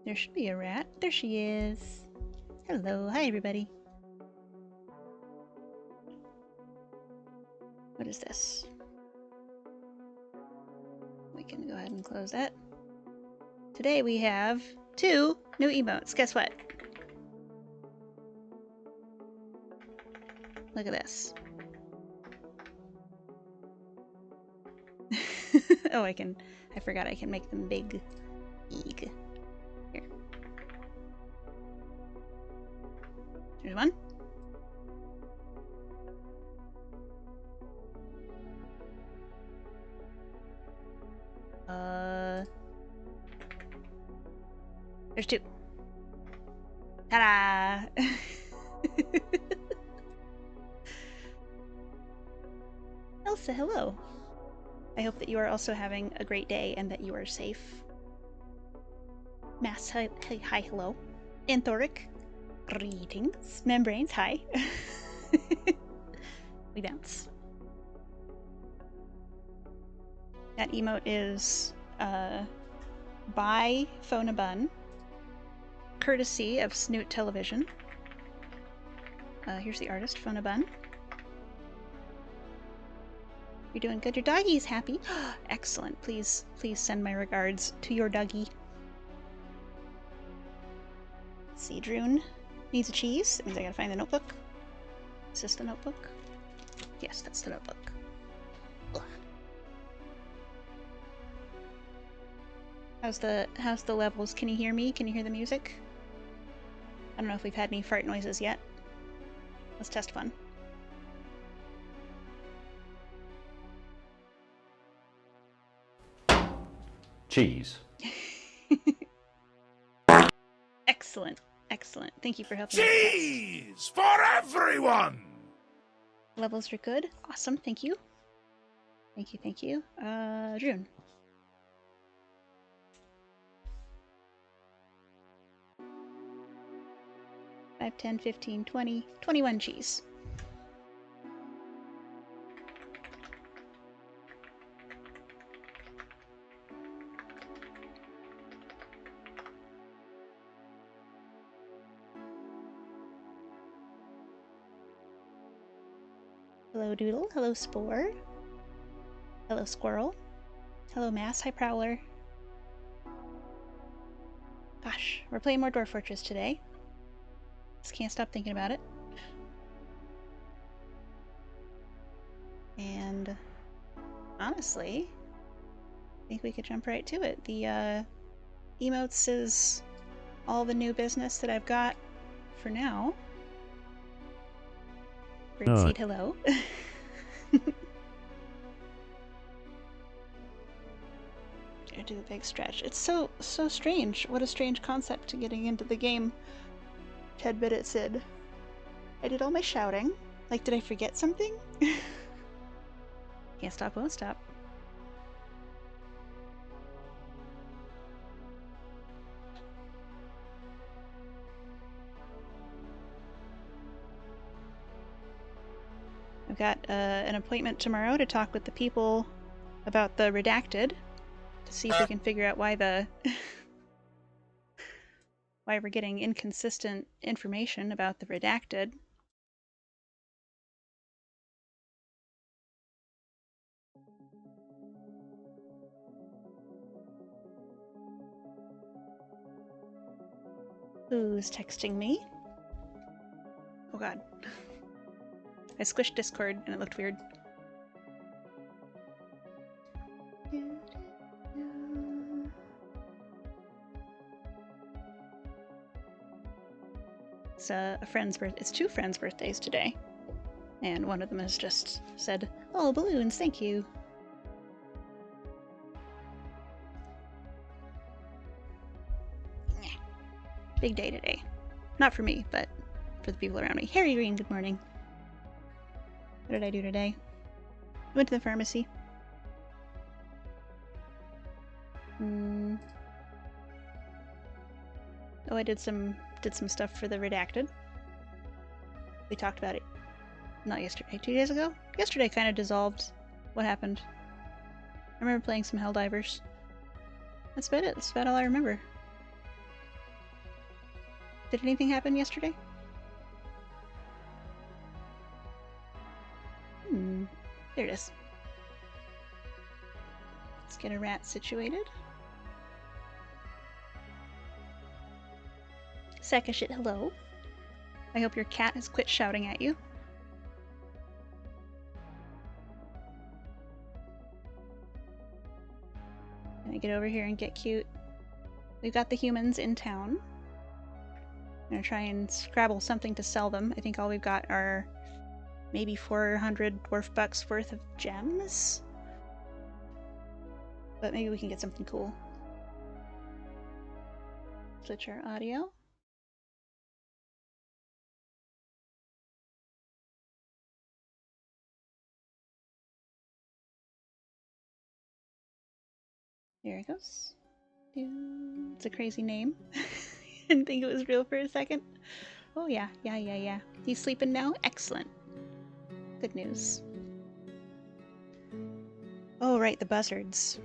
There should be a rat. There she is. Hello. Hi, everybody. What is this? We can go ahead and close that. Today we have 2 new emotes. Guess what? Look at this. Oh, I forgot I can make them big. Eeg. Here. There's one. There's 2. Ta-da! Elsa, hello. I hope that you are also having a great day and that you are safe. Mass, hi, hello. Anthoric, greetings. Membranes, hi. We bounce. That emote is by Phonabun, courtesy of Snoot Television. Here's the artist, Phonabun. You're doing good. Your doggy is happy. Excellent. Please send my regards to your doggy. Let's see, Droon needs a cheese. That means I gotta find the notebook. Is this the notebook? Yes, that's the notebook. Ugh. How's the levels? Can you hear me? Can you hear the music? I don't know if we've had any fart noises yet. Let's test one. Cheese. Excellent. Excellent. Thank you for helping. Cheese for everyone! Levels are good. Awesome. Thank you. Thank you. Thank you. June. Five, 10, 15, 20, 21 cheese. Hello, Doodle. Hello, Spore. Hello, Squirrel. Hello, Mass. Hi, Prowler. Gosh, we're playing more Dwarf Fortress today. Just can't stop thinking about it. And honestly, I think we could jump right to it. The emotes is all the new business that I've got for now. Birdseed, hello. I do the big stretch. It's so strange. What a strange concept to getting into the game. 10-minute Sid. I did all my shouting. Like, did I forget something? Can't stop, won't stop. I've got an appointment tomorrow to talk with the people about the redacted, to see if we can figure out why why we're getting inconsistent information about the redacted. Who's texting me? Oh god. I squished Discord and it looked weird. It's a friend's birthday. It's 2 friends' birthdays today. And one of them has just said, "Oh, balloons, thank you." Big day today. Not for me, but for the people around me. Harry Green, good morning. What did I do today? Went to the pharmacy. Oh, I did some stuff for the redacted. We talked about it. Not yesterday. 2 days ago? Yesterday kind of dissolved. What happened? I remember playing some Helldivers. That's about it. That's about all I remember. Did anything happen yesterday? There it is. Let's get a rat situated. Sakashit, hello. I hope your cat has quit shouting at you. Gonna get over here and get cute. We've got the humans in town. I'm gonna try and scrabble something to sell them. I think all we've got are maybe 400 dwarf bucks worth of gems. But maybe we can get something cool. Switch our audio. There it goes. It's a crazy name. Didn't think it was real for a second. Oh yeah. He's sleeping now? Excellent. Good news. Oh right, the buzzards.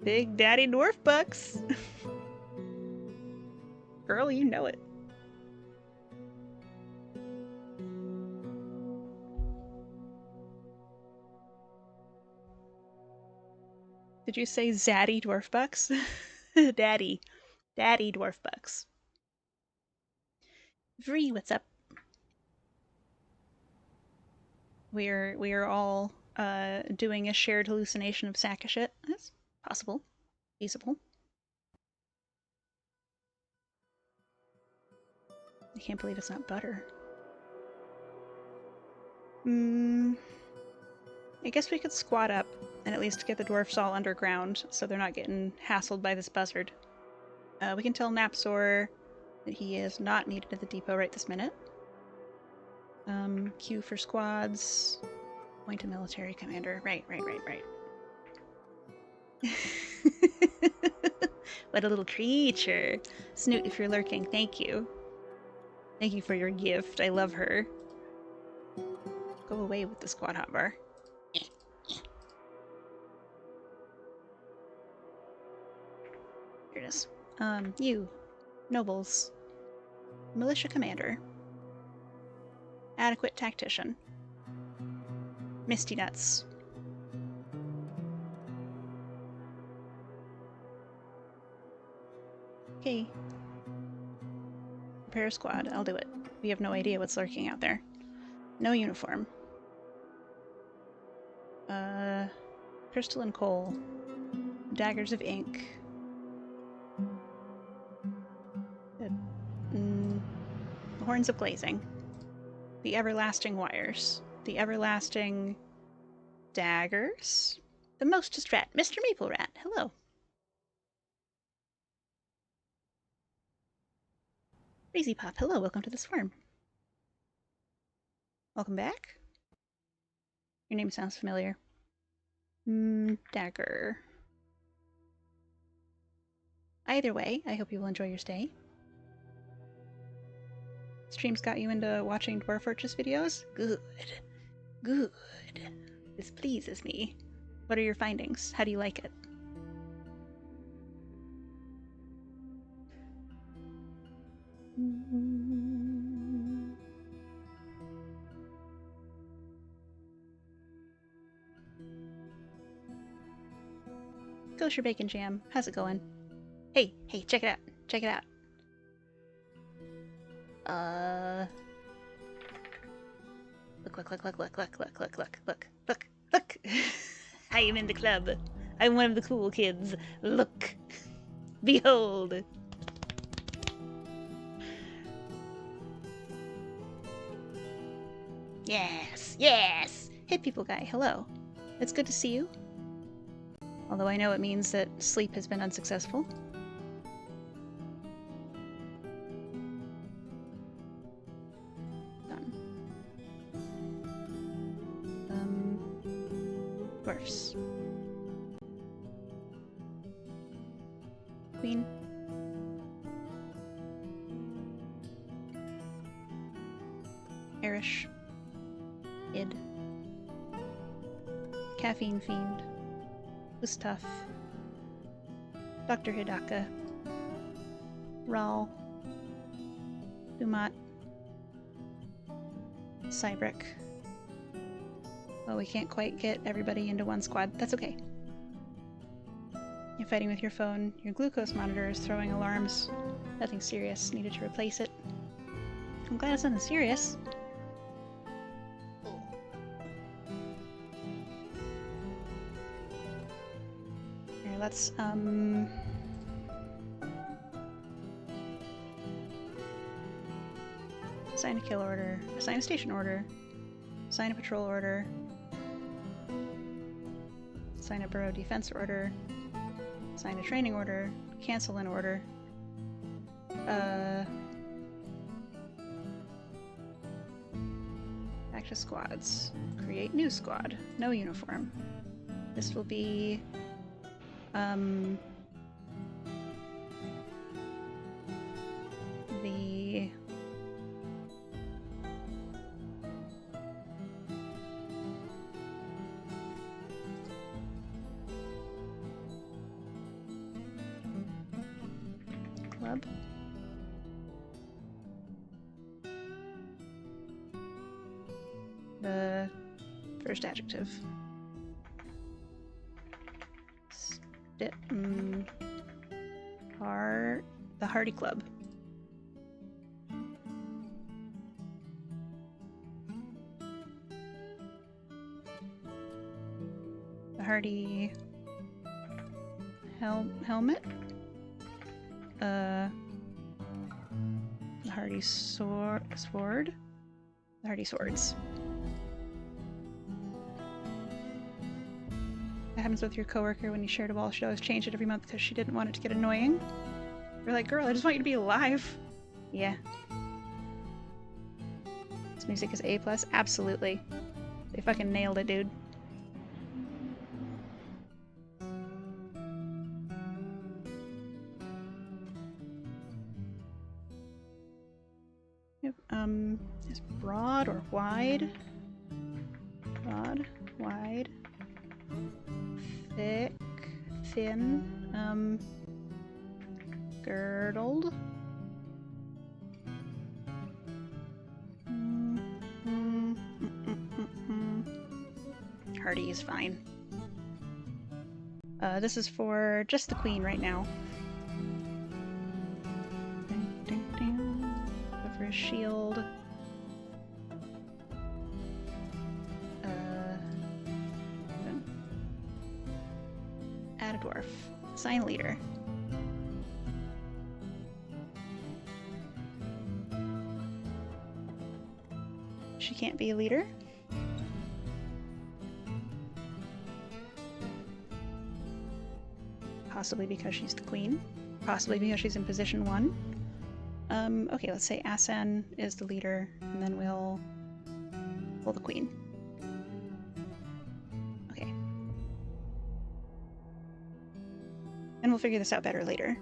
Big Daddy Dwarf Bucks! Girl, you know it. Did you say Zaddy Dwarf Bucks? Daddy Dwarf Bucks. Vree, what's up? We are all doing a shared hallucination of Sakashit. That's possible. Feasible. I can't believe it's not butter. I guess we could squat up and at least get the dwarfs all underground so they're not getting hassled by this buzzard. We can tell Napsor that he is not needed at the depot right this minute. Q for squads. Point to military commander. Right. What a little creature. Snoot, if you're lurking, thank you. Thank you for your gift. I love her. Go away with the squad hotbar. Here it is. You. Nobles. Militia commander. Adequate tactician. Misty Nuts. Okay. Prepare a squad. I'll do it. We have no idea what's lurking out there. No uniform. Crystal and coal. Daggers of ink. Horns of glazing. The everlasting wires. The everlasting daggers. The mostest rat. Mr. Maple Rat. Hello. Crazy Pop. Hello. Welcome to the swarm. Welcome back. Your name sounds familiar. Dagger. Either way, I hope you will enjoy your stay. Stream's got you into watching Dwarf Fortress videos? Good. Good. This pleases me. What are your findings? How do you like it? Kosher Bacon Jam. How's it going? Hey, check it out. Check it out. Look. I am in the club. I'm one of the cool kids. Look. Behold. Yes. Hey, people guy. Hello. It's good to see you. Although I know it means that sleep has been unsuccessful. Done. Dwarfs. Queen. Erish. Id. Caffeine Fiend. Ustaf. Dr. Hidaka. Ral. Dumat. Cybrik. Well, we can't quite get everybody into one squad. That's okay. You're fighting with your phone. Your glucose monitor is throwing alarms. Nothing serious. Needed to replace it. I'm glad it's nothing serious. Here, let's, assign a kill order. Assign a station order. Assign a patrol order. Assign a borough defense order. Assign a training order. Cancel an order. Back to squads. Create new squad. No uniform. This will be the club. The first adjective. The Hardy Club. The Hardy helmet. The Hardy sword. The Hardy swords. What happens with your coworker when you shared a wall? She'd always change it every month because she didn't want it to get annoying. You're like, girl, I just want you to be alive. Yeah. This music is A+. Absolutely. They fucking nailed it, dude. Yep, is broad or wide? Broad, wide, thick, thin, girdled. Hardy is fine. This is for just the queen right now. Go for a shield. Add a dwarf. Assign leader. She can't be a leader. Possibly because she's the queen. Possibly because she's in position 1. Okay, let's say Asan is the leader, and then we'll pull the queen. Okay. And we'll figure this out better later.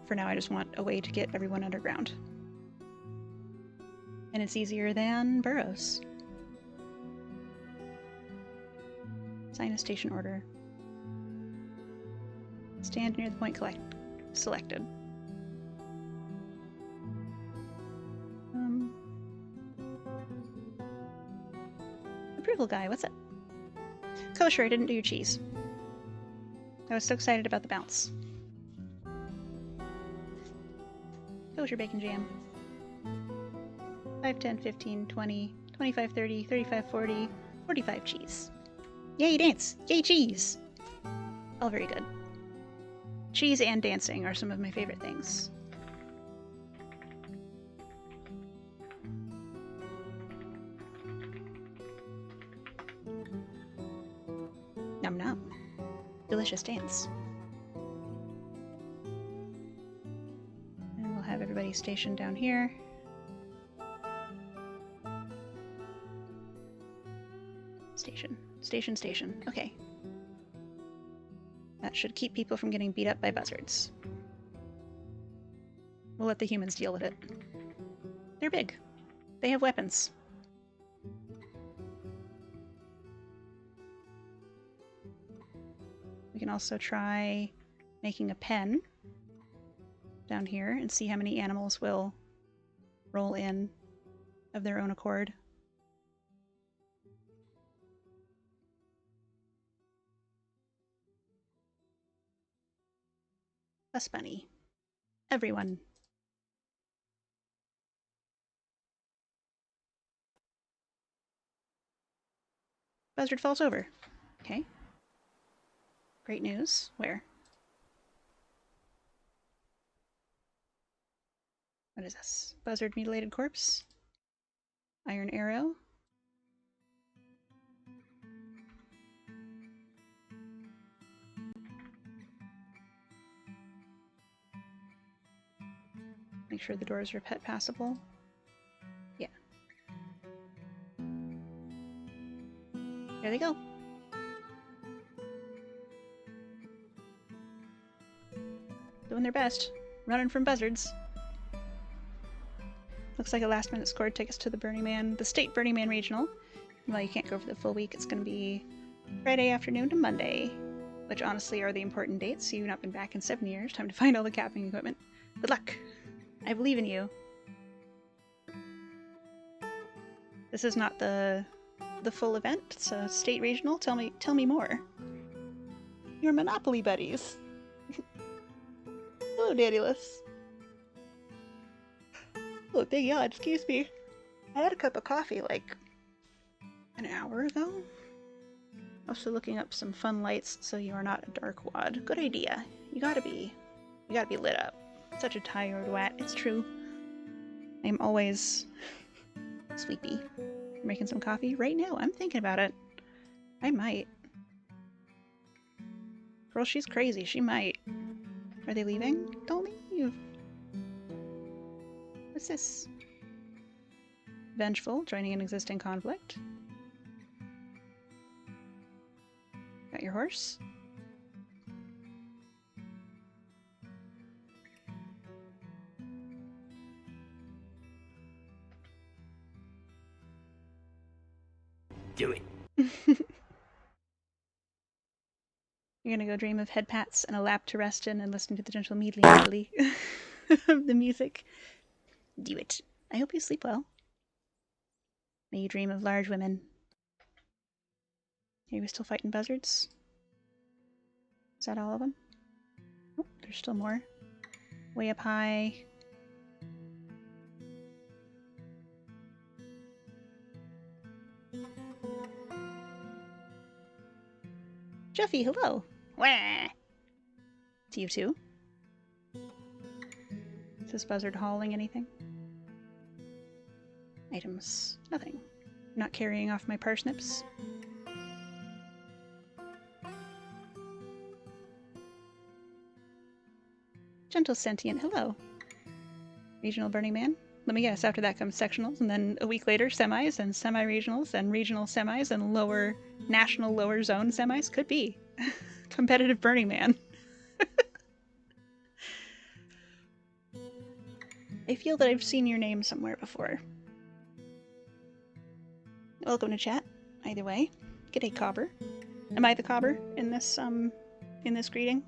For now, I just want a way to get everyone underground. And it's easier than burrows. Sign a station order. Stand near the point selected. Approval guy, what's up? Kosher, I didn't do your cheese. I was so excited about the bounce. Kosher bacon jam. 5, 10, 15, 20, 25, 30, 35, 40, 45 cheese. Yay, dance! Yay, cheese! All very good. Cheese and dancing are some of my favorite things. Num num. Delicious dance. And we'll have everybody stationed down here. Station. Okay. That should keep people from getting beat up by buzzards. We'll let the humans deal with it. They're big. They have weapons. can also try making a pen down here and see how many animals will roll in of their own accord. A bunny. Everyone. Buzzard falls over. Okay. Great news. Where? What is this? Buzzard mutilated corpse? Iron arrow? Make sure the doors are pet passable. Yeah. There they go. Doing their best. Running from buzzards. Looks like a last minute scored tickets to the Burning Man, the State Burning Man Regional. Well, you can't go for the full week. It's going to be Friday afternoon to Monday, which honestly are the important dates. You've not been back in 7 years. Time to find all the capping equipment. Good luck. I believe in you. This is not the full event. It's a state regional. Tell me more. Your Monopoly buddies. Hello, Daedalus. Oh, big yawn. Excuse me. I had a cup of coffee like an hour ago. Also looking up some fun lights so you are not a dark wad. Good idea. You gotta be lit up. Such a tired wat. It's true. I'm always sleepy. You're making some coffee right now. I'm thinking about it. I might. Girl, she's crazy. She might. Are they leaving? Don't leave. What's this? Vengeful, joining an existing conflict. Got your horse? Do it. You're gonna go dream of head pats and a lap to rest in and listen to the gentle medley of the music. Do it. I hope you sleep well. May you dream of large women. Are we still fighting buzzards? Is that all of them? Oh, there's still more. Way up high. Jeffy, hello. Wah! To you too. Is this buzzard hauling anything? Items. Nothing. Not carrying off my parsnips. Gentle sentient, hello. Regional Burning Man. Let me guess, after that comes sectionals, and then a week later, semis, and semi-regionals, and regional semis, and lower, national lower zone semis? Could be. Competitive Burning Man. I feel that I've seen your name somewhere before. Welcome to chat, either way. G'day, Cobber. Am I the Cobber in this greeting?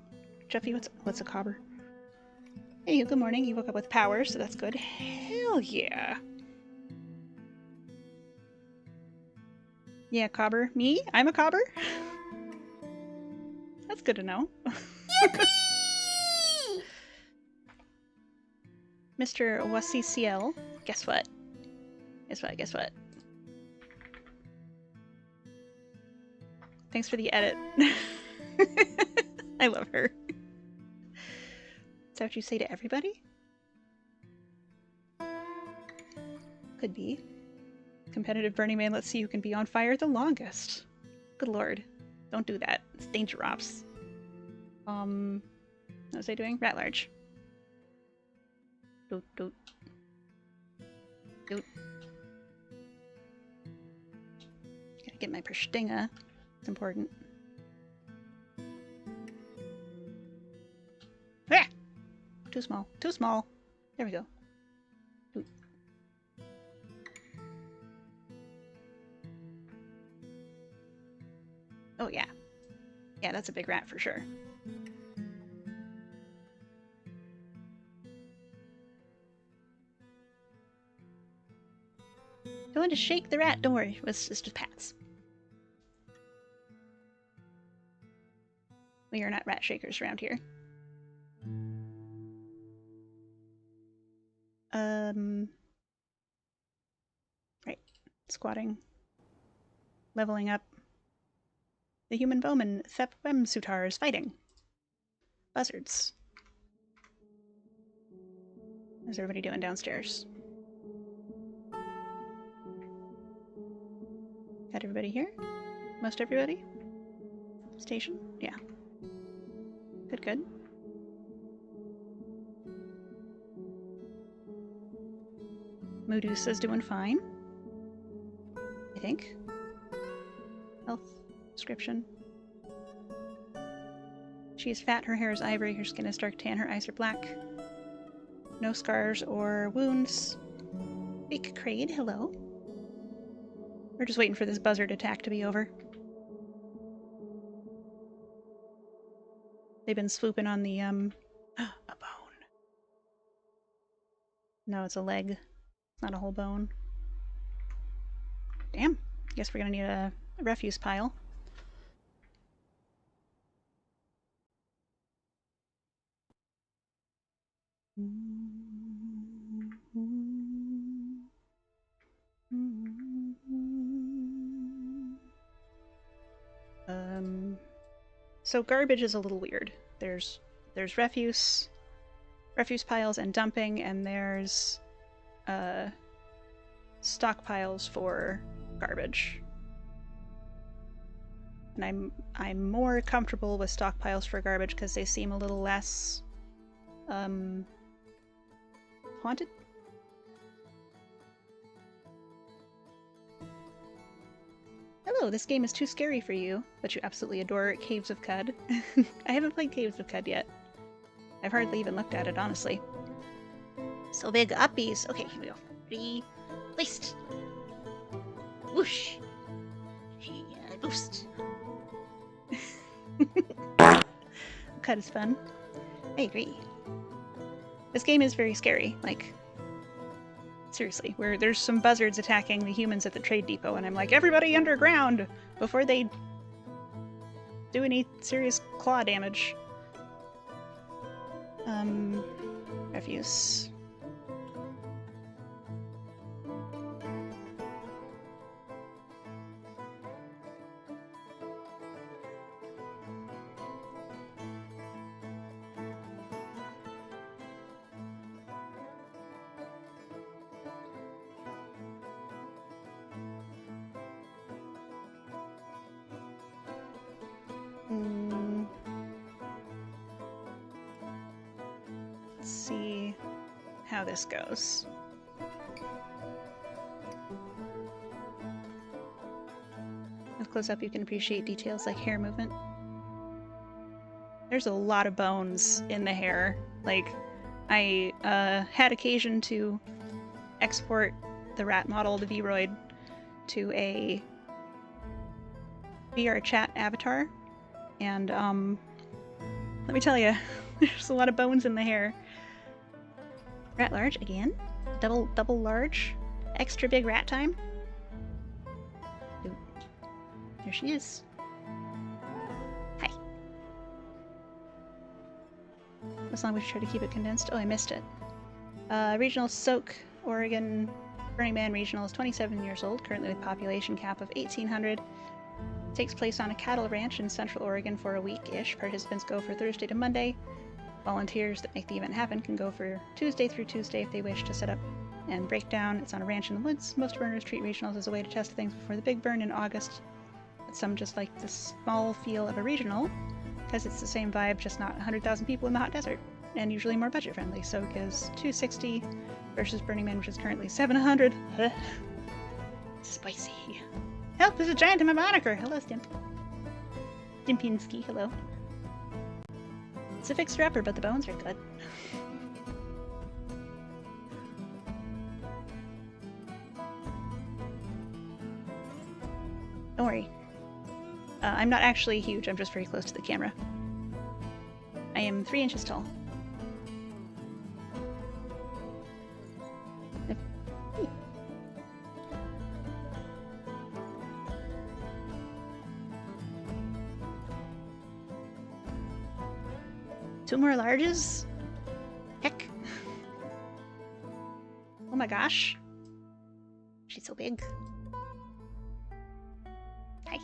Jeffy, what's a Cobber? Hey, good morning. You woke up with power, so that's good. Hell yeah. Yeah, Cobber. Me? I'm a Cobber? That's good to know. Mr. WCCL, guess what? Guess what? Thanks for the edit. I love her. Is that what you say to everybody? Could be. Competitive Burning Man, let's see who can be on fire the longest. Good lord. Don't do that. It's danger ops. What was I doing? Rat large. Doot, doot. Doot. Gotta get my Perstinga. It's important. Ah! Too small. Too small. There we go. Doot. Oh yeah. Yeah, that's a big rat for sure. Going to shake the rat, don't worry, it's just pats. We are not rat shakers around here. Right. Squatting. Leveling up. The human bowman, Thep Wemsutar, is fighting. Buzzards. How's everybody doing downstairs? Got everybody here? Most everybody? Station? Yeah. Good, good. Medusa's doing fine. I think. Health description. She is fat, her hair is ivory, her skin is dark tan, her eyes are black. No scars or wounds. Big Kraid, hello. We're just waiting for this buzzard attack to be over. They've been swooping on the, a bone. No, it's a leg. It's not a whole bone. Damn. Guess we're gonna need a refuse pile. So garbage is a little weird. There's refuse piles and dumping, and there's stockpiles for garbage. And I'm more comfortable with stockpiles for garbage because they seem a little less haunted. Hello, this game is too scary for you, but you absolutely adore Caves of Cud. I haven't played Caves of Cud yet. I've hardly even looked at it, honestly. So big uppies. Okay, here we go. Ready, placed. Whoosh. Boost. Cud is fun. I agree. This game is very scary. Like, seriously, where there's some buzzards attacking the humans at the trade depot, and I'm like, everybody underground before they do any serious claw damage. Refuse. Let's see how this goes. With close up, you can appreciate details like hair movement. There's a lot of bones in the hair. Like, I had occasion to export the rat model, the Vroid, to a VR chat avatar, and let me tell you, there's a lot of bones in the hair. Rat large again, double large, extra big rat time. Ooh. There she is. Hi. As long as we try to keep it condensed. Oh, I missed it. Regional Soak, Oregon, Burning Man Regional is 27 years old, currently with population cap of 1,800. Takes place on a cattle ranch in Central Oregon for a week-ish. Participants go for Thursday to Monday. Volunteers that make the event happen can go for Tuesday through Tuesday if they wish to set up and break down. It's on a ranch in the woods. Most burners treat regionals as a way to test things before the big burn in August. But some just like the small feel of a regional, because it's the same vibe, just not 100,000 people in the hot desert, and usually more budget friendly. So it goes $260 versus Burning Man, which is currently $700. Spicy. Help, there's a giant in my moniker! Hello, Stimp. Stimpinski, hello. It's a fixer-upper, but the bones are good. Don't worry. I'm not actually huge, I'm just very close to the camera. I am 3 inches tall. Two more larges? Heck. Oh my gosh. She's so big. Hi.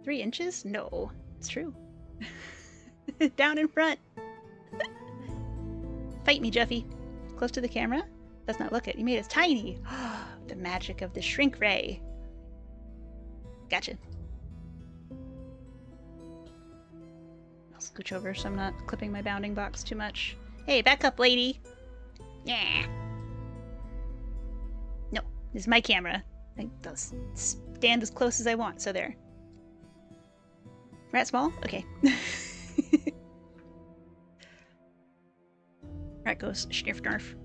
Three inches? No, it's true. Down in front. Fight me, Jeffy. Close to the camera? Does not look it. You made us tiny. The magic of the shrink ray. Gotcha. I'll scooch over so I'm not clipping my bounding box too much. Hey, back up, lady. Yeah. No, this is my camera. I'll stand as close as I want, so there. Rat small? Okay. Rat goes schnurf narf.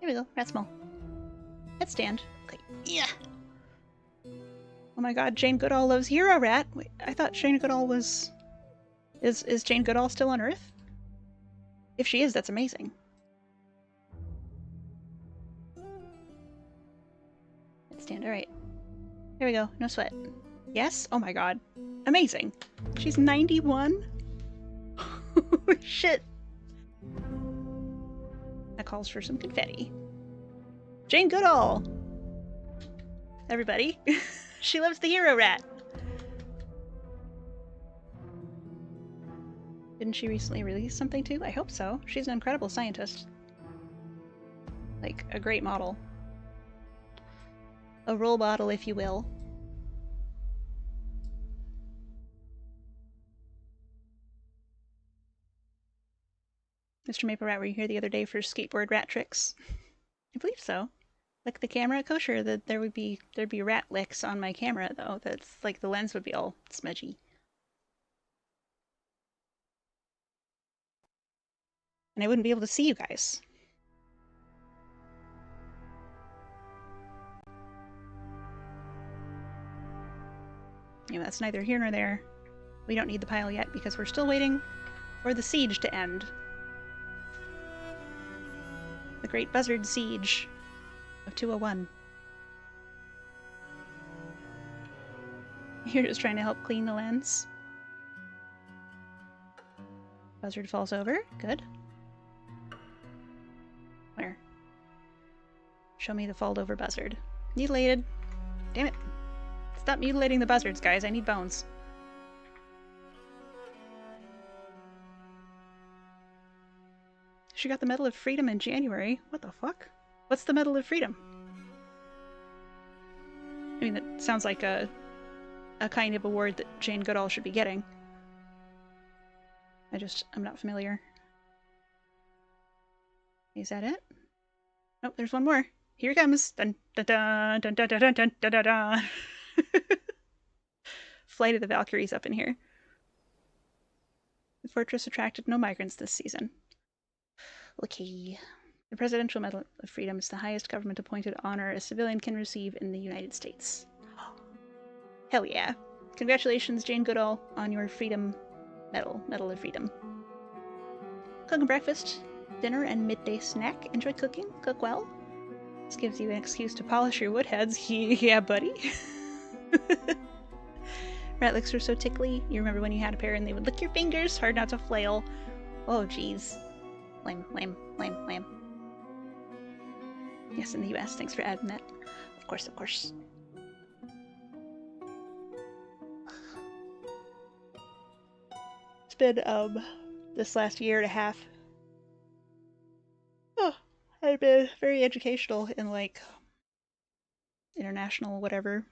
There we go, rat small. Headstand. Okay. Yeah. Oh my god, Jane Goodall loves Hero Rat. Wait, I thought Jane Goodall was... Is Jane Goodall still on Earth? If she is, that's amazing. Headstand, alright. There we go, no sweat. Yes? Oh my god. Amazing. She's 91? Holy shit. That calls for some confetti. Jane Goodall! Everybody. She loves the Hero Rat. Didn't she recently release something too? I hope so. She's an incredible scientist. Like, a great model. A role model, if you will. Mr. Maple Rat, were you here the other day for skateboard rat tricks? I believe so. Like the camera kosher, that there'd be rat licks on my camera though. That's like the lens would be all smudgy. And I wouldn't be able to see you guys. Anyway, that's neither here nor there. We don't need the pile yet because we're still waiting for the siege to end. The Great Buzzard Siege of 201. You're just trying to help clean the lens. Buzzard falls over. Good. Where? Show me the falled over buzzard. Mutilated. Damn it. Stop mutilating the buzzards, guys. I need bones. She got the Medal of Freedom in January. What the fuck? What's the Medal of Freedom? I mean, that sounds like a kind of award that Jane Goodall should be getting. I'm not familiar. Is that it? Nope, there's one more. Here it comes. Dun dun dun dun dun dun dun dun dun dun. Flight of the Valkyries up in here. The fortress attracted no migrants this season. Okay. The Presidential Medal of Freedom is the highest government-appointed honor a civilian can receive in the United States. Hell yeah. Congratulations, Jane Goodall, on your Freedom Medal of Freedom. Cooking breakfast, dinner, and midday snack. Enjoy cooking? Cook well? This gives you an excuse to polish your wood heads. Yeah, buddy. Rat licks are so tickly. You remember when you had a pair and they would lick your fingers? Hard not to flail. Oh, jeez. Lame, lame, lame, lame. Yes, in the US. Thanks for adding that. Of course, of course. It's been, this last year and a half. Oh, I've been very educational in, like, international whatever.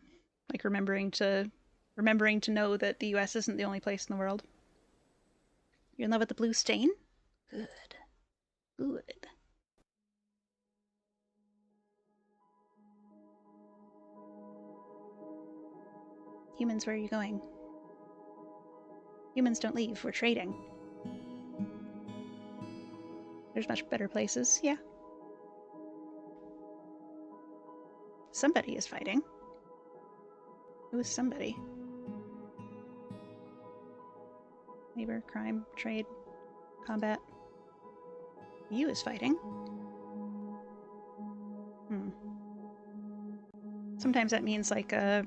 Like, remembering to know that the US isn't the only place in the world. You're in love with the blue stain? Good. Good. Humans, where are you going? Humans don't leave. We're trading. There's much better places. Yeah. Somebody is fighting. Who is somebody? Labor, crime, trade, combat. You is fighting. Sometimes that means like a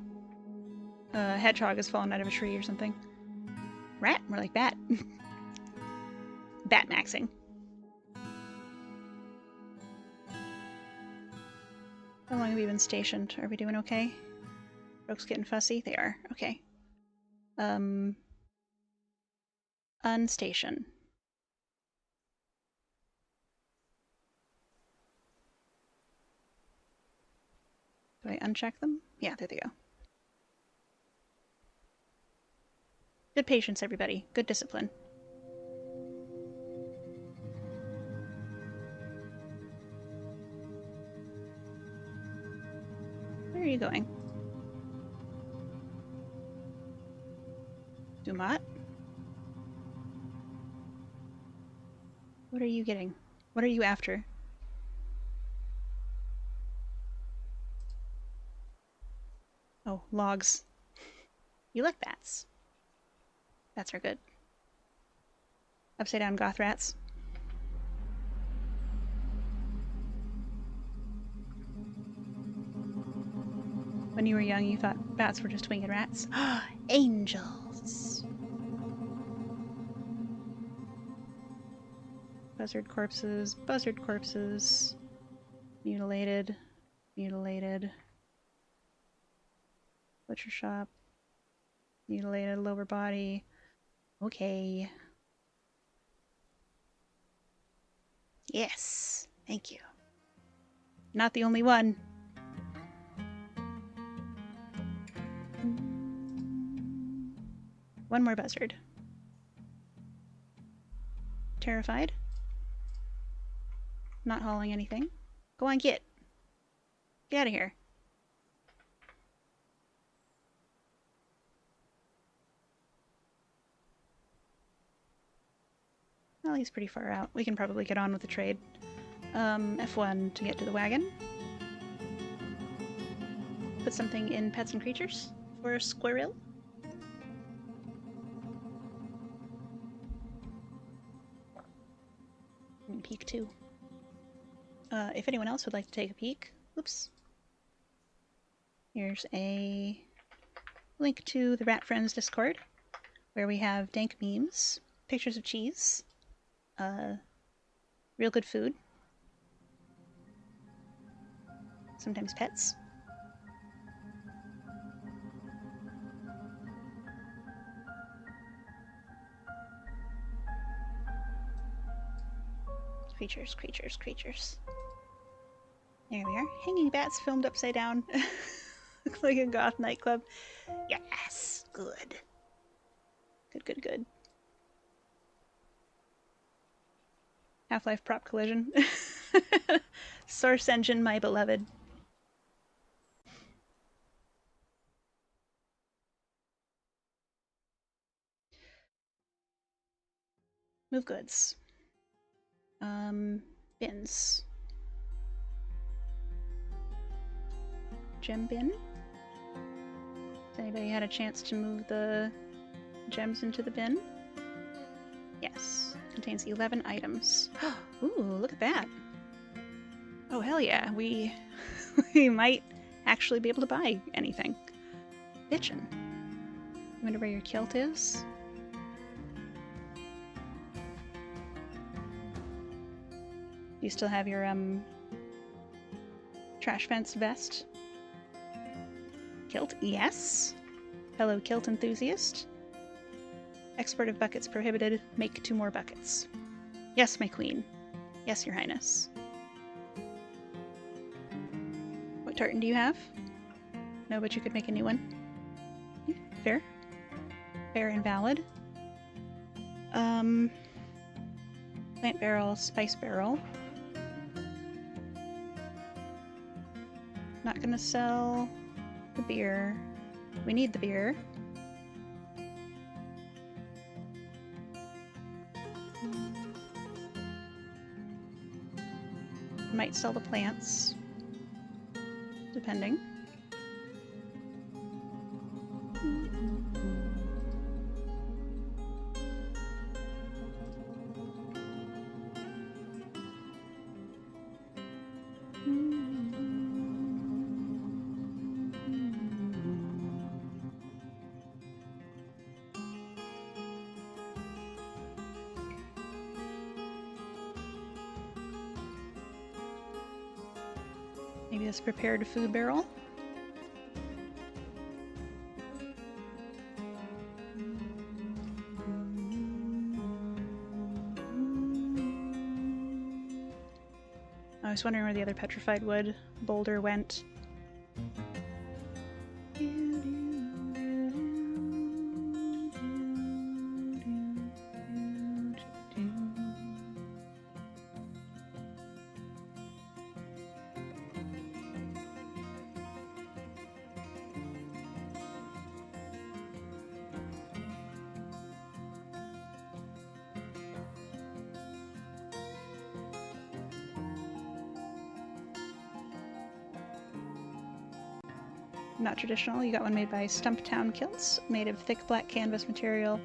hedgehog has fallen out of a tree or something. Rat? More like bat. Bat maxing. How long have we been stationed? Are we doing okay? Folks getting fussy? They are. Okay. Unstation. Do I uncheck them? Yeah, there they go. Good patience, everybody. Good discipline. Where are you going? Dumat? What are you getting? What are you after? Oh, logs. You like bats. Bats are good. Upside down goth rats. When you were young, you thought bats were just winged rats. Angels! Buzzard corpses, buzzard corpses. Mutilated, mutilated. Butcher shop. Mutilated lower body. Okay. Yes, thank you. Not the only one. One more buzzard. Terrified. Not hauling anything. Go on, get. Get out of here. Well, he's pretty far out. We can probably get on with the trade. F1 to get to the wagon. Put something in pets and creatures for a squirrel. And peek too. If anyone else would like to take a peek, oops. Here's a link to the Rat Friends Discord, where we have dank memes, pictures of cheese, real good food, sometimes pets. Creatures, creatures, creatures. There we are. Hanging bats filmed upside down. Looks like a goth nightclub. Yes! Good. Good, good, good. Half-Life prop collision. Source engine, my beloved. Move goods. Bins. Gem bin? Has anybody had a chance to move the gems into the bin? Yes. Contains 11 items. Ooh, look at that. Oh, hell yeah. We might actually be able to buy anything. Bitchin'. I wonder where your kilt is. Do you still have your, trash fence vest? Kilt? Yes. Fellow kilt enthusiast. Export of buckets prohibited. Make 2 more buckets. Yes, my queen. Yes, your highness. What tartan do you have? No, but you could make a new one. Fair. Fair and valid. Plant barrel, spice barrel. Not gonna sell the beer. We need the beer. Might sell the plants, depending. Maybe this prepared food barrel. I was wondering where the other petrified wood boulder went. Not traditional. You got one made by Stumptown Kilts, made of thick black canvas material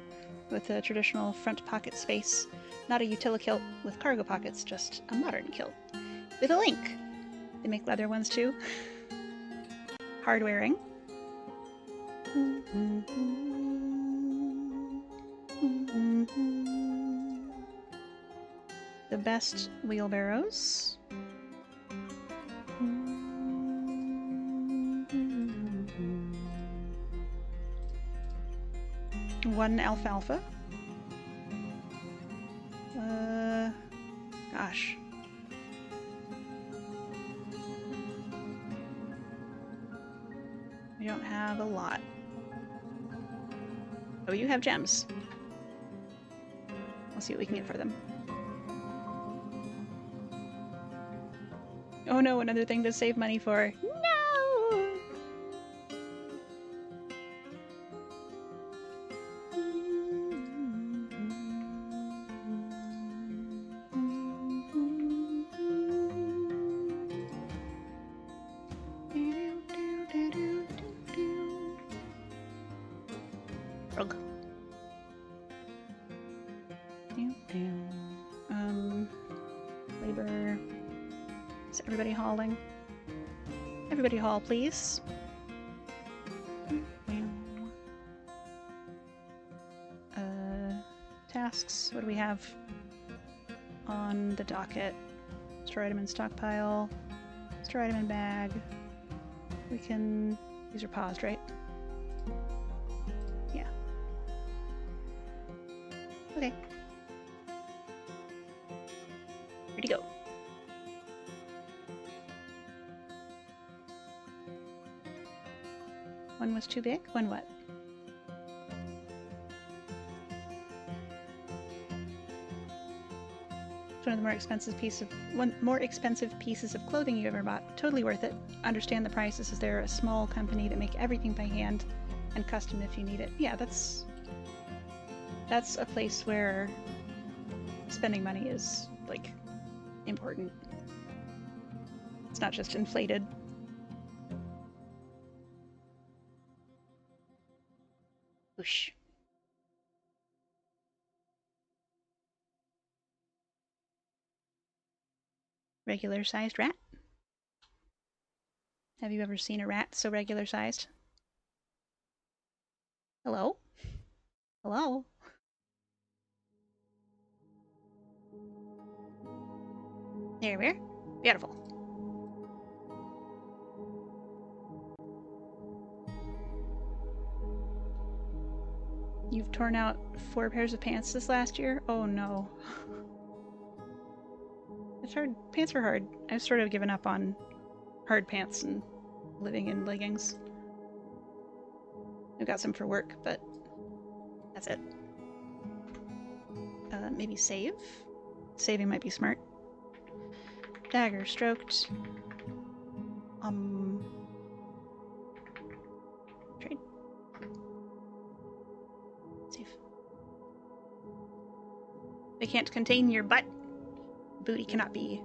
with a traditional front pocket space. Not a utility kilt with cargo pockets, just a modern kilt. With a link! They make leather ones too. Hard wearing. The best wheelbarrows. One alfalfa. Gosh. We don't have a lot. Oh, you have gems. We'll see what we can get for them. Oh no, another thing to save money for. No! Rug. Labor. Is everybody hauling? Everybody haul, please. Tasks. What do we have on the docket? Store item in stockpile. Store item in bag. We can... These are paused, right? Yeah. Okay. Where'd he go? One was too big? One what? One of the more expensive pieces of clothing you ever bought. Totally worth it. Understand the prices as they're a small company that make everything by hand and custom if you need it. Yeah, that's a place where spending money is like important. It's not just inflated. Whoosh. Regular-sized rat? Have you ever seen a rat so regular-sized? Hello? Hello? There we are. Beautiful. You've torn out 4 pairs of pants this last year? Oh no. It's hard. Pants are hard. I've sort of given up on hard pants and living in leggings. I've got some for work, but that's it. Maybe save? Saving might be smart. Daggerstroked. Trade. They can't contain your butt. Booty cannot be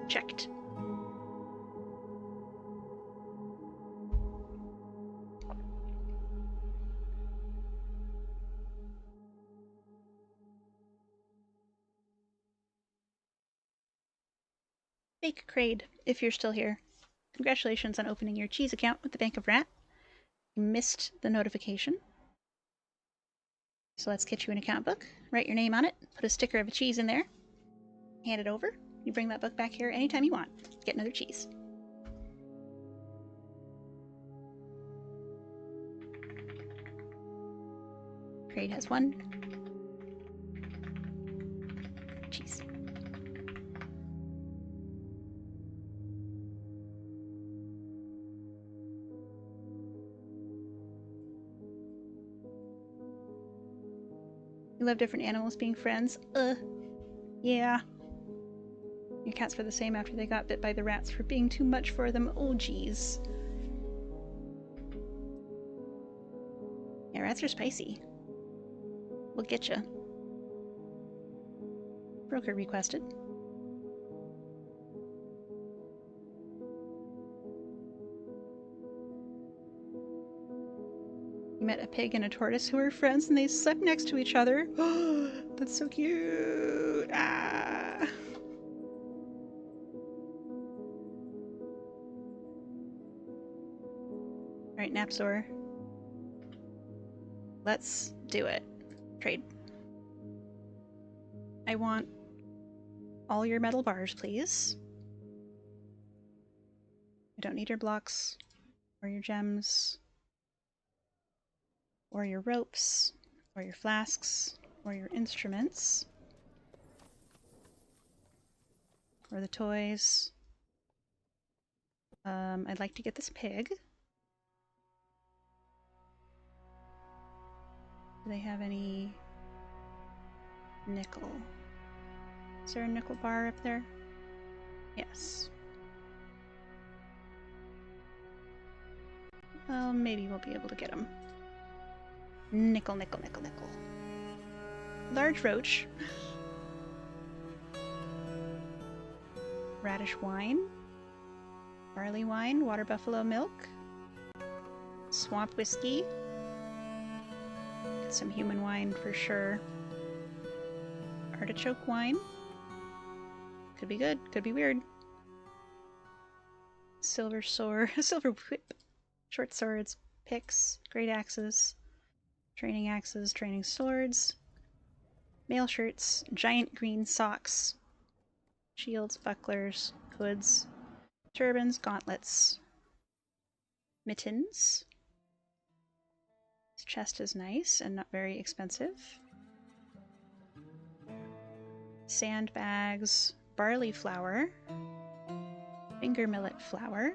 checked. Fake Crade, if you're still here. Congratulations on opening your cheese account with the Bank of Rat. You missed the notification. So let's get you an account book, write your name on it, put a sticker of a cheese in there, hand it over. You bring that book back here anytime you want. Get another cheese. Crade has one. Cheese. You love different animals being friends? Yeah. Your cats were the same after they got bit by the rats for being too much for them. Oh, geez. Yeah, rats are spicy. We'll get ya. Broker requested. You met a pig and a tortoise who were friends and they slept next to each other. That's so cute. Ah. Alright, Napzor. Let's do it. Trade. I want all your metal bars, please. I don't need your blocks, or your gems, or your ropes, or your flasks, or your instruments, or the toys. I'd like to get this pig. Do they have any nickel? Is there a nickel bar up there? Yes. Well, maybe we'll be able to get them. Nickel, nickel, nickel, nickel. Large roach. Radish wine. Barley wine. Water buffalo milk. Swamp whiskey. Get some human wine for sure. Artichoke wine. Could be good. Could be weird. Silver sword. Silver whip. Short swords. Picks. Great axes. Training swords. Mail shirts. Giant green socks. Shields. Bucklers. Hoods. Turbans. Gauntlets. Mittens. This chest is nice and not very expensive. Sandbags. Barley flour. Finger millet flour.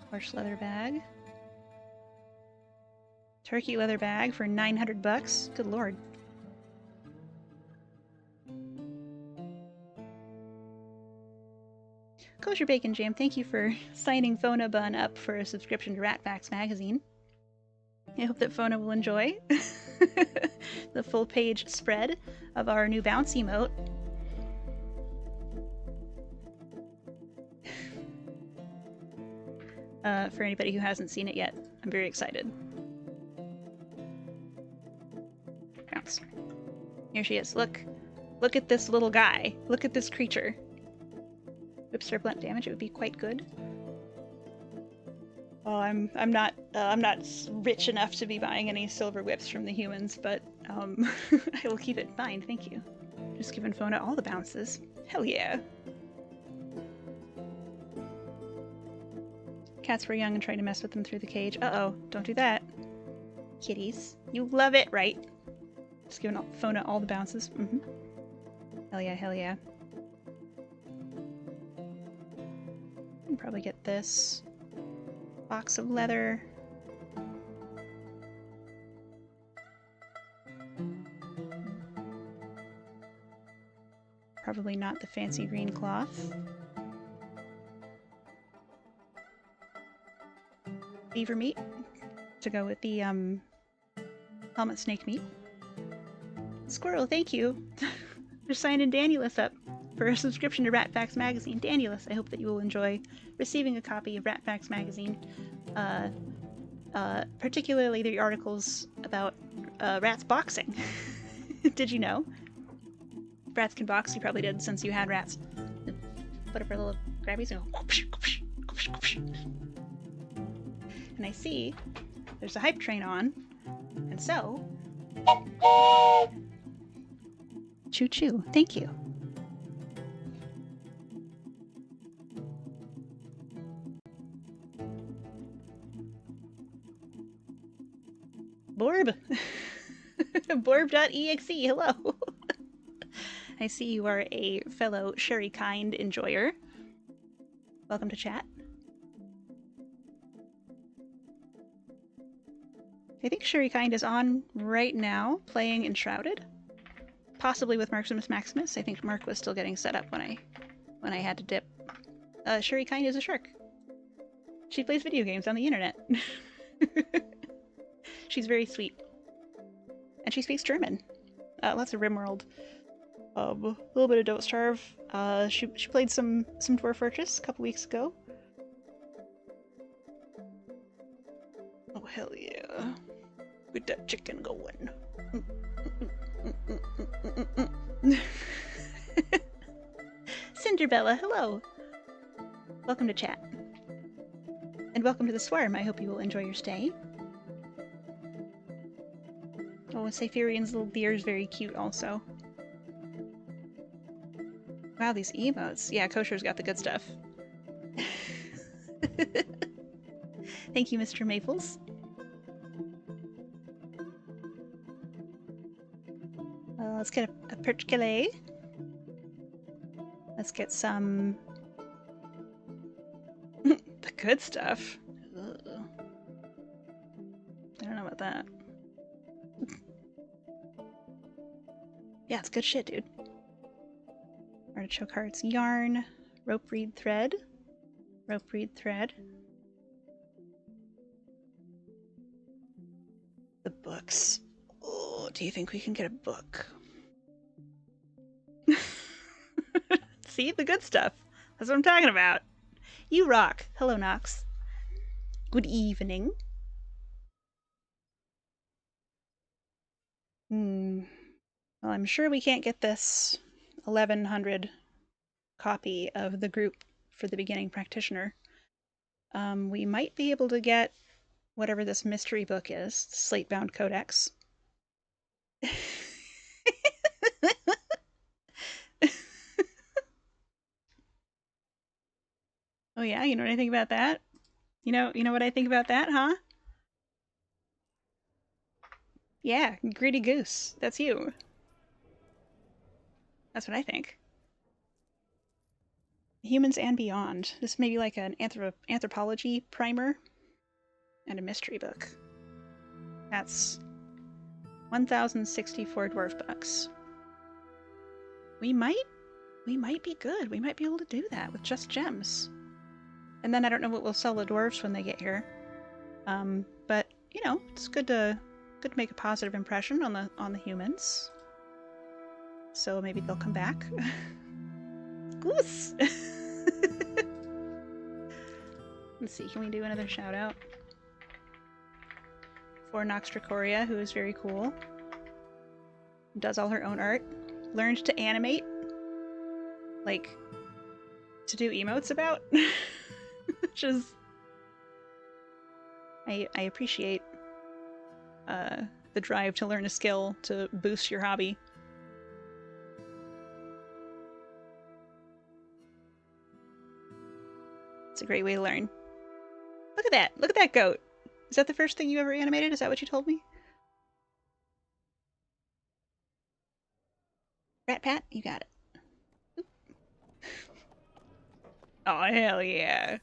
Horse leather bag. Turkey leather bag for 900 bucks. Good lord. Kosher Bacon Jam, thank you for signing Fona Bun up for a subscription to Ratfax magazine. I hope that Fona will enjoy the full page spread of our new bounce emote. For anybody who hasn't seen it yet, I'm very excited. Bounce. Here she is. Look at this little guy. Look at this creature. Whipster blunt damage. It would be quite good. Oh, I'm not rich enough to be buying any silver whips from the humans, but I will keep it fine. Thank you. Just giving Fona all the bounces. Hell yeah. Cats were young and tried to mess with them through the cage. Uh-oh, don't do that. Kitties. You love it, right? Just giving Fona all the bounces. Mm-hmm. Hell yeah, hell yeah. Can probably get this. Box of leather. Probably not the fancy green cloth. Beaver meat to go with the helmet snake meat. Squirrel, thank you for signing Danulus up for a subscription to Rat Facts Magazine. Danulus, I hope that you will enjoy receiving a copy of Rat Facts Magazine, particularly the articles about rats boxing. Did you know? If rats can box, you probably did since you had rats. Put up our little grabbies and go. And I see there's a hype train on, and so. Choo choo, thank you. Borb! Borb.exe, hello! I see you are a fellow Sherry Kind enjoyer. Welcome to chat. I think Sherry Kind is on right now, playing Enshrouded. Possibly with Marximus Maximus. I think Mark was still getting set up when I had to dip. Sherry Kind is a shark. She plays video games on the internet. She's very sweet. And she speaks German. Lots of RimWorld. A little bit of Don't Starve. She played some Dwarf Fortress a couple weeks ago. Oh, hell yeah. Get that chicken going. Cinderbella, hello. Welcome to chat. And welcome to the Swarm. I hope you will enjoy your stay. Oh, Cypherian's little deer is very cute also. Wow, these emotes. Yeah, Kosher's got the good stuff. Thank you, Mr. Maples. Let's get a perchkele. Let's get some... the good stuff. Ugh. I don't know about that. Yeah, it's good shit, dude. Artichoke hearts, yarn, rope reed thread, rope reed thread. The books. Oh, do you think we can get a book? See, the good stuff. That's what I'm talking about. You rock. Hello, Nox. Good evening. Well, I'm sure we can't get this 1100 copy of the group for the beginning practitioner. We might be able to get whatever this mystery book is, Slate-bound Codex. Oh yeah, you know what I think about that? You know what I think about that, huh? Yeah, greedy goose. That's you. That's what I think. Humans and Beyond. This may be like an anthropology primer and a mystery book. That's 1,064 dwarf bucks. We might be good. We might be able to do that with just gems. And then I don't know what we'll sell the dwarves when they get here. But you know, it's good to make a positive impression on the humans. So maybe they'll come back. Goose. Let's see, can we do another shout out? For Noxtricoria, who is very cool. Does all her own art. Learned to animate. Like, to do emotes about. Which is... I appreciate the drive to learn a skill to boost your hobby. It's a great way to learn. Look at that! Look at that goat! Is that the first thing you ever animated? Is that what you told me? Rat Pat, you got it. Oop. Oh, hell yeah.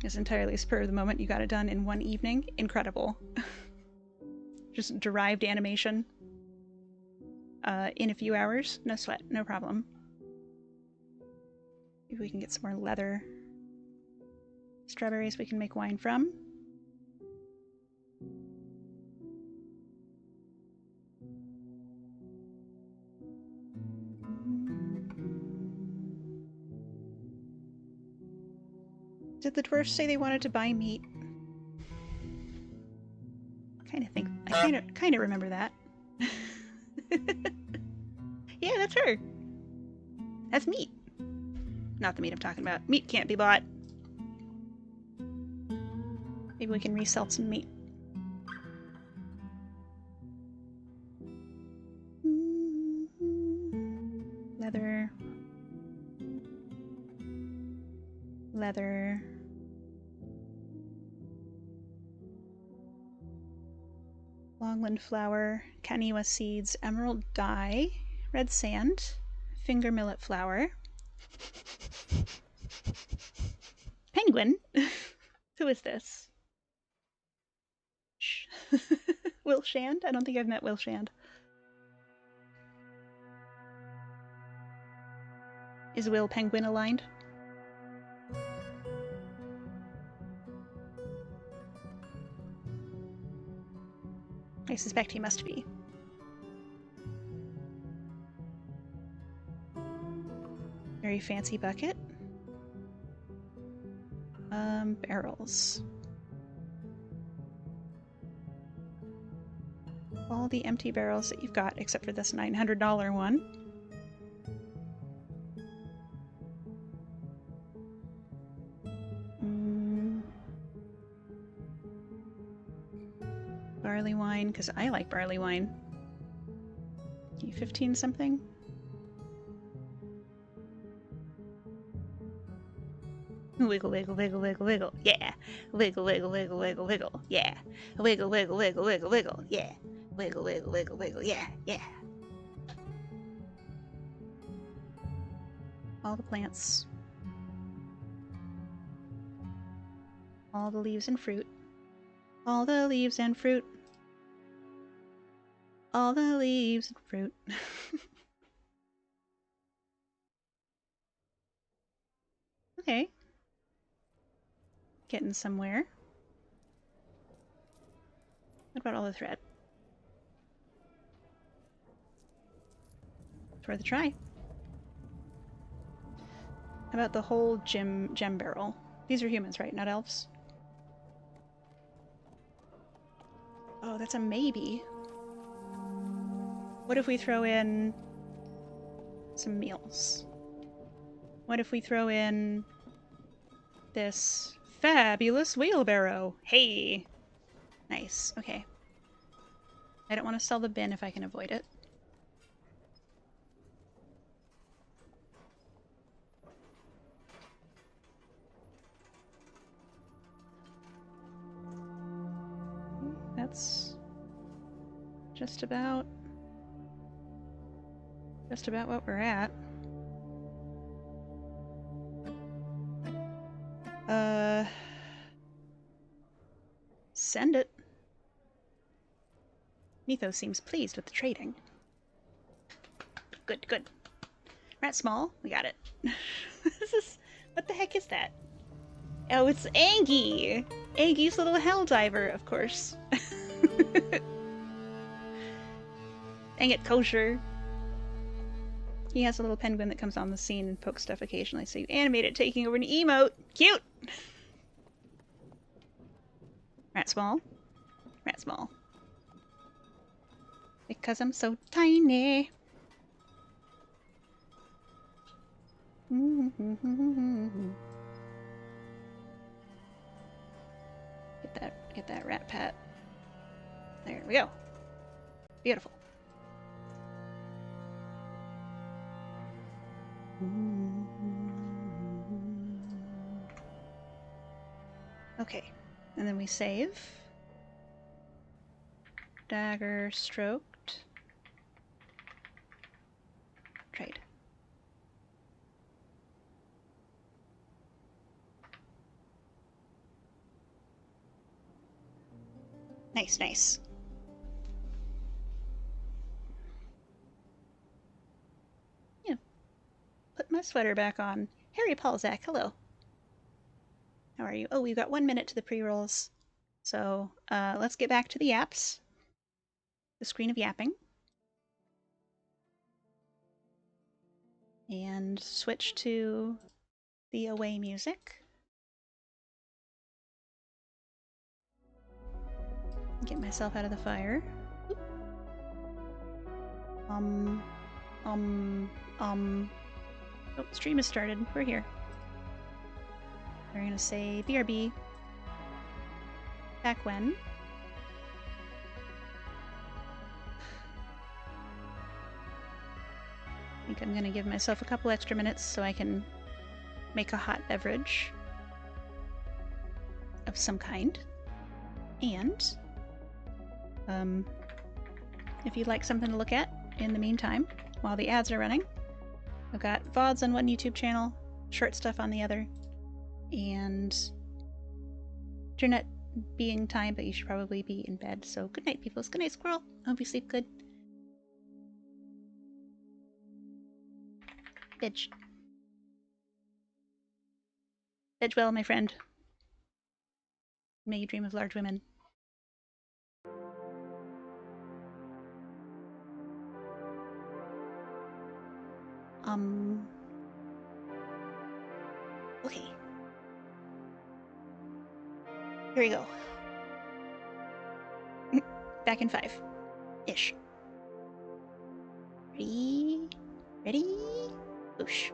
It's entirely spur of the moment. You got it done in one evening. Incredible. Just derived animation. In a few hours. No sweat. No problem. Maybe we can get some more leather. Strawberries we can make wine from. Did the dwarfs say they wanted to buy meat? I kind of remember that. Yeah, that's her. That's meat. Not the meat I'm talking about. Meat can't be bought. Maybe we can resell some meat. Leather. Leather. Longland flour, Kaniwa seeds, emerald dye, red sand, finger millet flour. Penguin? Who is this? Will Shand? I don't think I've met Will Shand. Is Will Penguin aligned? I suspect he must be. Very fancy bucket. Barrels. All the empty barrels that you've got, except for this $900 one. Barley wine, because I like barley wine. 15 something? Wiggle, wiggle, wiggle, wiggle, wiggle, yeah. Wiggle, wiggle, wiggle, wiggle, wiggle, yeah. Wiggle, wiggle, wiggle, wiggle, wiggle, yeah. Wiggle, wiggle, wiggle, wiggle, yeah, yeah. All the plants. All the leaves and fruit. All the leaves and fruit. All the leaves and fruit. Okay. Getting somewhere. What about all the thread? It's worth a try. How about the whole gem barrel? These are humans, right? Not elves? Oh, that's a maybe. What if we throw in some meals? What if we throw in this fabulous wheelbarrow? Hey! Nice, okay. I don't want to sell the bin if I can avoid it. That's just about what we're at. Send it. Mythos seems pleased with the trading. Good, good. Rat small, we got it. What the heck is that? Oh, it's Angie! Angie's little hell diver, of course. Dang it, kosher. He has a little penguin that comes on the scene and pokes stuff occasionally, so you animate it taking over an emote. Cute! Rat small. Rat small. Because I'm so tiny. Get that rat pat. There we go. Beautiful. Okay, and then we save. Daggerstroked. Trade. Nice, nice. Yeah. Put my sweater back on. Harry Paulzak, hello. How are you? Oh, we've got 1 minute to the pre-rolls. So let's get back to the yaps. The screen of yapping. And switch to the away music. Get myself out of the fire. Oop. Oh, stream has started. We're here. We're gonna say BRB. Back when? I think I'm gonna give myself a couple extra minutes so I can make a hot beverage of some kind. And if you'd like something to look at in the meantime, while the ads are running, I've got VODs on one YouTube channel, short stuff on the other, and internet being time, but you should probably be in bed. So good night, peoples. Good night, squirrel. I hope you sleep good. Bitch. Bitch well, my friend. May you dream of large women. Okay. Here we go. Back in 5. Ish. Ready? Ready? Boosh.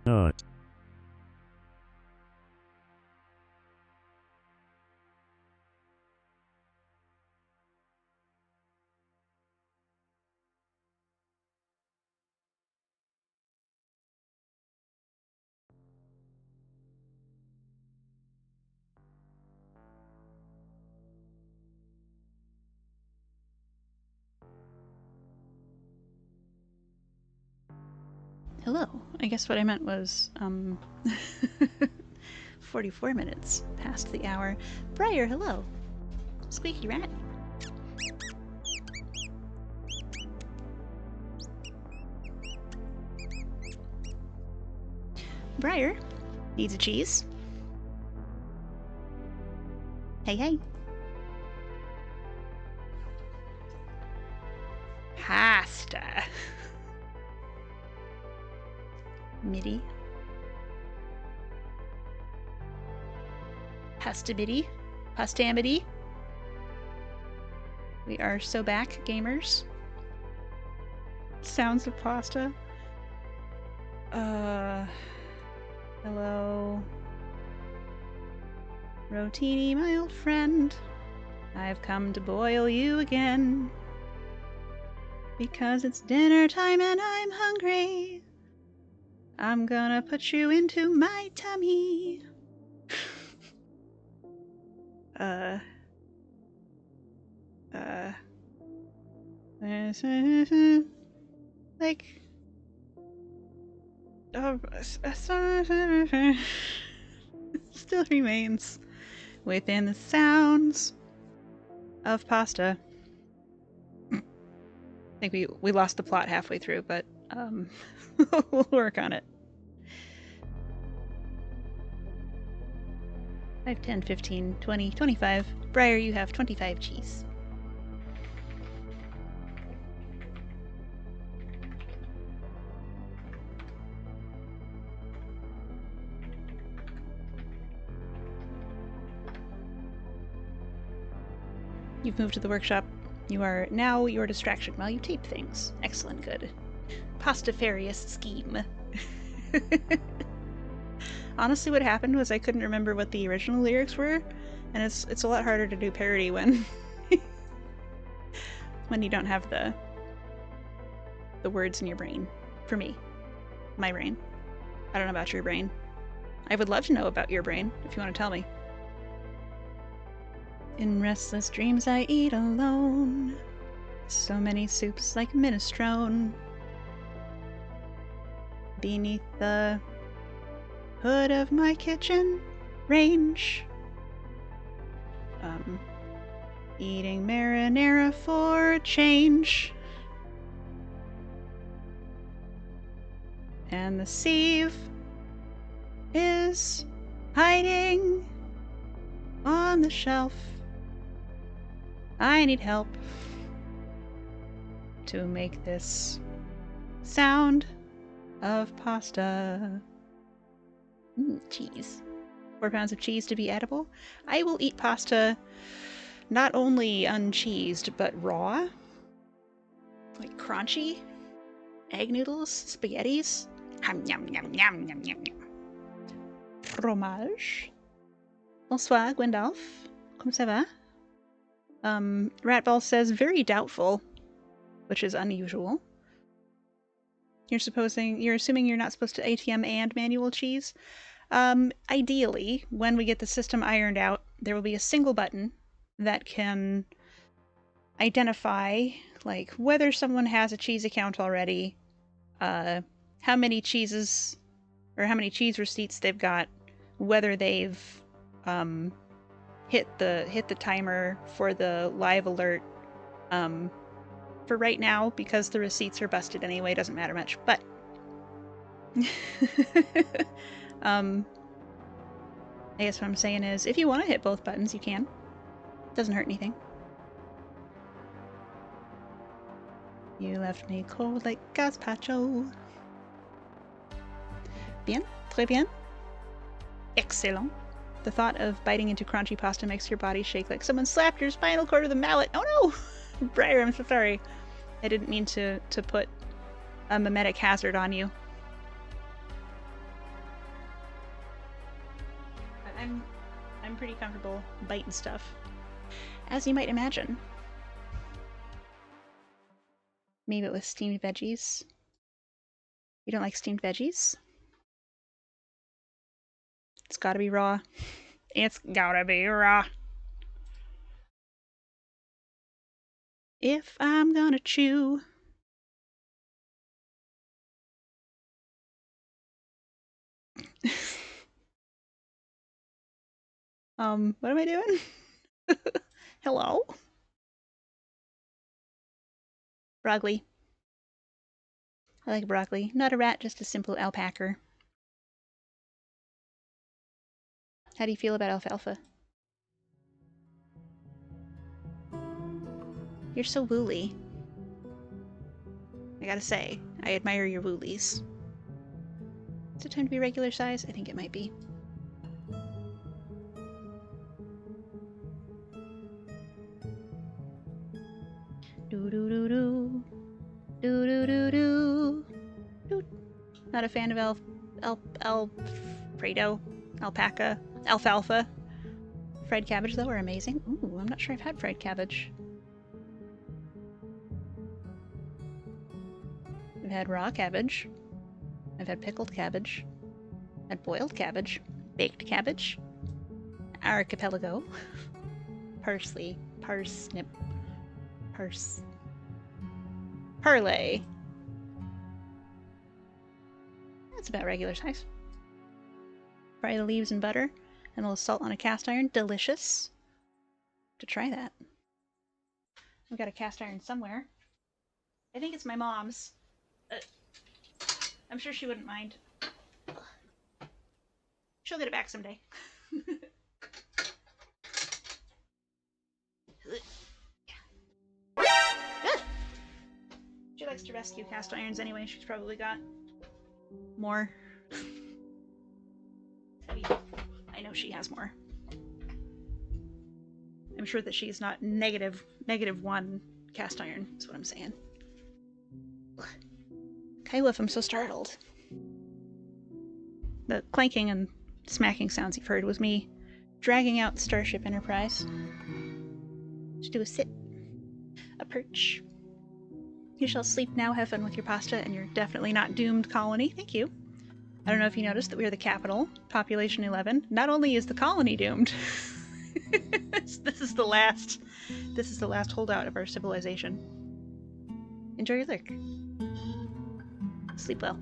Oh. Hello. I guess what I meant was, 44 minutes past the hour. Briar, hello. Squeaky rat. Briar needs a cheese. Hey, hey. Pasta. Midi. Pasta midi. Pasta midi. We are so back, gamers. Sounds of pasta. Hello. Rotini, my old friend. I've come to boil you again. Because it's dinner time and I'm hungry. I'm gonna put you into my tummy. Like, still remains within the sounds of pasta. I think we lost the plot halfway through, but we'll work on it. 5, 10, 15, 20, 25. Briar, you have 25 cheese. You've moved to the workshop. You are now your distraction while you tape things. Excellent, good. Pastafarious scheme. Honestly, what happened was I couldn't remember what the original lyrics were, and it's a lot harder to do parody when when you don't have the words in your brain. For me. My brain. I don't know about your brain. I would love to know about your brain, if you want to tell me. In restless dreams I eat alone. So many soups like minestrone. Beneath the hood of my kitchen range. Eating marinara for a change. And the sieve is hiding on the shelf. I need help to make this sound of pasta. Cheese. 4 pounds of cheese to be edible. I will eat pasta not only uncheesed, but raw. Like crunchy. Egg noodles, spaghettis. Yum, yum, yum, yum, yum, yum. Fromage. Bonsoir, Gwendolf. Comment ça va? Ratball says, very doubtful, which is unusual. You're assuming you're not supposed to ATM and manual cheese? Ideally, when we get the system ironed out, there will be a single button that can identify, like, whether someone has a cheese account already, how many cheeses, or how many cheese receipts they've got, whether they've, hit the timer for the live alert. For right now, because the receipts are busted anyway, it doesn't matter much, but I guess what I'm saying is, if you want to hit both buttons, you can. Doesn't hurt anything. You left me cold like gazpacho. Bien, très bien. Excellent. The thought of biting into crunchy pasta makes your body shake like someone slapped your spinal cord with a mallet. Oh no! Briar, I'm so sorry. I didn't mean to put a mimetic hazard on you. I'm pretty comfortable biting stuff, as you might imagine. Maybe it was steamed veggies. You don't like steamed veggies? It's gotta be raw. It's gotta be raw. If I'm gonna chew. What am I doing? Hello? Broccoli. I like broccoli. Not a rat, just a simple alpaca. How do you feel about alfalfa? You're so woolly. I gotta say, I admire your woolies. Is it time to be regular size? I think it might be. Do do do do. Do do do do. Do. Not a fan of Alfredo, alpaca, alfalfa. Fried cabbage, though, are amazing. Ooh, I'm not sure I've had fried cabbage. I've had raw cabbage. I've had pickled cabbage. I've had boiled cabbage. Baked cabbage. Archipelago. Parsley. Parsnip. Parlay. That's about regular size. Fry the leaves in butter and a little salt on a cast iron. Delicious. To try that. I've got a cast iron somewhere. I think it's my mom's. I'm sure she wouldn't mind. She'll get it back someday. She likes to rescue cast irons anyway. She's probably got more. I know she has more. I'm sure that she's not -1 cast iron, is what I'm saying. Kaiwoof, I'm so startled. The clanking and smacking sounds you've heard was me dragging out Starship Enterprise to do a sit, a perch. You shall sleep now, have fun with your pasta, and you're definitely not doomed, colony. Thank you. I don't know if you noticed that we are the capital, population 11. Not only is the colony doomed, this is the last holdout of our civilization. Enjoy your lurk. Sleep well.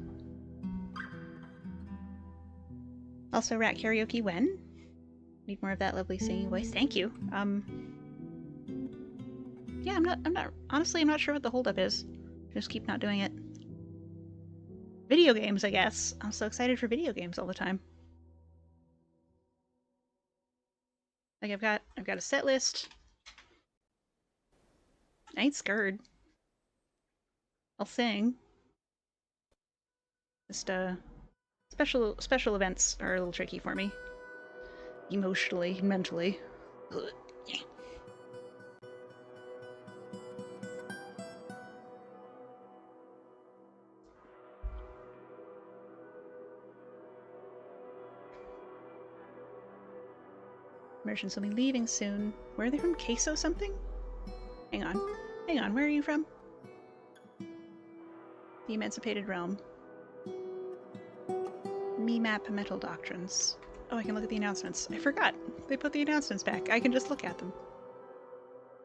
Also, rat karaoke when? Need more of that lovely singing voice. Thank you. Yeah, I'm not sure what the holdup is. Just keep not doing it. Video games, I guess. I'm so excited for video games all the time. Like I've got a set list. I ain't scared. I'll sing. Just special events are a little tricky for me. Emotionally and mentally. Ugh. Yeah. Merchants will be leaving soon. Where are they from? Queso something? Hang on, where are you from? The Emancipated Realm. Me-map metal doctrines. Oh, I can look at the announcements. I forgot. They put the announcements back. I can just look at them.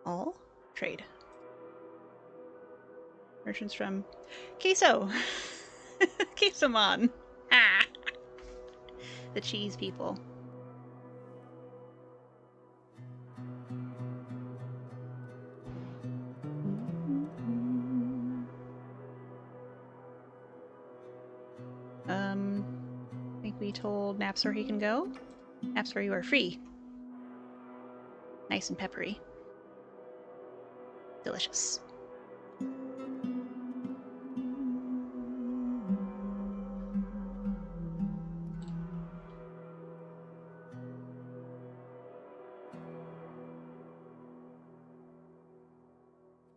All? Trade. Merchants from Queso! Quesomon! Ah! The cheese people. I think we told Naps where he can go. Naps where you are free. Nice and peppery. Delicious.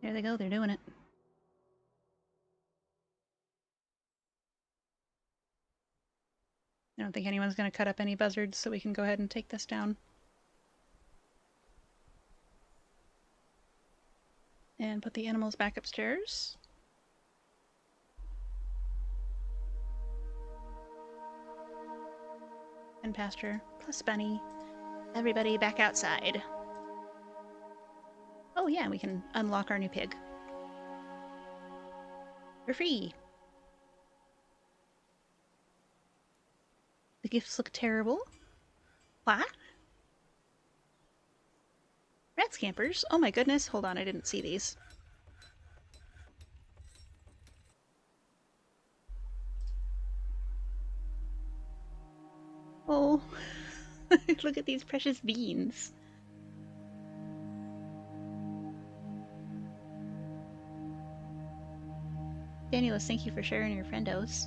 There they go, they're doing it. I don't think anyone's going to cut up any buzzards, so we can go ahead and take this down. And put the animals back upstairs. And pasture, plus bunny. Everybody back outside. Oh yeah, we can unlock our new pig. We're free! The gifts look terrible. What? Rat scampers? Oh my goodness, hold on, I didn't see these. Oh, look at these precious beans. Danielus, thank you for sharing your friendos.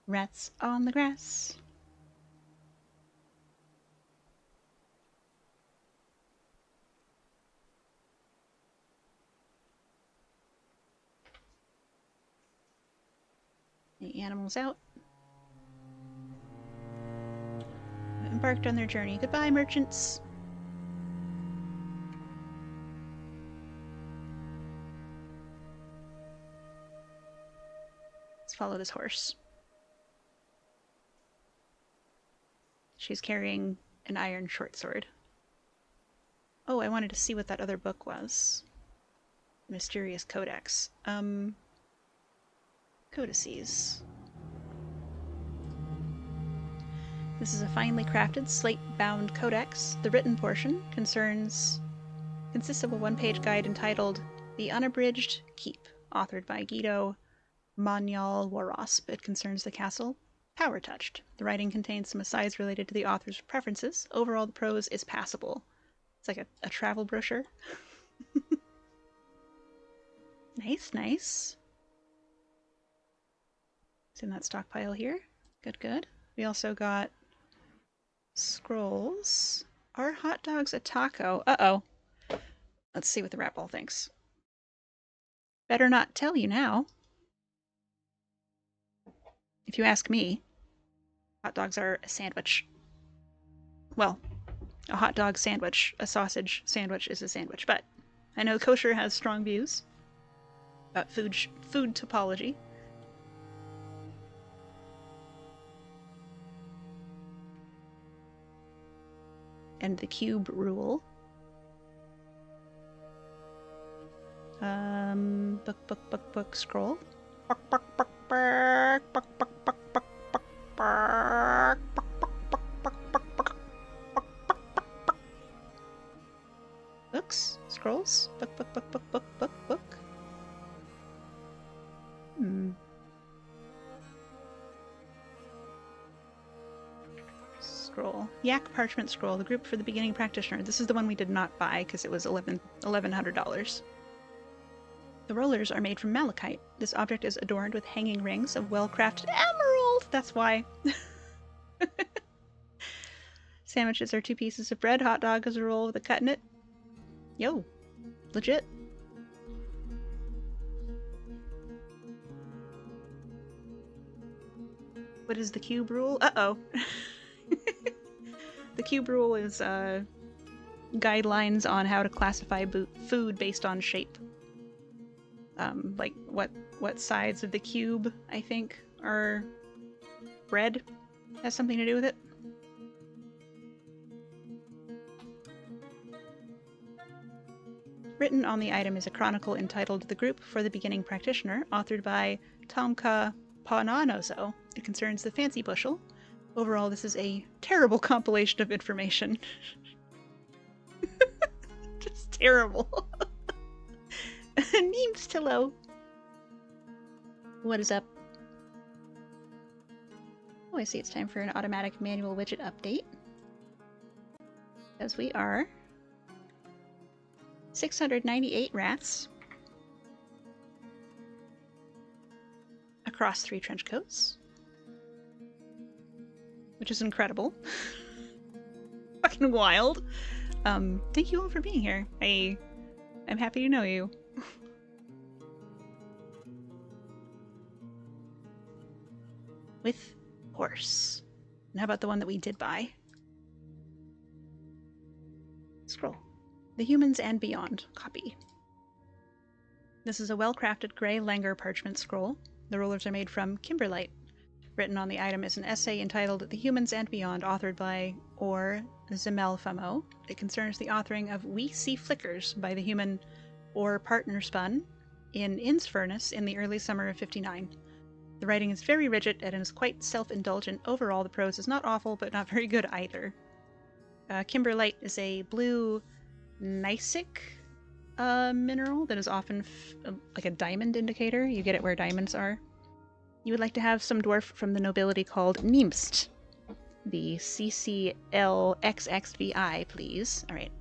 Rats on the grass. The animals out. Embarked on their journey. Goodbye, merchants. Let's follow this horse. She's carrying an iron short sword. Oh, I wanted to see what that other book was. Mysterious Codex. Codices. This is a finely crafted, slate-bound codex. The written portion consists of a one-page guide entitled The Unabridged Keep, authored by Guido Manuel Warosp. It concerns the castle Power Touched. The writing contains some asides related to the author's preferences. Overall, the prose is passable. It's like a travel brochure. Nice, nice. It's in that stockpile here. Good, good. We also got scrolls. Are hot dogs a taco? Uh-oh. Let's see what the rat ball thinks. Better not tell you now. If you ask me, hot dogs are a sandwich. Well, a hot dog sandwich, a sausage sandwich is a sandwich, but I know kosher has strong views about food topology. And the cube rule. Book, scroll. Books, scrolls, book. Scroll. Yak Parchment Scroll, the group for the beginning practitioner. This is the one we did not buy because it was $1,100. The rollers are made from malachite. This object is adorned with hanging rings of well-crafted emerald. That's why. Sandwiches are 2 pieces of bread. Hot dog is a roll with a cut in it. Yo, legit. What is the cube rule? Uh-oh. The cube rule is guidelines on how to classify food based on shape. Like what sides of the cube, I think, are bread. Has something to do with it. Written on the item is a chronicle entitled The Group for the Beginning Practitioner, authored by Tomka Pananoso. It concerns the fancy bushel. Overall, this is a terrible compilation of information. Just terrible. Memes to low. What is up? Oh, I see it's time for an automatic manual widget update. As we are 698 rats across 3 trench coats, which is incredible. Fucking wild. Thank you all for being here. I'm happy to know you. with horse. And how about the one that we did buy? Scroll. The Humans and Beyond. Copy. This is a well-crafted gray Langer parchment scroll. The rulers are made from kimberlite. Written on the item is an essay entitled The Humans and Beyond, authored by Or Zemel Famo. It concerns the authoring of We See Flickers by the human Or Partner Spun in Inn's Furnace in the early summer of 59. The writing is very rigid and is quite self-indulgent. Overall, the prose is not awful, but not very good either. Kimberlite is a blue gneissic mineral that is often like a diamond indicator. You get it where diamonds are. You would like to have some dwarf from the nobility called Niemst. The CCLXXVI, please. All right.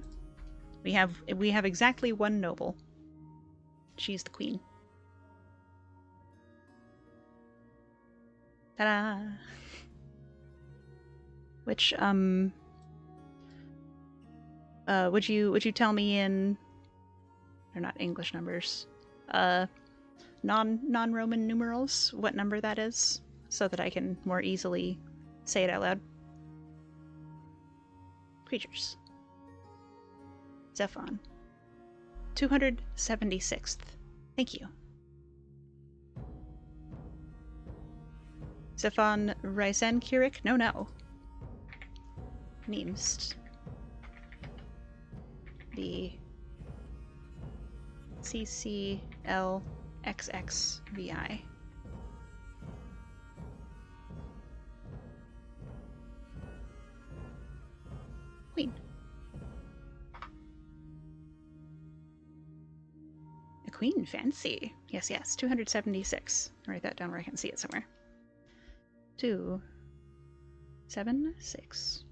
We have exactly one noble. She's the queen. Ta-da! Which would you tell me in, they're not English numbers, non-Roman numerals what number that is, so that I can more easily say it out loud? Creatures. Zephon. 276th. Thank you. Zephon Ryzen Kurik? No. Niemst. The CCLXXVI. Queen. A queen, fancy. Yes, 276. I'll write that down where I can see it somewhere. 276.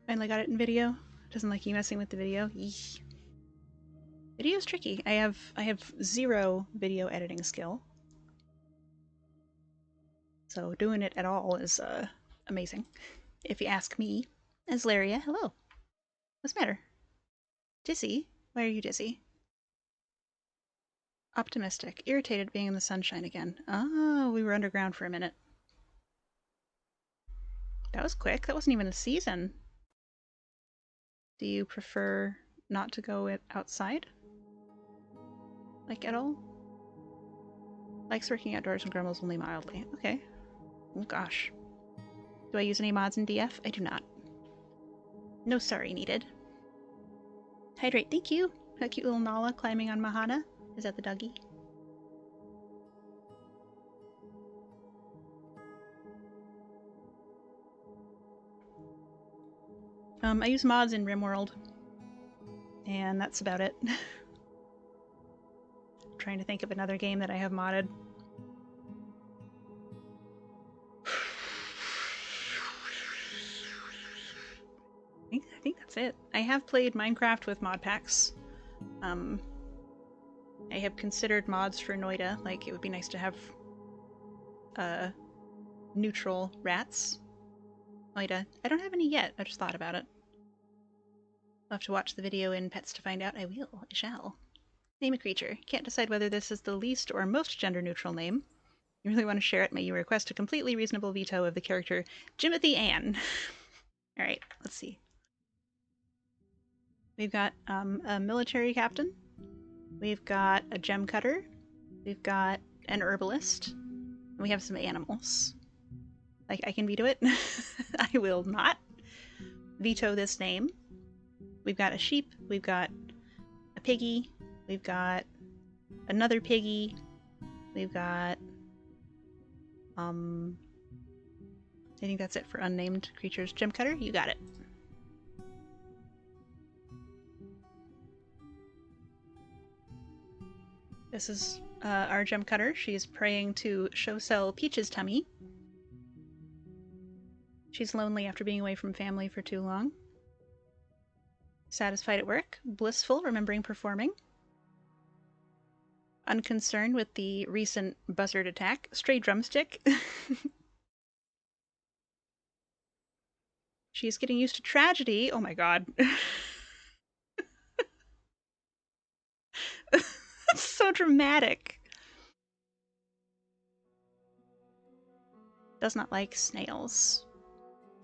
Finally got it in video. Doesn't like you messing with the video. Yeesh. Video's tricky. I have 0 video editing skill. So doing it at all is amazing. If you ask me. Aslaria, hello. What's the matter? Dizzy? Why are you dizzy? Optimistic. Irritated being in the sunshine again. Oh, we were underground for a minute. That was quick. That wasn't even a season. Do you prefer not to go outside? Like, at all? Likes working outdoors and grumbles only mildly. Okay. Oh gosh. Do I use any mods in DF? I do not. No sorry needed. Hydrate, thank you. A cute little Nala climbing on Mahana. Is that the doggy? I use mods in RimWorld. And that's about it. Trying to think of another game that I have modded. I think that's it. I have played Minecraft with mod packs. I have considered mods for Noida. Like, it would be nice to have neutral rats. Noida. I don't have any yet. I just thought about it. I'll have to watch the video in Pets to find out. I will. I shall. Name a creature. Can't decide whether this is the least or most gender-neutral name. You really want to share it? May you request a completely reasonable veto of the character Jimothy Ann. Alright, let's see. We've got a military captain. We've got a gem cutter. We've got an herbalist. And we have some animals. Like, I can veto it. I will not veto this name. We've got a sheep. We've got a piggy. We've got another piggy. We've got I think that's it for unnamed creatures. Gem cutter, you got it. This is our gem cutter. She's praying to Shosel Peach's tummy. She's lonely after being away from family for too long. Satisfied at work. Blissful, remembering performing. Unconcerned with the recent buzzard attack. Stray drumstick. She's getting used to tragedy. Oh my god. so dramatic. Does not like snails.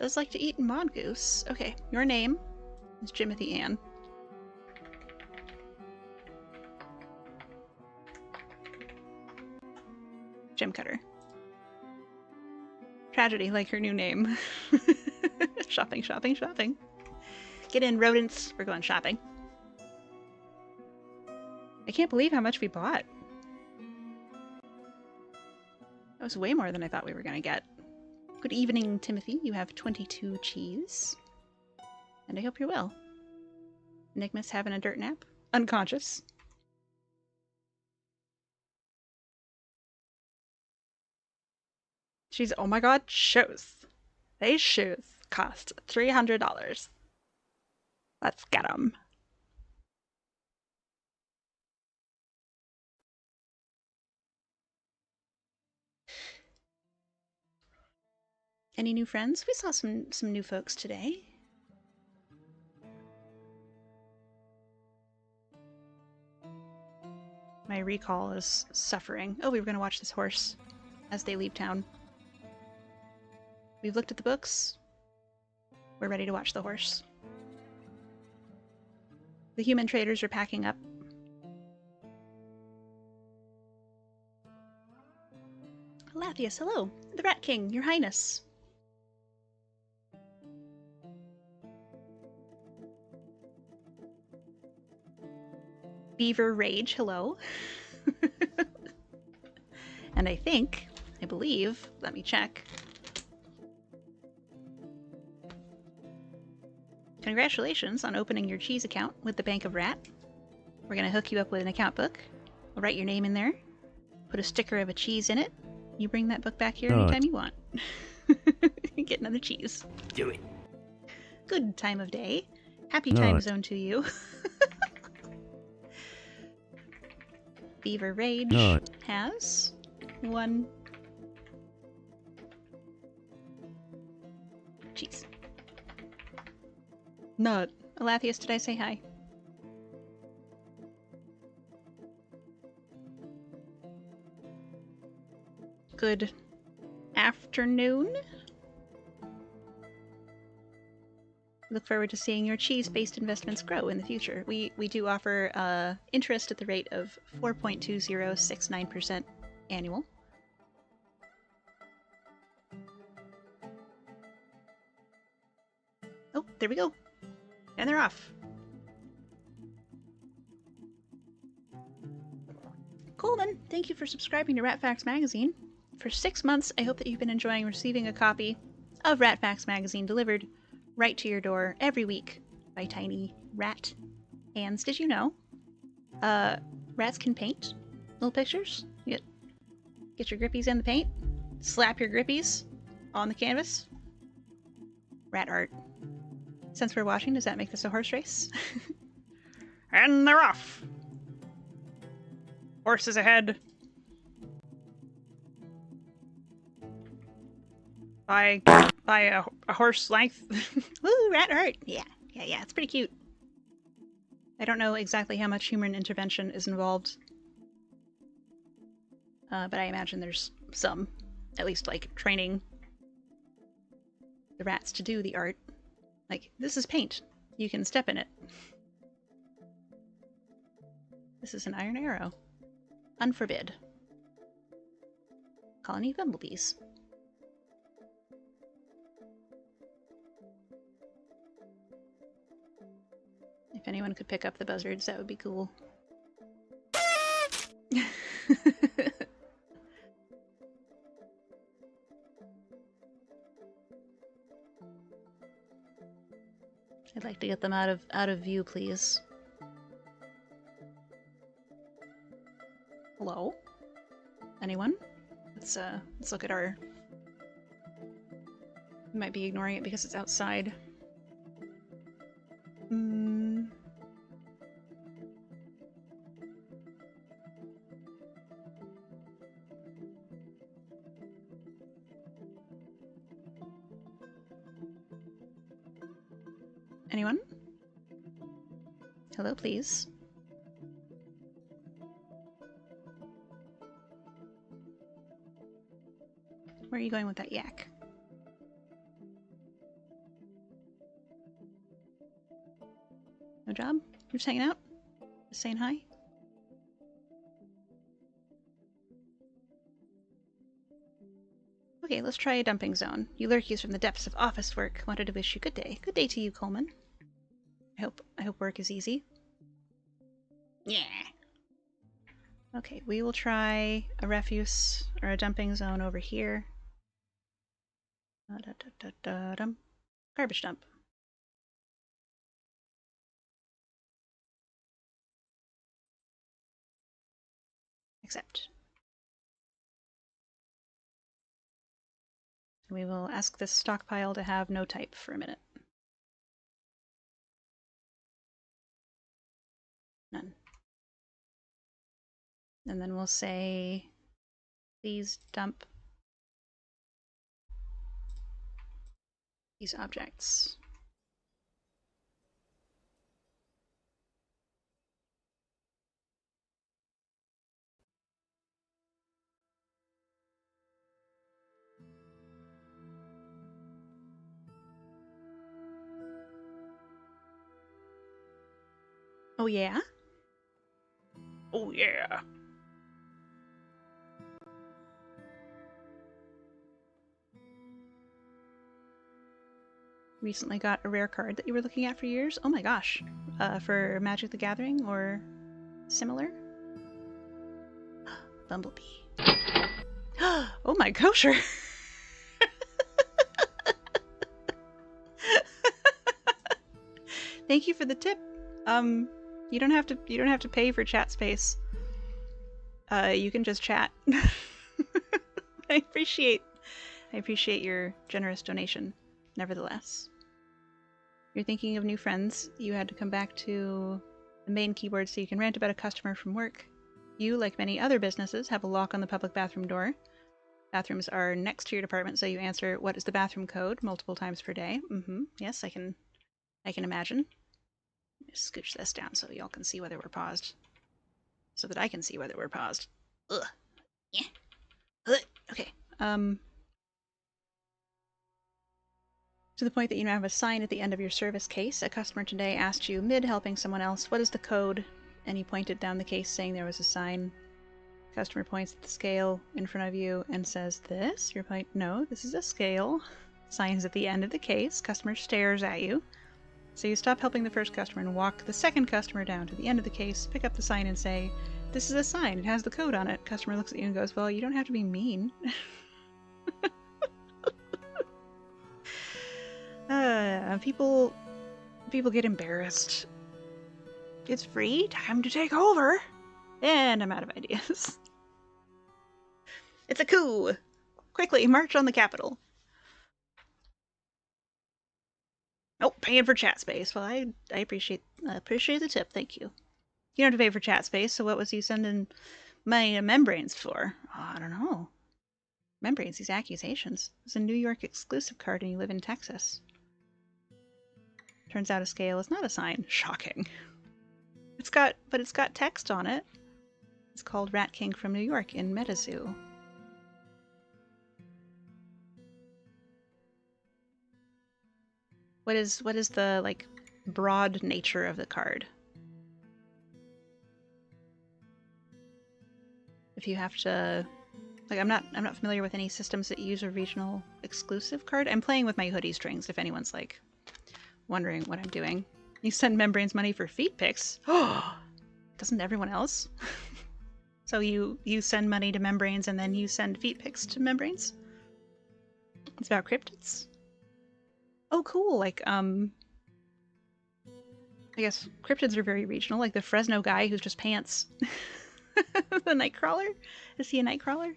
Does like to eat mongoose. Okay, your name is Jimothy Ann. Gem cutter. Tragedy, like her new name. Shopping, shopping, shopping. Get in, rodents. We're going shopping. I can't believe how much we bought. That was way more than I thought we were going to get. Good evening, Timothy. You have 22 cheese. And I hope you're well. Enigma's having a dirt nap. Unconscious. She's, oh my god, shoes. These shoes cost $300. Let's get them. Any new friends? We saw some new folks today. My recall is suffering. Oh, we were going to watch this horse as they leave town. We've looked at the books. We're ready to watch the horse. The human traders are packing up. Lathius, hello. The Rat King, your highness. Beaver Rage, hello. And I believe, let me check. Congratulations on opening your cheese account with the Bank of Rat. We're going to hook you up with an account book. We'll write your name in there, put a sticker of a cheese in it. You bring that book back here anytime you want. Get another cheese. Do it. Good time of day. Happy time zone to you. Beaver Rage has one cheese. Nut. Alathius, did I say hi? Good afternoon. Look forward to seeing your cheese-based investments grow in the future. We do offer interest at the rate of 4.2069% annual. Oh, there we go. And they're off. Coleman, thank you for subscribing to Rat Facts Magazine. For 6 months, I hope that you've been enjoying receiving a copy of Rat Facts Magazine delivered right to your door every week by tiny rat hands. Did you know? Rats can paint little pictures. You get your grippies in the paint, slap your grippies on the canvas. Rat art. Since we're watching, does that make this a horse race? And they're off! Horses ahead! By a horse length. Woo, rat art! Yeah, it's pretty cute. I don't know exactly how much human intervention is involved. But I imagine there's some. At least, like, training the rats to do the art. Like, this is paint. You can step in it. This is an iron arrow. Unforbid. Colony of bumblebees. If anyone could pick up the buzzards, that would be cool. I'd like to get them out of view, please. Hello? Anyone? Let's look at our... We might be ignoring it because it's outside. Anyone? Hello, please. Where are you going with that yak? No job? You're just hanging out? Just saying hi? Okay, let's try a dumping zone. You lurkies from the depths of office work. Wanted to wish you good day. Good day to you, Coleman. I hope work is easy. Yeah. Okay, we will try a refuse or a dumping zone over here. Garbage dump. Accept. We will ask this stockpile to have no type for a minute. None. And then we'll say, please dump these objects. Oh yeah? Oh yeah. Recently got a rare card that you were looking at for years. Oh my gosh. For Magic the Gathering or similar? Bumblebee. Oh my kosher. Thank you for the tip. You don't have to pay for chat space. You can just chat. I appreciate your generous donation, nevertheless. You're thinking of new friends. You had to come back to the main keyboard so you can rant about a customer from work. You, like many other businesses, have a lock on the public bathroom door. Bathrooms are next to your department, so you answer, "What is the bathroom code?" multiple times per day. Yes, I can imagine. Just scooch this down so y'all can see whether we're paused. So that I can see whether we're paused. Ugh. Yeah. Ugh. Okay. To the point that you now have a sign at the end of your service case. A customer today asked you, mid helping someone else, "What is the code?" And you pointed down the case saying there was a sign. Customer points at the scale in front of you and says, "This?" Your point, "No, this is a scale." Sign's at the end of the case. Customer stares at you. So you stop helping the first customer and walk the second customer down to the end of the case, pick up the sign and say, "This is a sign. It has the code on it." Customer looks at you and goes, "Well, you don't have to be mean." People get embarrassed. It's free. Time to take over. And I'm out of ideas. It's a coup. Quickly, march on the Capitol. Oh, paying for chat space. Well, I appreciate the tip. Thank you. You don't have to pay for chat space, so what was he sending my membranes for? Oh, I don't know. Membranes, these accusations. It's a New York exclusive card and you live in Texas. Turns out a scale is not a sign. Shocking. It's got text on it. It's called Rat King from New York in MetaZoo. What is the, like, broad nature of the card? If you have to, like, I'm not familiar with any systems that use a regional exclusive card. I'm playing with my hoodie strings if anyone's like wondering what I'm doing. You send membranes money for feet pics. Oh, doesn't everyone else? So you send money to membranes and then you send feet pics to membranes? It's about cryptids? Oh, cool. Like, I guess cryptids are very regional, like the Fresno guy who's just pants. The Nightcrawler? Is he a Nightcrawler?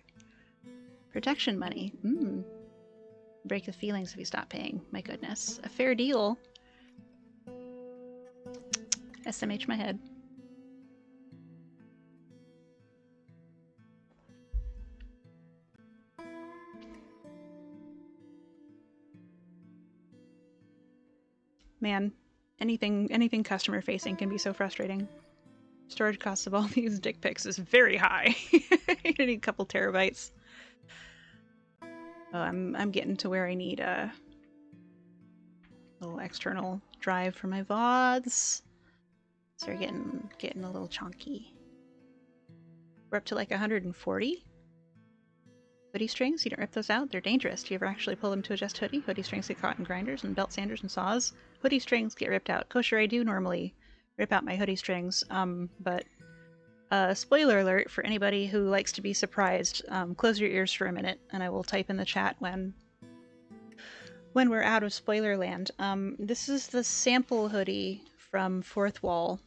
Protection money. Break the feelings if you stop paying. My goodness. A fair deal. SMH my head. Man, anything customer facing can be so frustrating. Storage costs of all these dick pics is very high. You need a couple terabytes. Oh, I'm getting to where I need a little external drive for my VODs. So we're getting a little chunky. We're up to like 140 hoodie strings. You don't rip those out; they're dangerous. Do you ever actually pull them to adjust hoodie? Hoodie strings get caught in grinders and belt sanders and saws. Hoodie strings get ripped out. Kosher, I do normally rip out my hoodie strings, but spoiler alert for anybody who likes to be surprised. Close your ears for a minute, and I will type in the chat when we're out of spoiler land. This is the sample hoodie from Fourth Wall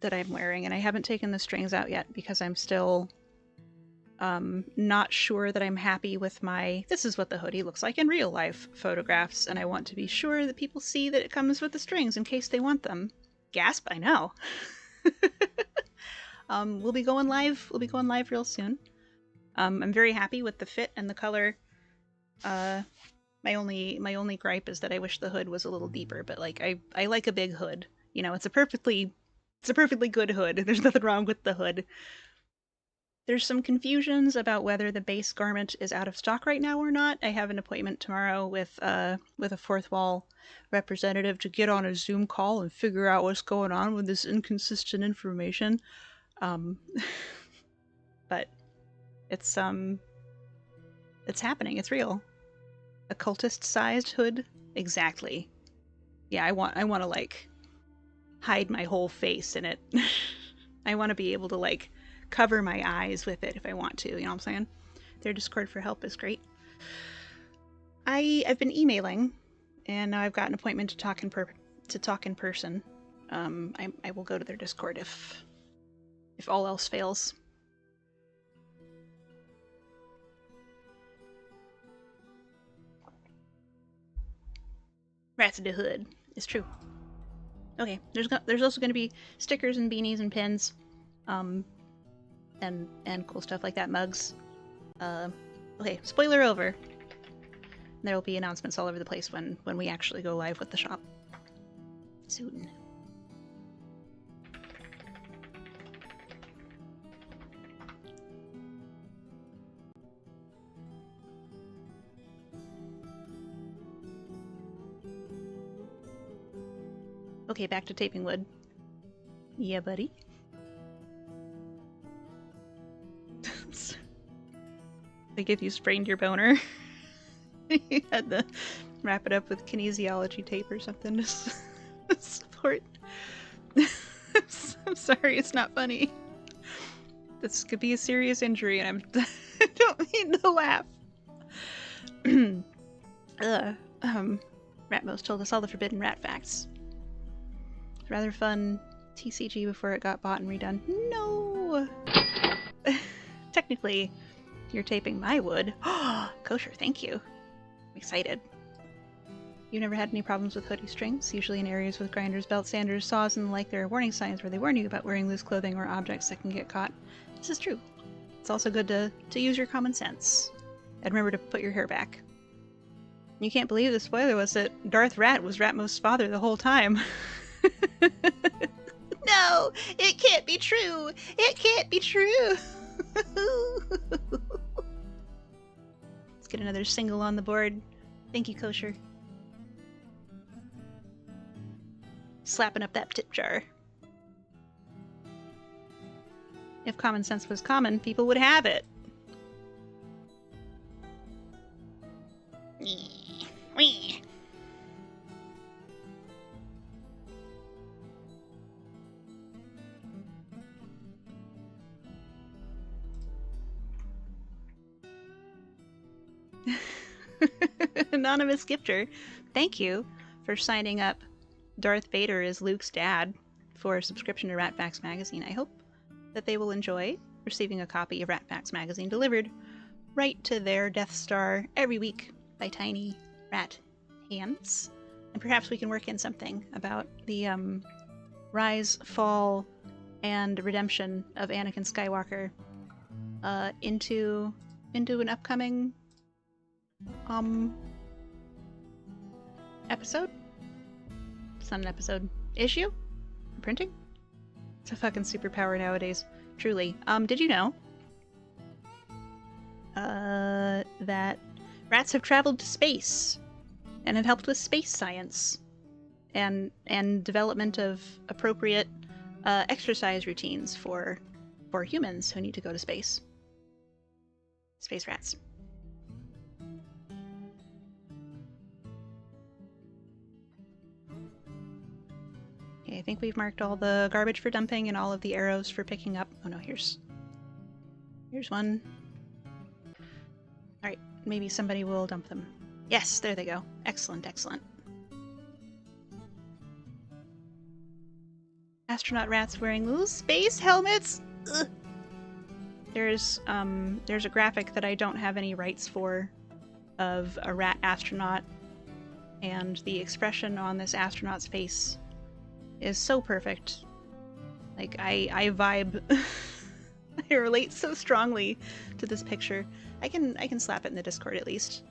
that I'm wearing, and I haven't taken the strings out yet because I'm still not sure that I'm happy with my this is what the hoodie looks like in real life photographs, and I want to be sure that people see that it comes with the strings in case they want them. Gasp, I know. We'll be going live real soon. I'm very happy with the fit and the color. My only gripe is that I wish the hood was a little deeper, but like I like a big hood. You know, it's a perfectly good hood. There's nothing wrong with the hood. There's some confusions about whether the base garment is out of stock right now or not. I have an appointment tomorrow with a Fourth Wall representative to get on a Zoom call and figure out what's going on with this inconsistent information. But it's happening. It's real. A cultist-sized hood, exactly. Yeah, I want to like hide my whole face in it. I want to be able to like cover my eyes with it if I want to, you know what I'm saying? Their Discord for help is great. I've been emailing, and now I've got an appointment to talk in person. I will go to their Discord if all else fails. Rats in the hood. It's true. Okay, there's also going to be stickers and beanies and pins, and cool stuff like that, mugs. Okay, spoiler over. There will be announcements all over the place when we actually go live with the shop. Soon. Okay, back to taping wood. Yeah, buddy. Like if you sprained your boner, you had to wrap it up with kinesiology tape or something to support. I'm sorry, it's not funny. This could be a serious injury, and I don't mean to laugh. Ratmos told us all the forbidden rat facts. It's rather fun TCG before it got bought and redone. No! Technically, you're taping my wood. Kosher, thank you. I'm excited. You've never had any problems with hoodie strings? Usually in areas with grinders, belt sanders, saws, and the like, there are warning signs where they warn you about wearing loose clothing or objects that can get caught. This is true. It's also good to use your common sense. And remember to put your hair back. You can't believe the spoiler was that Darth Rat was Ratmos' father the whole time. No! It can't be true! It can't be true! Let's get another single on the board. Thank you, Kosher. Slapping up that tip jar. If common sense was common, people would have it. Wee. Anonymous gifter, thank you for signing up Darth Vader as Luke's dad for a subscription to Rat Facts magazine. I hope that they will enjoy receiving a copy of Rat Facts magazine delivered right to their Death Star every week by tiny rat hands. And perhaps we can work in something about the rise, fall, and redemption of Anakin Skywalker into an upcoming episode? It's not an episode. Issue? Printing? It's a fucking superpower nowadays. Truly. Did you know that Rats have traveled to space and have helped with space science and development of appropriate exercise routines for humans who need to go to space. Space rats. Okay, I think we've marked all the garbage for dumping and all of the arrows for picking up. Oh no, here's one. Alright, maybe somebody will dump them. Yes, there they go. Excellent, excellent. Astronaut rats wearing little space helmets! Ugh. There's a graphic that I don't have any rights for of a rat astronaut, and the expression on this astronaut's face is so perfect. Like, I vibe. I relate so strongly to this picture. I can slap it in the Discord at least.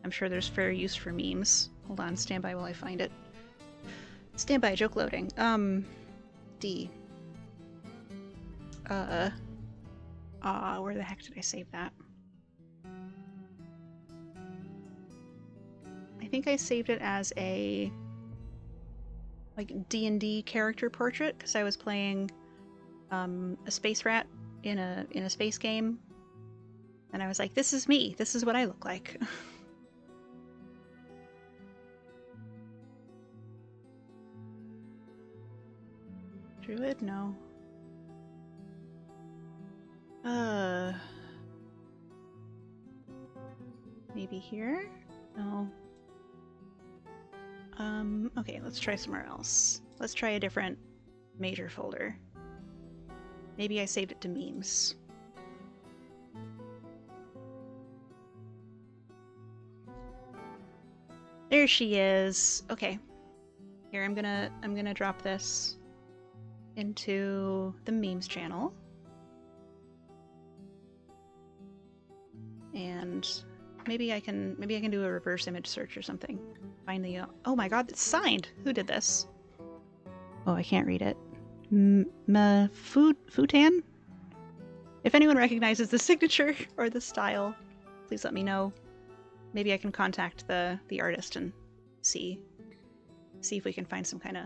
I'm sure there's fair use for memes. Hold on, stand by while I find it. Stand by, joke loading. D. Where the heck did I save that? I think I saved it as a like D&D character portrait because I was playing a space rat in a space game, and I was like, this is me. This is what I look like. Druid? No. Maybe here? No. Okay, let's try somewhere else. Let's try a different major folder. Maybe I saved it to memes. There she is. Okay. Here, I'm gonna drop this into the memes channel. And maybe I can do a reverse image search or something. Find the oh my god, it's signed. Who did this? Oh, I can't read it. Futan? If anyone recognizes the signature or the style, please let me know. Maybe I can contact the artist and see if we can find some kind of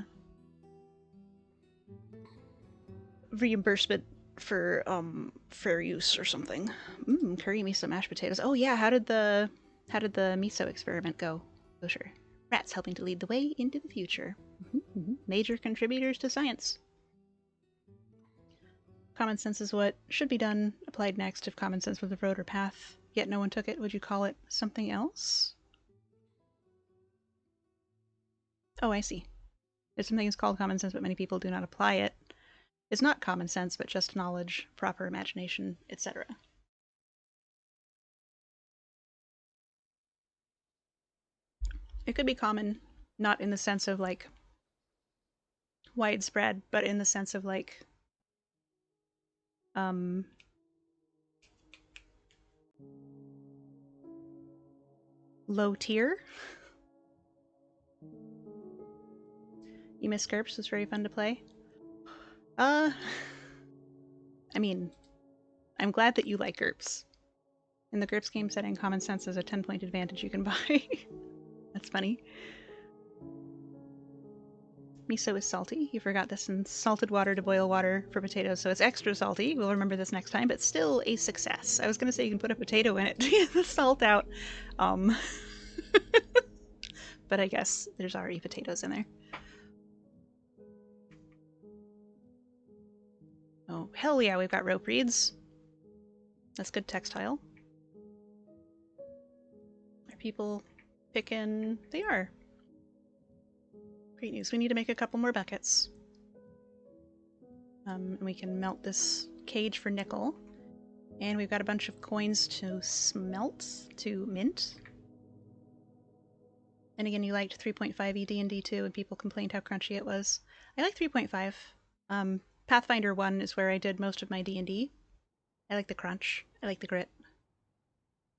reimbursement for fair use or something. Curry miso mashed potatoes. Oh yeah, how did the miso experiment go? Oh sure. Rats helping to lead the way into the future. Major contributors to science. Common sense is what should be done, applied next if common sense was a road or path, yet no one took it. Would you call it something else? Oh, I see. If something is called common sense but many people do not apply it, it's not common sense but just knowledge, proper imagination, etc. It could be common, not in the sense of like widespread, but in the sense of like low tier. You miss GURPS was very fun to play. I mean, I'm glad that you like GURPS. In the GURPS game setting, common sense is a 10-point advantage you can buy. That's funny. Miso is salty. You forgot this in salted water to boil water for potatoes, so it's extra salty. We'll remember this next time, but still a success. I was gonna say you can put a potato in it to get the salt out. But I guess there's already potatoes in there. Oh, hell yeah, we've got rope reeds. That's good textile. Are people picking? They are. Great news. We need to make a couple more buckets. And we can melt this cage for nickel. And we've got a bunch of coins to smelt, to mint. And again, you liked 3.5 D&D too, and people complained how crunchy it was. I like 3.5. Pathfinder 1 is where I did most of my D&D. I like the crunch. I like the grit.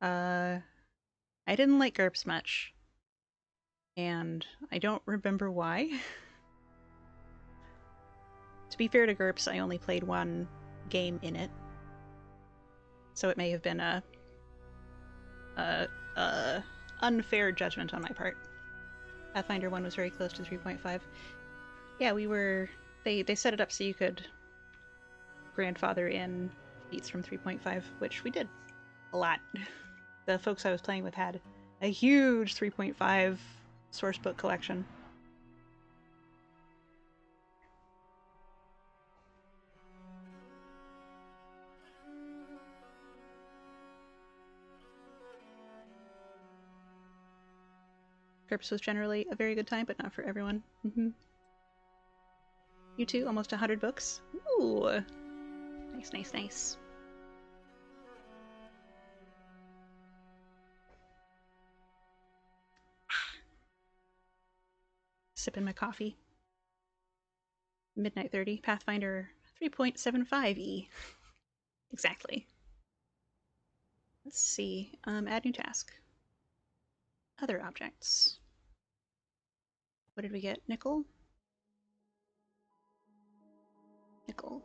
I didn't like GURPS much. And I don't remember why. To be fair to GURPS, I only played one game in it. So it may have been a unfair judgment on my part. Pathfinder 1 was very close to 3.5. Yeah, we were... They set it up so you could grandfather in feats from 3.5, which we did a lot. The folks I was playing with had a huge 3.5 sourcebook collection. GURPS was generally a very good time, but not for everyone. You too? Almost 100 books? Ooh! Nice, nice, nice. Sipping my coffee. Midnight 30. Pathfinder 3.75e. Exactly. Let's see. Add new task. Other objects. What did we get? Nickel? Nickel.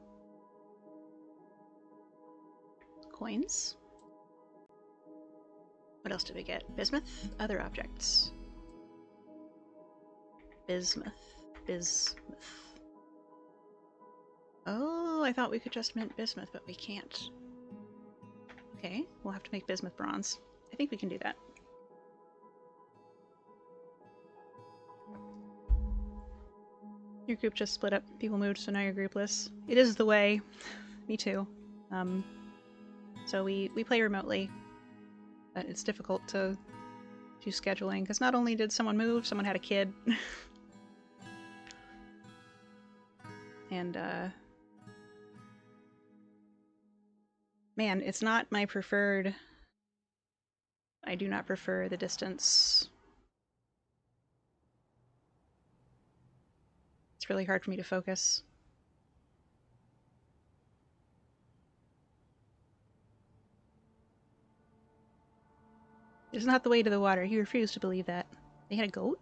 Coins. What else did we get? Bismuth? Other objects. Bismuth. Bismuth. Oh, I thought we could just mint bismuth, but we can't. Okay, we'll have to make bismuth bronze. I think we can do that. Your group just split up. People moved, so now you're groupless. It is the way. Me too. So we play remotely, but it's difficult to do scheduling, because not only did someone move, someone had a kid. And, man, it's not my preferred... I do not prefer the distance. It's really hard for me to focus. It's not the way to the water. He refused to believe that. They had a goat?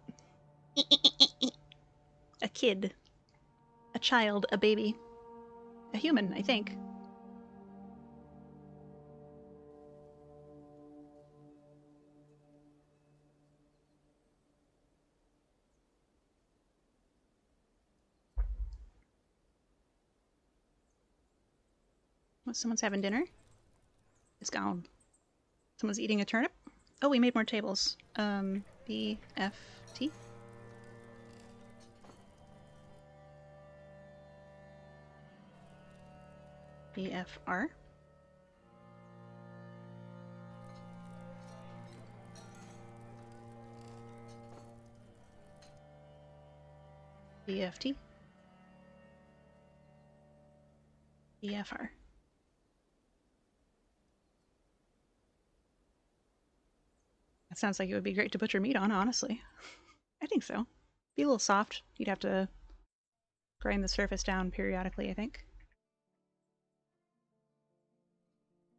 A kid. A child. A baby. A human, I think. Well, someone's having dinner? It's gone. Someone's eating a turnip? Oh, we made more tables. BFT? BFR? BFT? BFR. That sounds like it would be great to butcher meat on, honestly. I think so. Be a little soft. You'd have to grind the surface down periodically, I think.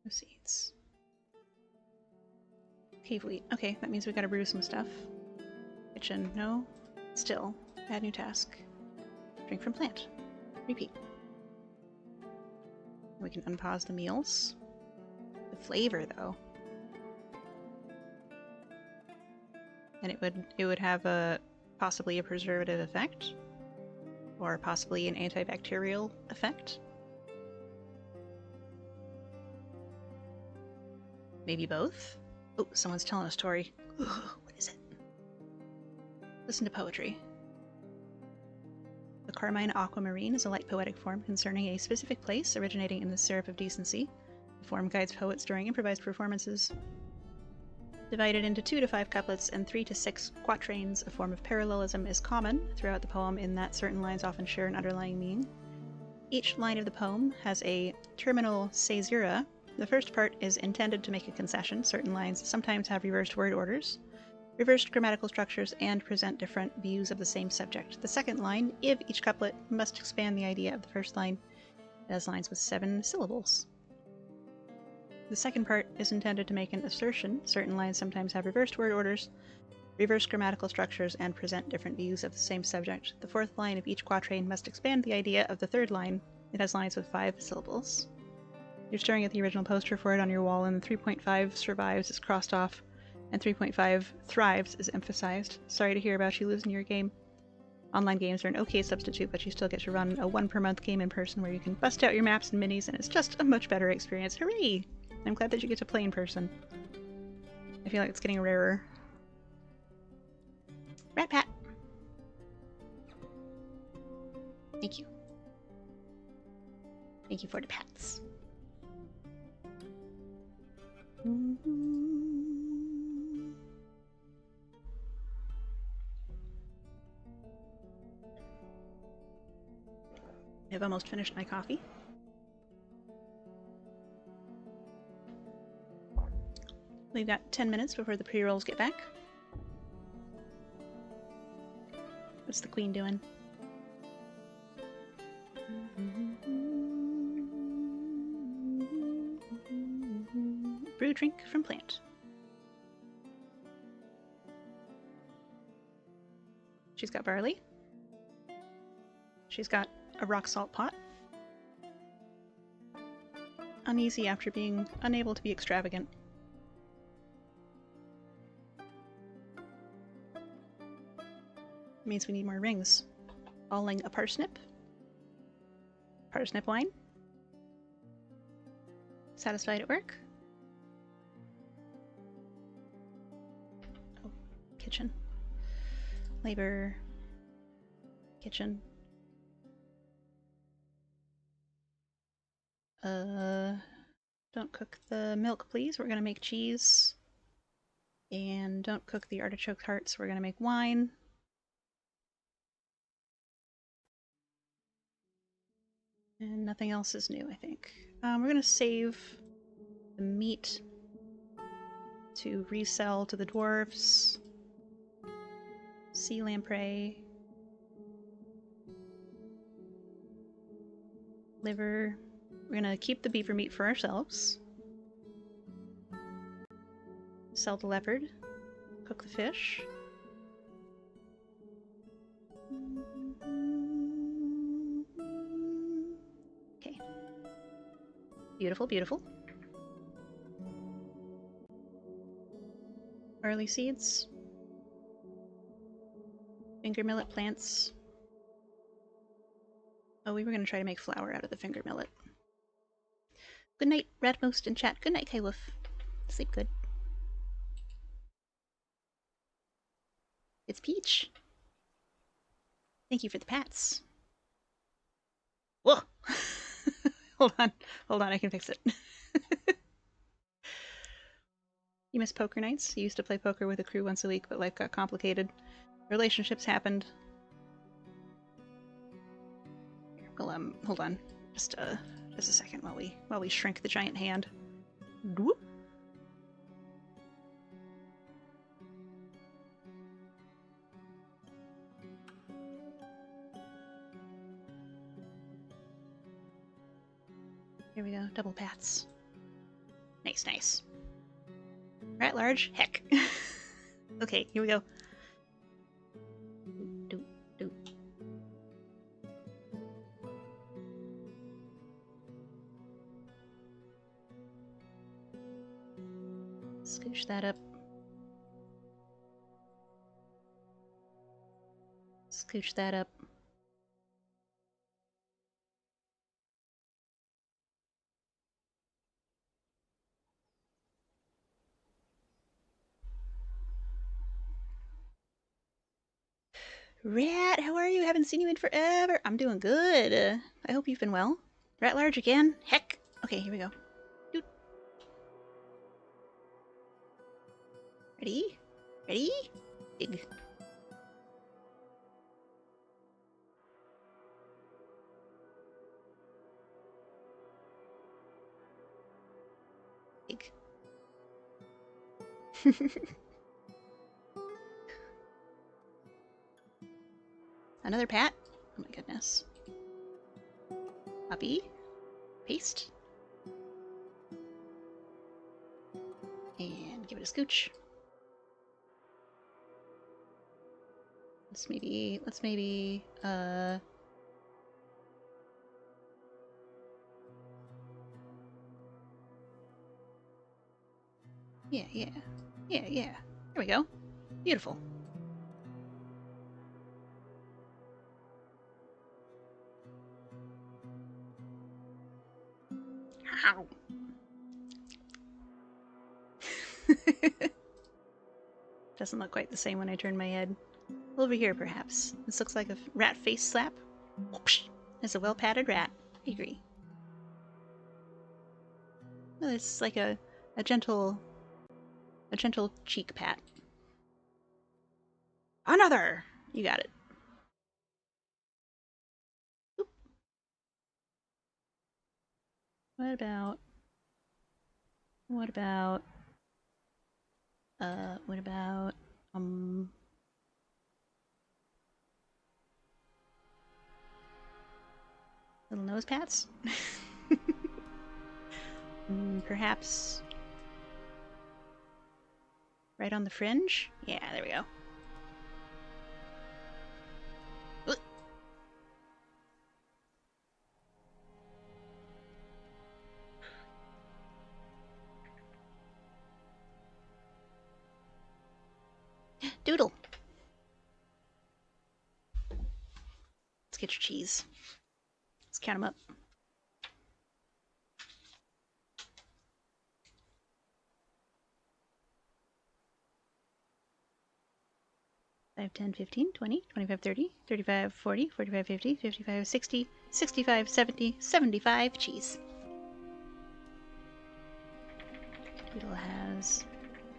No seeds. Cave wheat. Okay, that means we gotta brew some stuff. Kitchen, no. Still. Add new task. Drink from plant. Repeat. We can unpause the meals. The flavor, though. And it would have possibly a preservative effect, or possibly an antibacterial effect. Maybe both? Oh, someone's telling a story. Ooh, what is it? Listen to poetry. The Carmine Aquamarine is a light poetic form concerning a specific place originating in the syrup of decency. The form guides poets during improvised performances. Divided into 2 to 5 couplets and 3 to 6 quatrains, a form of parallelism is common throughout the poem in that certain lines often share an underlying meaning. Each line of the poem has a terminal caesura. The first part is intended to make a concession. Certain lines sometimes have reversed word orders, reversed grammatical structures, and present different views of the same subject. The second line, if each couplet, must expand the idea of the first line. It has lines with 7 syllables. The second part is intended to make an assertion. Certain lines sometimes have reversed word orders, reversed grammatical structures, and present different views of the same subject. The fourth line of each quatrain must expand the idea of the third line. It has lines with 5 syllables. You're staring at the original poster for it on your wall, and the 3.5 survives. It's crossed off. And 3.5 thrives is emphasized. Sorry to hear about you losing your game. Online games are an okay substitute, but you still get to run a 1 per month game in person where you can bust out your maps and minis, and it's just a much better experience. Hooray! I'm glad that you get to play in person. I feel like it's getting rarer. Rat Pat! Thank you. Thank you for the pats. I've almost finished my coffee. We've got 10 minutes before the pre-rolls get back. What's the queen doing? Brew drink from plant. She's got barley. She's got a rock salt pot. Uneasy after being unable to be extravagant. Means we need more rings. Balling a parsnip. Parsnip wine. Satisfied at work. Oh, kitchen. Labor. Kitchen. Don't cook the milk, please. We're gonna make cheese. And don't cook the artichoke hearts. We're gonna make wine. And nothing else is new, I think. We're gonna save the meat to resell to the dwarves. Sea lamprey. Liver. We're gonna keep the beaver meat for ourselves. Sell the leopard. Cook the fish. Okay. Beautiful, beautiful. Barley seeds. Finger millet plants. Oh, we were going to try to make flour out of the finger millet. Good night, Radmost in chat. Good night, Kyloof. Sleep good. It's Peach. Thank you for the pats. Whoa! Hold on, I can fix it. You miss poker nights? You used to play poker with a crew once a week, but life got complicated. Relationships happened. Well, hold on. Just a second while we shrink the giant hand. Whoop. Here we go, double pats. Nice, nice. Rat large? Heck. Okay, here we go. Do. Scooch that up. Scooch that up. Rat, how are you? Haven't seen you in forever. I'm doing good. I hope you've been well. Rat large again? Heck. Okay, here we go. Doot. Ready? Ready? Big. Big. Another pat? Oh my goodness. Puppy. Paste. And give it a scooch. Let's maybe, Yeah. Yeah, yeah. There we go. Beautiful. Ow. Doesn't look quite the same when I turn my head. Over here, perhaps. This looks like a rat face slap. Whoopsh. There's a well-padded rat. I agree. Well, it's like a gentle cheek pat. Another! You got it. Oop. What about... What about... Little nose pats? Perhaps... Right on the fringe? Yeah, there we go. Ooh. Doodle! Let's get your cheese. Let's count them up. 5, 10, 15, 20, 25, 30, 35, 40, 45, 50, 55, 60, 65, 70, 75 cheese. Doodle has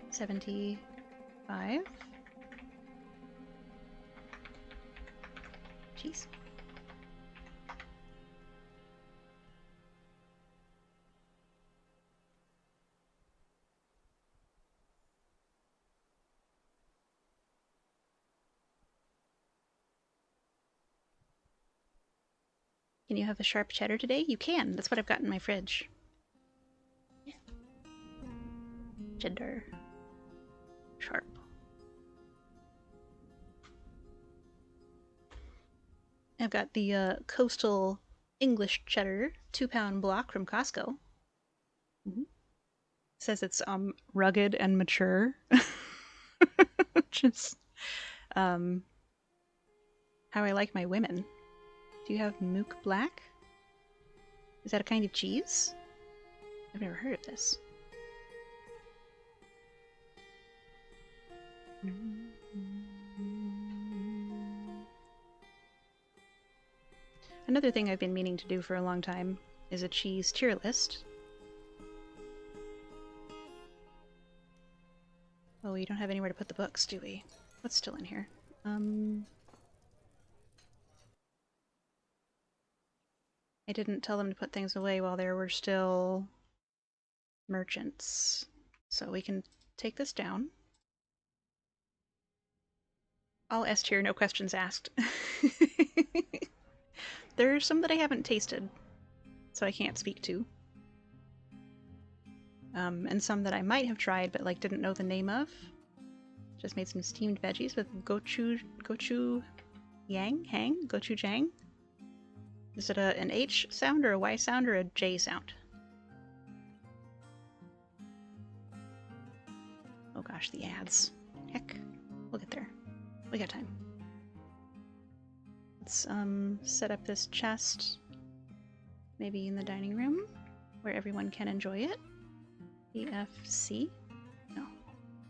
75 cheese. Can you have a sharp cheddar today? You can. That's what I've got in my fridge. Yeah. Cheddar. Sharp. I've got the coastal English cheddar 2-pound block from Costco. Mm-hmm. Says it's rugged and mature. Which is how I like my women. Do you have Mook Black? Is that a kind of cheese? I've never heard of this. Another thing I've been meaning to do for a long time is a cheese tier list. Oh, we don't have anywhere to put the books, do we? What's still in here? I didn't tell them to put things away while there were still merchants. So we can take this down. All S tier, no questions asked. There are some that I haven't tasted, so I can't speak to. And some that I might have tried, but like didn't know the name of. Just made some steamed veggies with gochujang. Is it an H sound or a Y sound or a J sound? Oh gosh, the ads. Heck, we'll get there. We got time. Let's set up this chest, maybe in the dining room, where everyone can enjoy it. EFC? No,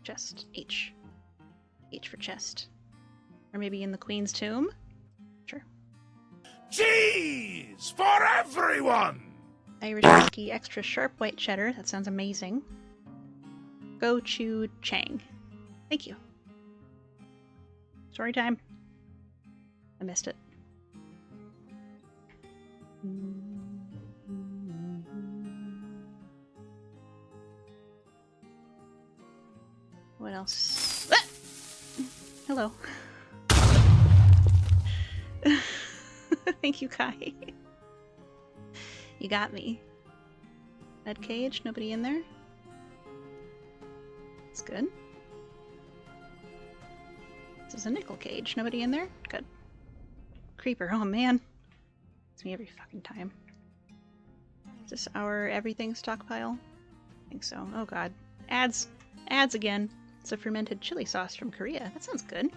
chest. H. H for chest. Or maybe in the Queen's tomb? Sure. Cheese for everyone! Irish whiskey, extra sharp white cheddar. That sounds amazing. Gochujang. Thank you. Story time. I missed it. What else? Ah! Hello. Thank you, Kai. You got me. That cage, nobody in there? That's good. This is a nickel cage, nobody in there? Good. Creeper, oh man. It's me every fucking time. Is this our everything stockpile? I think so. Oh god. Ads! Ads again! It's a fermented chili sauce from Korea. That sounds good.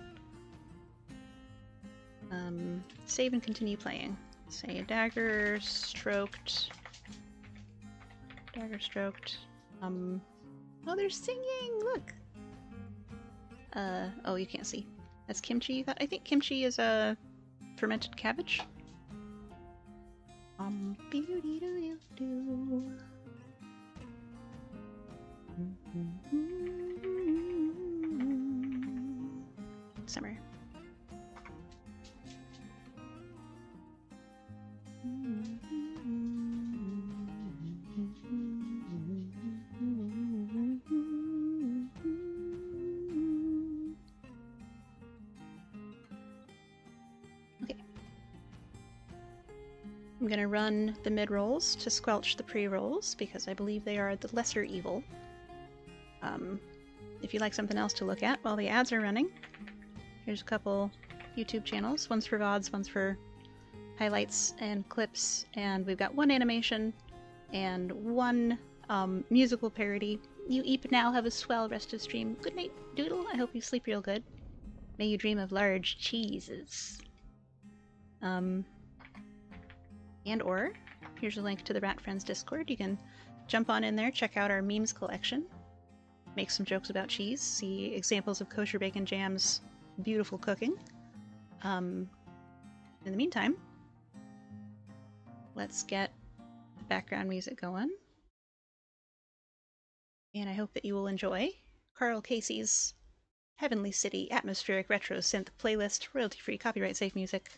Save and continue playing. Say Daggerstroked. Daggerstroked. Oh, they're singing! Look! Oh, you can't see. That's kimchi. I think kimchi is a fermented cabbage. Summer. I'm going to run the mid-rolls to squelch the pre-rolls, because I believe they are the lesser evil. If you like something else to look at while the ads are running, here's a couple YouTube channels. One's for VODs, one's for highlights and clips, and we've got one animation and one musical parody. You Eep now have a swell rest of stream. Good night, Doodle. I hope you sleep real good. May you dream of large cheeses. And or, here's a link to the Rat Friends Discord. You can jump on in there, check out our memes collection, make some jokes about cheese, see examples of kosher bacon jam's beautiful cooking. In the meantime, let's get background music going. And I hope that you will enjoy Carl Casey's Heavenly City Atmospheric Retro Synth playlist, royalty-free, copyright-safe music.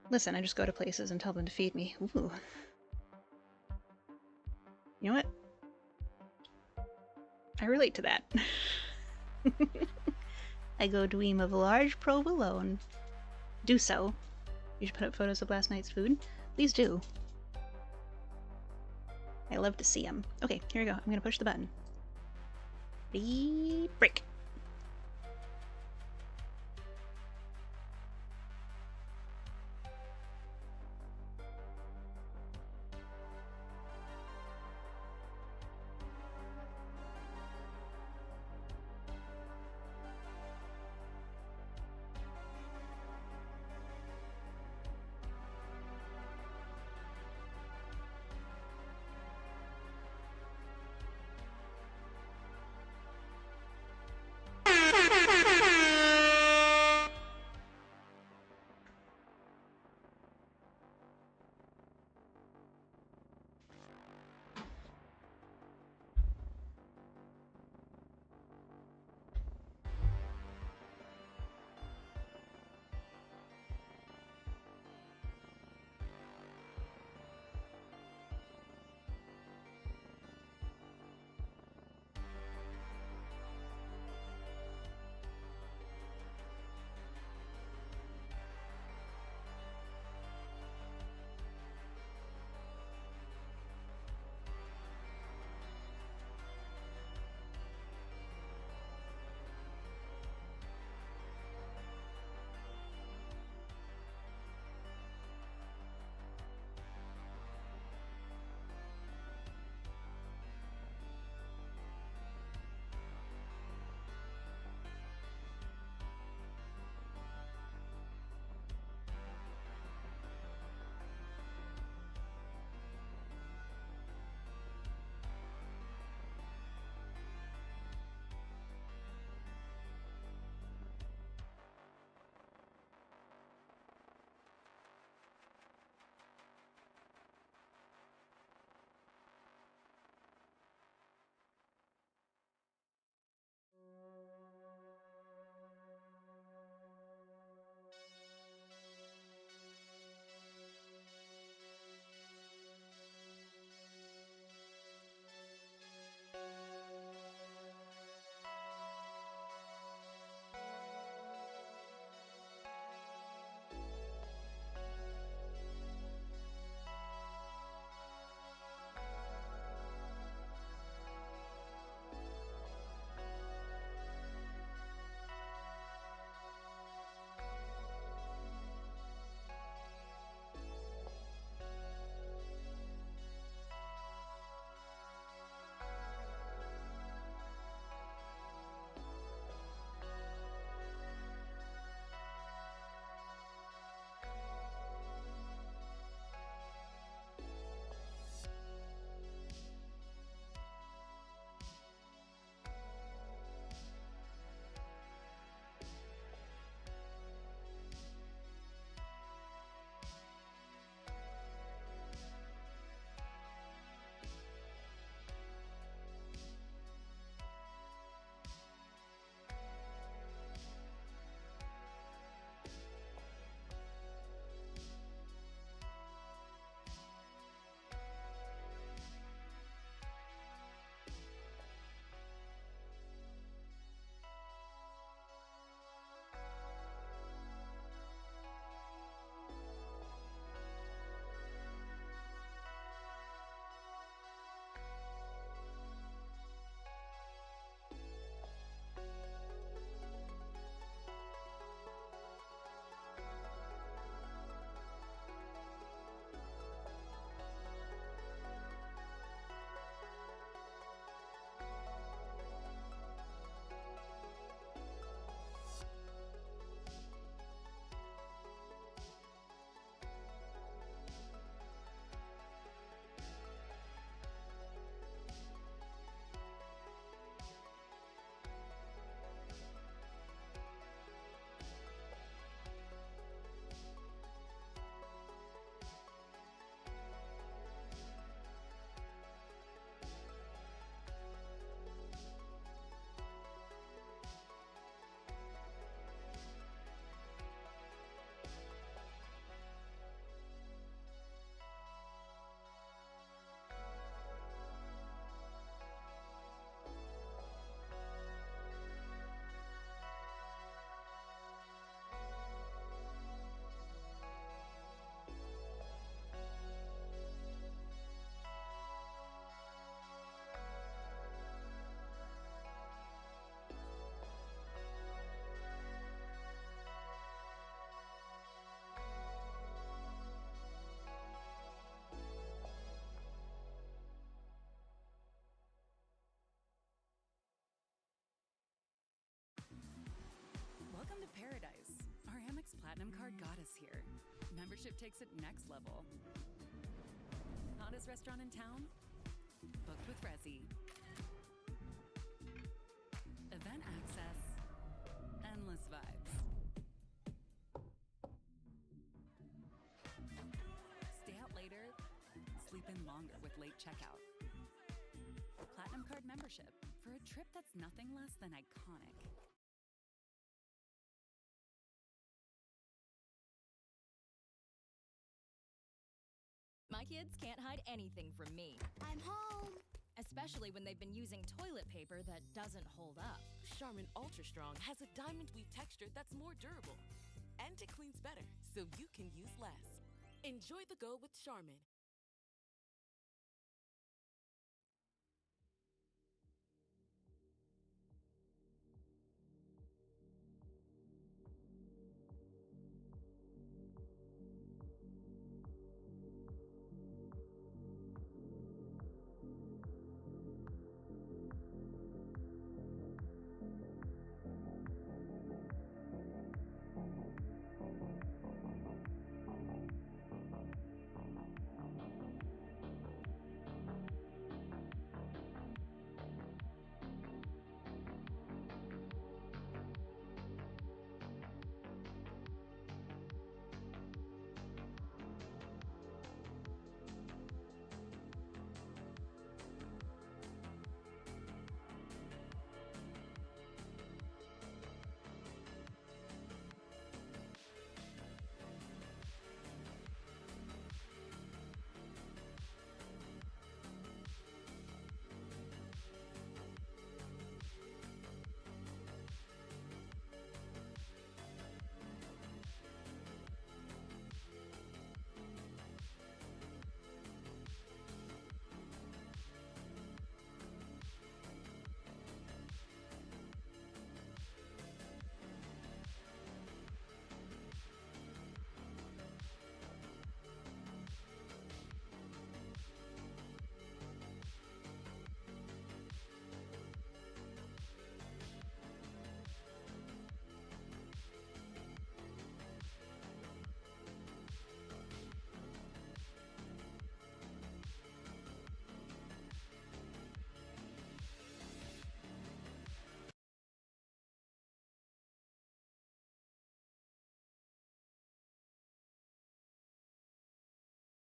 Listen, I just go to places and tell them to feed me. Ooh. You know what? I relate to that. I go dream of a large provolone. Do so. You should put up photos of last night's food. Please do. I love to see them. Okay, here we go. I'm gonna push the button. Break. Platinum Card got us here. Membership takes it next level. Hottest restaurant in town? Booked with Resi. Event access. Endless vibes. Stay out later. Sleep in longer with late checkout. Platinum Card membership for a trip that's nothing less than iconic. My kids can't hide anything from me. I'm home. Especially when they've been using toilet paper that doesn't hold up. Charmin Ultra Strong has a diamond weave texture that's more durable. And it cleans better, so you can use less. Enjoy the go with Charmin.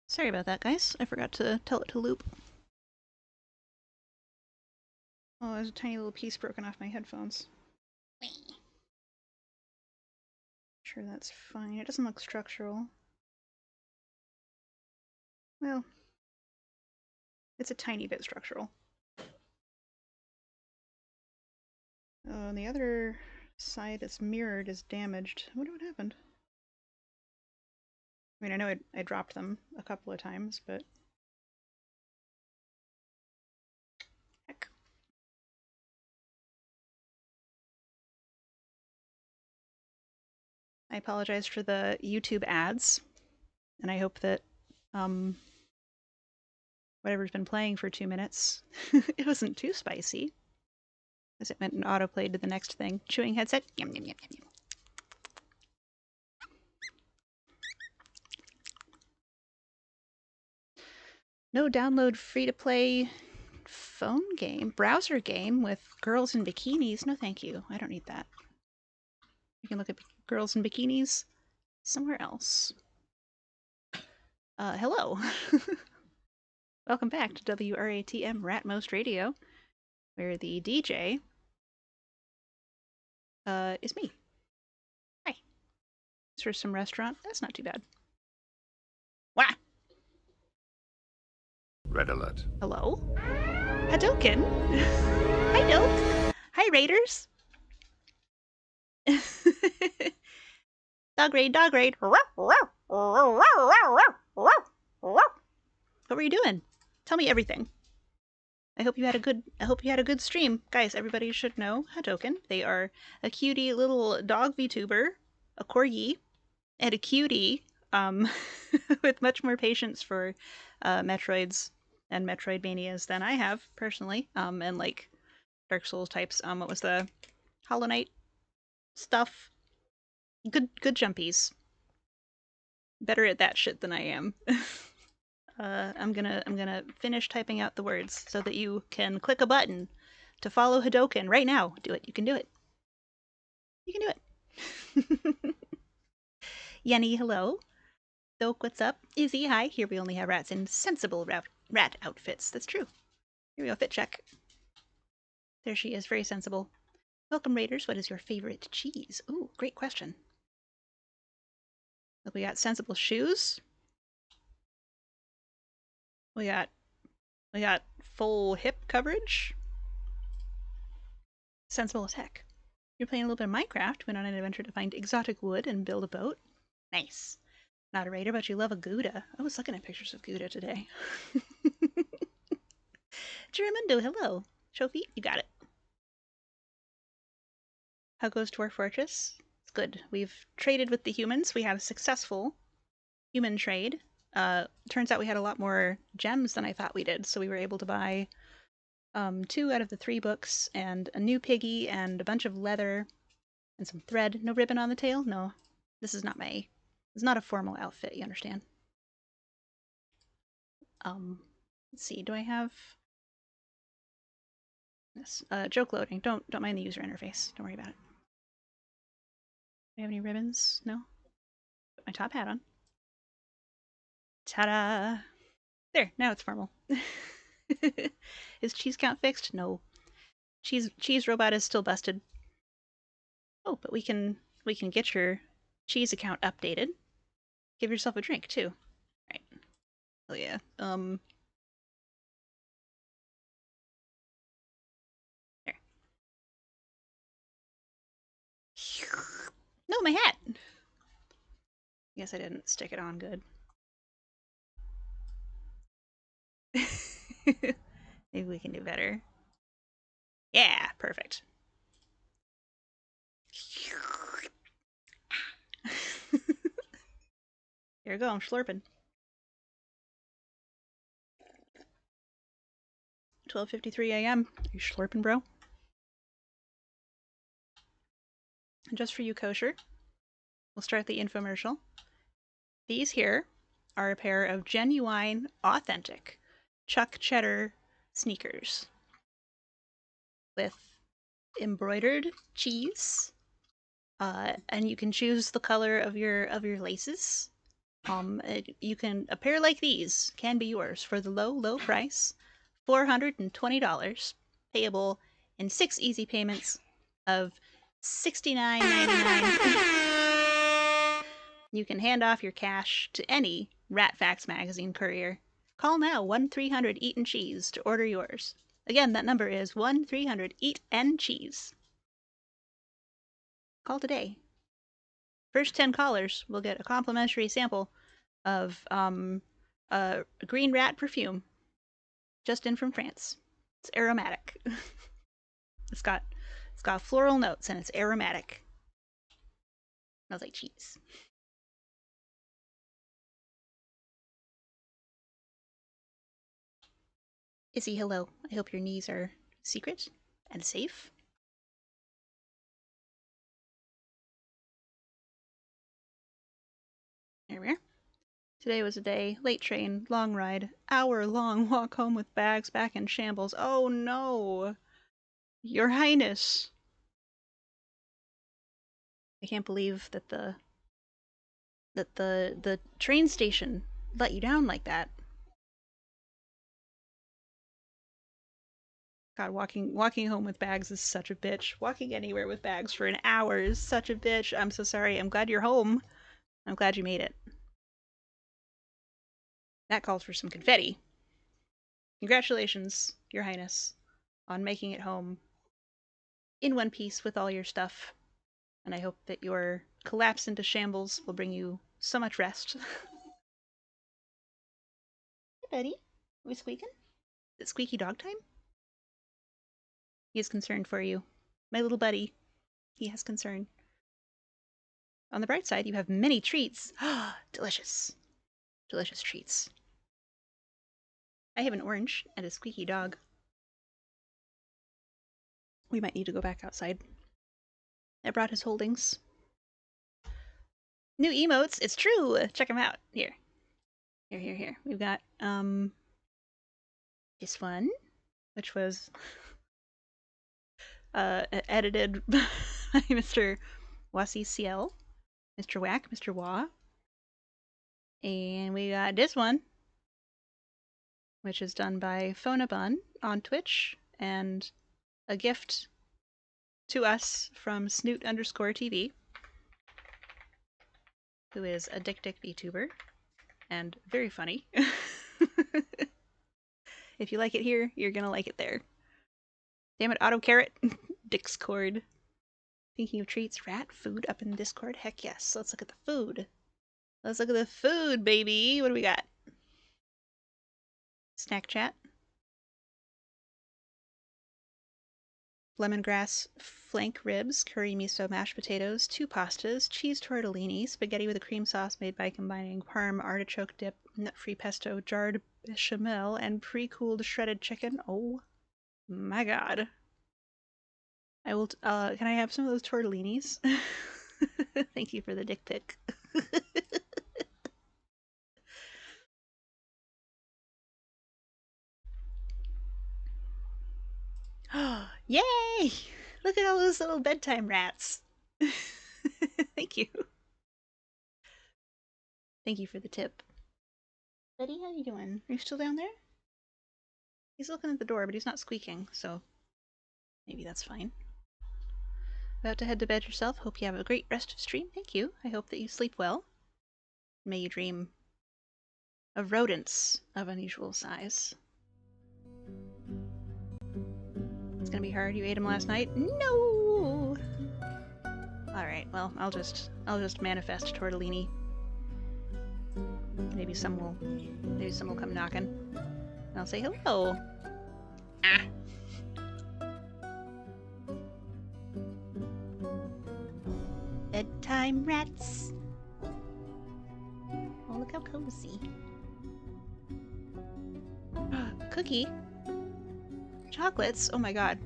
Sorry about that, guys. I forgot to tell it to loop. Oh, there's a tiny little piece broken off my headphones. Sure, that's fine. It doesn't look structural. Well, it's a tiny bit structural. Oh, and the other side that's mirrored is damaged. I wonder what happened. I mean, I know I dropped them a couple of times, but... Heck. I apologize for the YouTube ads, and I hope that whatever's been playing for 2 minutes, it wasn't too spicy, as it went and autoplayed to the next thing. Chewing headset. Yum, yum, yum, yum, yum. No download free-to-play phone game, browser game with girls in bikinis. No thank you. I don't need that. You can look at girls in bikinis somewhere else. Hello. Welcome back to WRATM Ratmost Radio, where the DJ is me. Hi. It's for some restaurant. That's not too bad. Wah! Red alert. Hello? Hadouken! Hi, Doke! Hi, Raiders! Dog raid, dog raid! What were you doing? Tell me everything. I hope you had a good stream. Guys, everybody should know Hadouken. They are a cutie little dog VTuber, a corgi, and a cutie, with much more patience for Metroids and Metroidvanias than I have, personally. And like Dark Souls types. What was the Hollow Knight stuff? Good jumpies. better at that shit than I am. I'm gonna finish typing out the words so that you can click a button to follow Hadoken right now. Do it. You can do it. You can do it. Yenny, hello. Doke, what's up? Izzy, hi. Here we only have rats in sensible rat outfits. That's true. Here we go. Fit check. There she is. Very sensible. Welcome, Raiders. What is your favorite cheese? Ooh, great question. Look, we got sensible shoes. We got full hip coverage. Sensible as heck. You're playing a little bit of Minecraft. Went on an adventure to find exotic wood and build a boat. Nice. Not a raider, but you love a Gouda. I was looking at pictures of Gouda today. Jiramundo, hello. Shofi, you got it. How goes Dwarf Fortress? It's good. We've traded with the humans. We had a successful human trade. Turns out we had a lot more gems than I thought we did, so we were able to buy 2 out of the 3 books, and a new piggy, and a bunch of leather, and some thread. No ribbon on the tail? No. This is not my... It's not a formal outfit, you understand? Let's see, do I have... This. Joke loading. Don't mind the user interface. Don't worry about it. Do I have any ribbons? No? Put my top hat on. Ta-da! There, now it's formal. Is cheese count fixed? No. Cheese robot is still busted. Oh, but we can get your cheese account updated. Give yourself a drink too. Right. Oh yeah. There. No, my hat. Guess I didn't stick it on good. Maybe we can do better. Yeah, perfect. Here we go, I'm slurping. 12:53 a.m. Are you slurping, bro? And just for you, kosher, we'll start the infomercial. These here are a pair of genuine, authentic Chuck Cheddar sneakers with embroidered cheese, and you can choose the color of your laces. A pair like these can be yours for the low price, $420, payable in 6 easy payments of $69.99. You can hand off your cash to any Ratfax magazine courier. Call now 1-300-EAT-AND-CHEESE to order yours. Again, that number is 1-300-EAT-AND-CHEESE. Call today. First 10 callers will get a complimentary sample of a green rat perfume, just in from France. It's aromatic. it's got floral notes and it's aromatic. Smells like cheese. Izzy, hello. I hope your knees are secret and safe. There we are. Today was a day, late train, long ride, hour-long walk home with bags back in shambles. Oh no! Your Highness! I can't believe that the train station let you down like that. God, walking home with bags is such a bitch. Walking anywhere with bags for an hour is such a bitch. I'm so sorry. I'm glad you're home. I'm glad you made it. That calls for some confetti. Congratulations, Your Highness, on making it home in one piece with all your stuff. And I hope that your collapse into shambles will bring you so much rest. Hey, buddy. Are we squeaking? Is it squeaky dog time? He is concerned for you. My little buddy. He has concern. On the bright side, you have many treats. Delicious. Delicious treats. I have an orange and a squeaky dog. We might need to go back outside. I brought his holdings. New emotes, it's true. Check them out. Here. Here. We've got this one, which was edited by Mr. Wasi CL, Mr. Whack, Mr. Wah. And we got this one, which is done by Phonabun on Twitch, and a gift to us from Snoot_TV, who is a dick VTuber, and very funny. If you like it here, you're gonna like it there. Damn it, Auto Carrot. Discord. Thinking of treats, rat, food up in Discord? Heck yes. Let's look at the food. Let's look at the food, baby. What do we got? Snack chat. Lemongrass flank ribs, curry miso mashed potatoes, 2 pastas, cheese tortellini, spaghetti with a cream sauce made by combining parm, artichoke dip, nut-free pesto, jarred bechamel, and pre-cooled shredded chicken. Oh my god. I will, can I have some of those tortellinis? Thank you for the dick pic. Yay! Look at all those little bedtime rats. Thank you. Thank you for the tip. Buddy, how you doing? Are you still down there? He's looking at the door, but he's not squeaking, so maybe that's fine. About to head to bed yourself. Hope you have a great rest of stream. Thank you. I hope that you sleep well. May you dream of rodents of unusual size. It's gonna be hard. You ate them last night? No! Alright, well, I'll just manifest tortellini. Maybe some will come knocking. And I'll say hello. Ah. Bedtime rats. Oh, look how cozy. Cookie. Chocolates? Oh my god.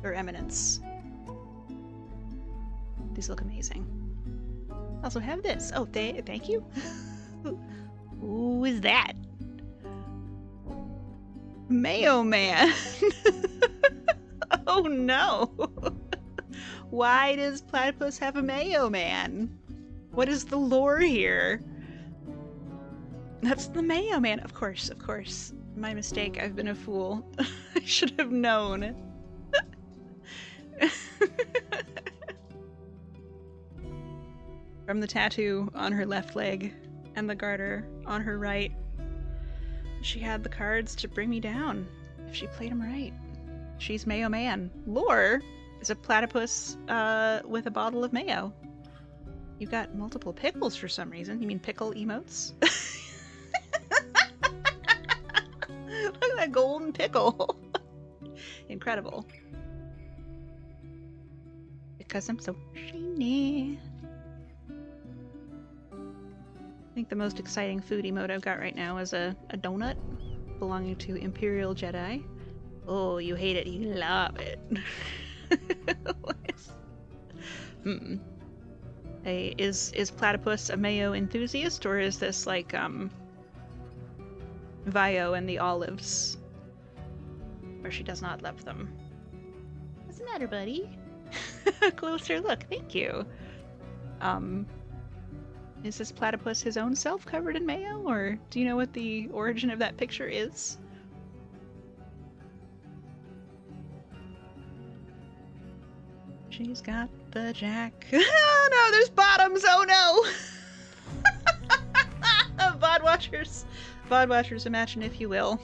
Your Eminence. These look amazing. Also have this. Oh, thank you. Who is that? Mayo Man. Oh no. Why does Platypus have a Mayo Man? What is the lore here? That's the Mayo Man. Of course. My mistake. I've been a fool. I should have known. From the tattoo on her left leg and the garter on her right, she had the cards to bring me down if she played them right. She's Mayo Man. Lore is a platypus with a bottle of mayo. You got multiple pickles for some reason. You mean pickle emotes? Look at that golden pickle. Incredible. Because I'm so shiny. I think the most exciting food emote I've got right now is a donut belonging to Imperial Jedi. Oh, you hate it, you love it. Hey, is Platypus a mayo enthusiast, or is this like Vio and the olives, where she does not love them? What's the matter, buddy? A closer look, thank you. Is this platypus his own self covered in mayo, or do you know what the origin of that picture is? She's got the jack. Oh no, there's bottoms! Oh no! VOD watchers, imagine if you will.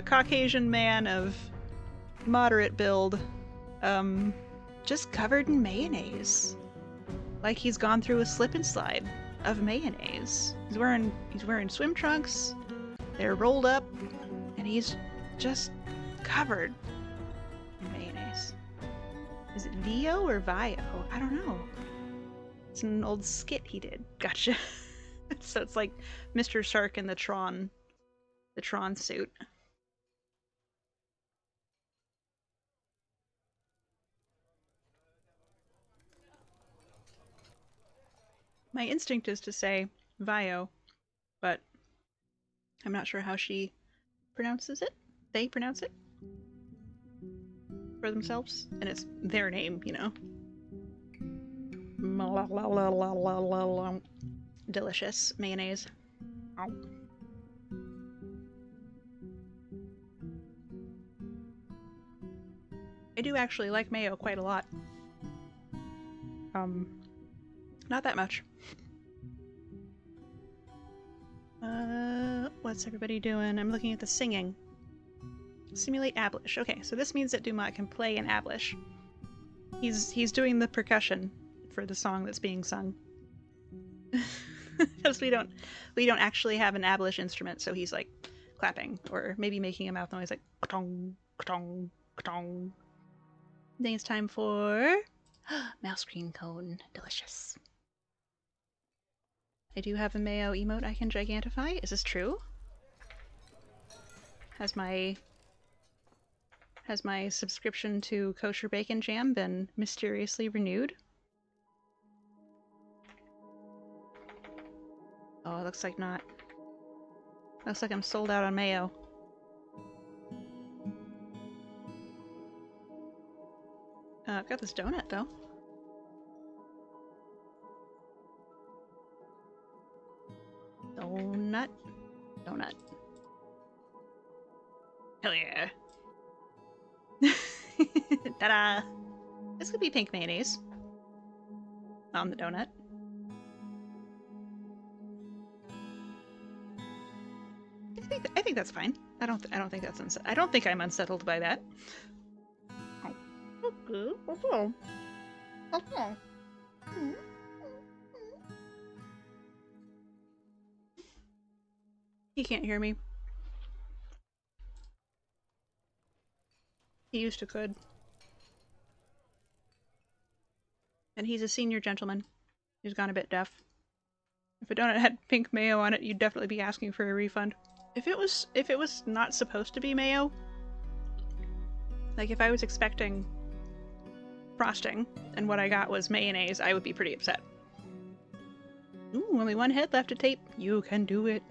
Caucasian man of moderate build, just covered in mayonnaise. Like he's gone through a slip and slide of mayonnaise. He's wearing swim trunks, they're rolled up, and he's just covered in mayonnaise. Is it Vio or Vio? I don't know. It's an old skit he did. Gotcha. So it's like Mr. Sark in the Tron suit. My instinct is to say Vio, but I'm not sure how she pronounces it. They pronounce it for themselves, and it's their name, you know. Delicious mayonnaise. Ow. I do actually like mayo quite a lot. Not that much. What's everybody doing? I'm looking at the singing. Simulate Ablish. Okay, so this means that Dumont can play an Ablish. He's doing the percussion for the song that's being sung. Because we don't actually have an Ablish instrument, so he's like clapping or maybe making a mouth noise like ka-tong, ka-tong, ka-tong. I think it's time for mouse cream cone. Delicious. I do have a mayo emote I can gigantify. Is this true? Has my subscription to Kosher Bacon Jam been mysteriously renewed? Oh, it looks like not. Looks like I'm sold out on mayo. I've got this donut, though. Donut. Donut. Hell yeah. Ta-da! This could be pink mayonnaise on the donut. I think that's fine. I don't think that's I don't think I'm unsettled by that. Oh. Okay. Okay. Okay. He can't hear me. He used to could. And he's a senior gentleman. He's gone a bit deaf. If a donut had pink mayo on it, you'd definitely be asking for a refund. If it was not supposed to be mayo, like if I was expecting frosting and what I got was mayonnaise, I would be pretty upset. Ooh, only one head left to tape. You can do it.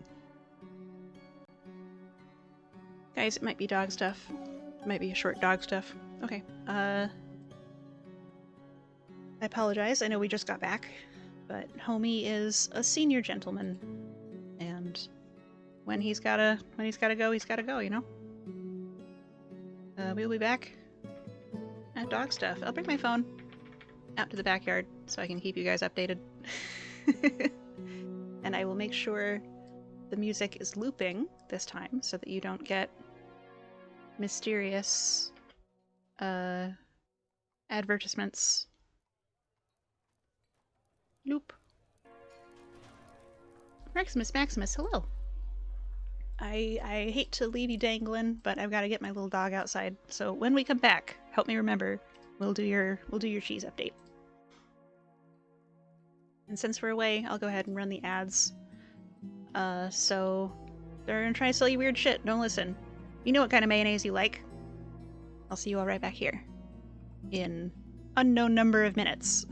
Guys, it might be dog stuff. It might be a short dog stuff. Okay, I apologize, I know we just got back, but homie is a senior gentleman, and when he's gotta go, you know? We'll be back at dog stuff. I'll bring my phone out to the backyard so I can keep you guys updated. And I will make sure the music is looping this time so that you don't get mysterious advertisements. Loop. Maximus, hello. I hate to leave you dangling, but I've got to get my little dog outside. So when we come back, help me remember. We'll do your cheese update. And since we're away, I'll go ahead and run the ads. So they're gonna try to sell you weird shit. Don't listen. You know what kind of mayonnaise you like. I'll see you all right back here in unknown number of minutes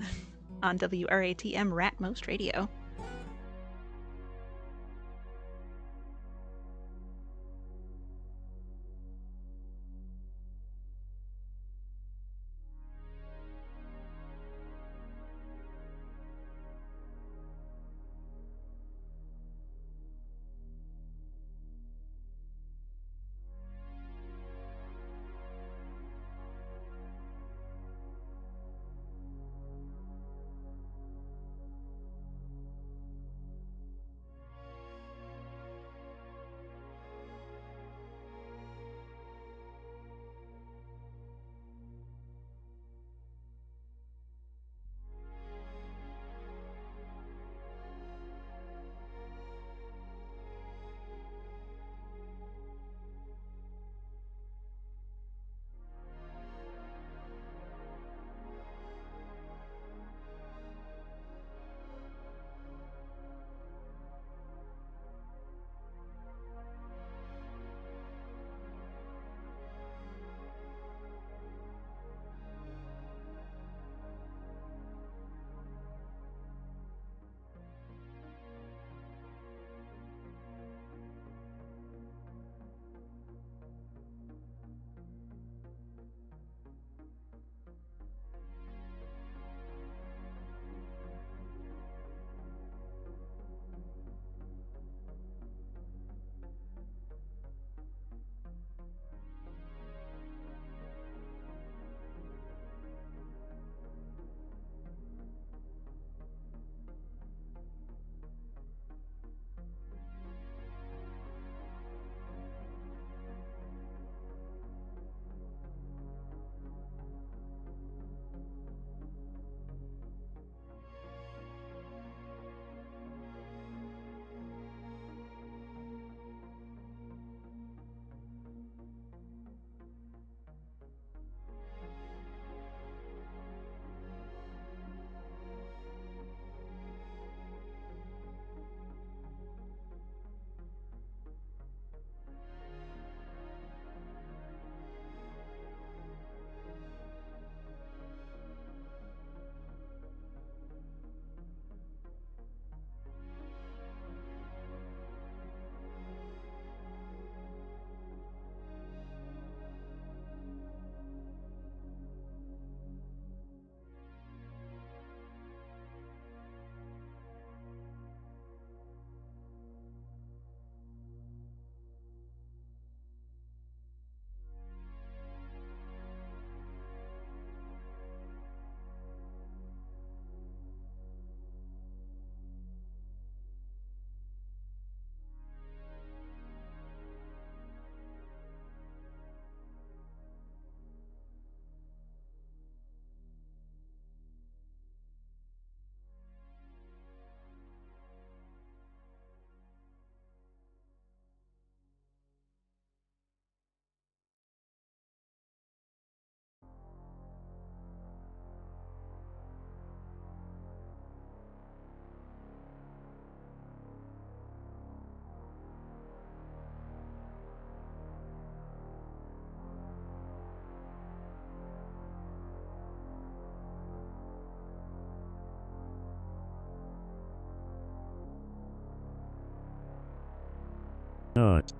on WRATM Ratmost Radio. Not.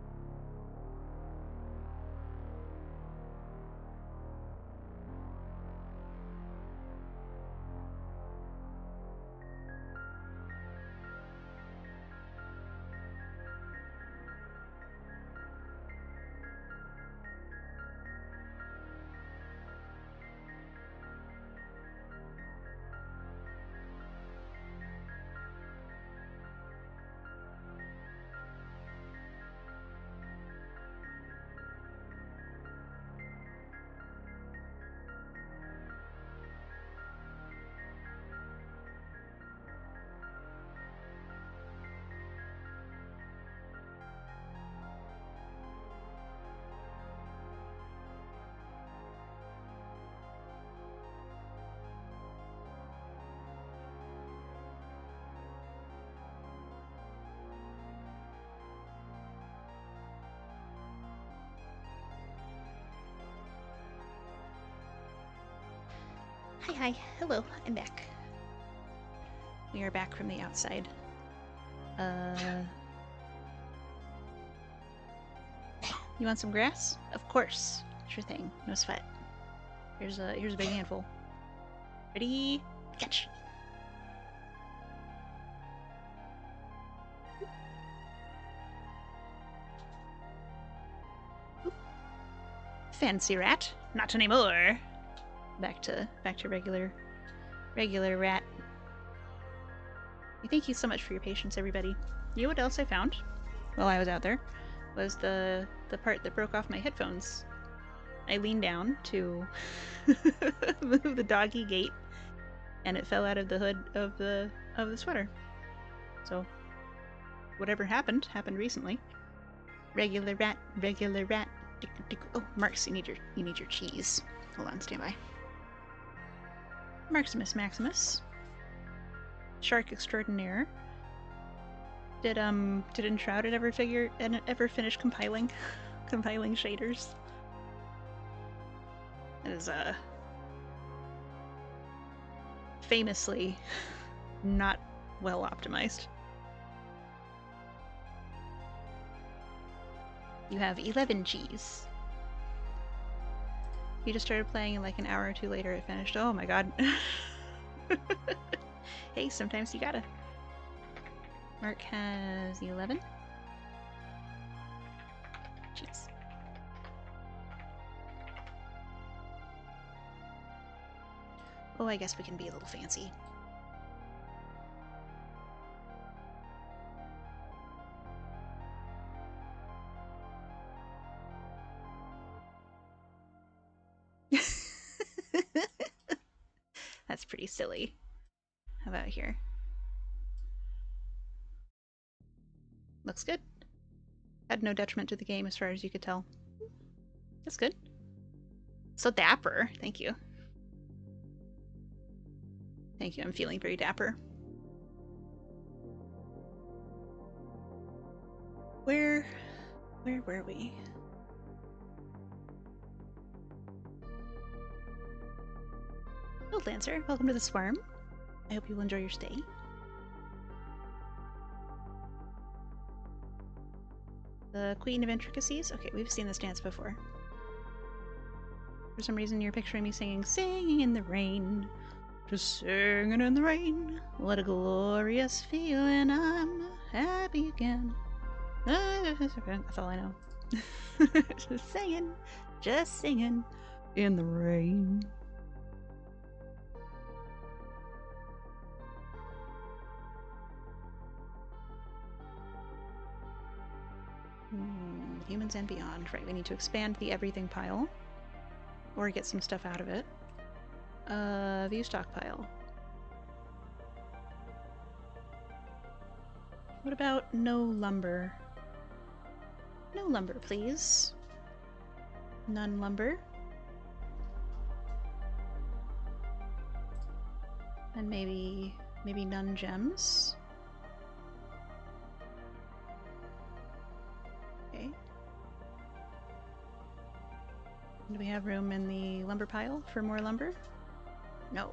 Hi, hello, I'm back. We are back from the outside. You want some grass? Of course. Sure thing. No sweat. Here's a big handful. Ready? Catch! Fancy rat. Not anymore. Back to regular rat. Thank you so much for your patience, everybody. You know what else I found while I was out there was the part that broke off my headphones. I leaned down to move the doggy gate, and it fell out of the hood of the sweater. So whatever happened recently. Regular rat. Oh, Marks, you need your cheese. Hold on, stand by. Maximus. Shark extraordinaire. Did Enshrouded ever finish compiling shaders? That is famously not well optimized. You have 11 Gs. You just started playing and like an hour or two later it finished. Oh my god. Hey, sometimes you gotta. Mark has 11. Jeez. Oh, I guess we can be a little fancy. That's pretty silly. How about here? Looks good. Had no detriment to the game as far as you could tell. That's good. So dapper. Thank you. Thank you. I'm feeling very dapper. Where were we? Oh, Lancer, welcome to the Swarm. I hope you will enjoy your stay. The Queen of Intricacies? Okay, we've seen this dance before. For some reason you're picturing me singing in the rain. Just singing in the rain. What a glorious feeling. I'm happy again. That's all I know. Just singing in the rain. Humans and beyond. Right, we need to expand the everything pile. Or get some stuff out of it. View stockpile. What about no lumber? No lumber, please. None lumber. And maybe none gems. Okay. Do we have room in the lumber pile for more lumber? No.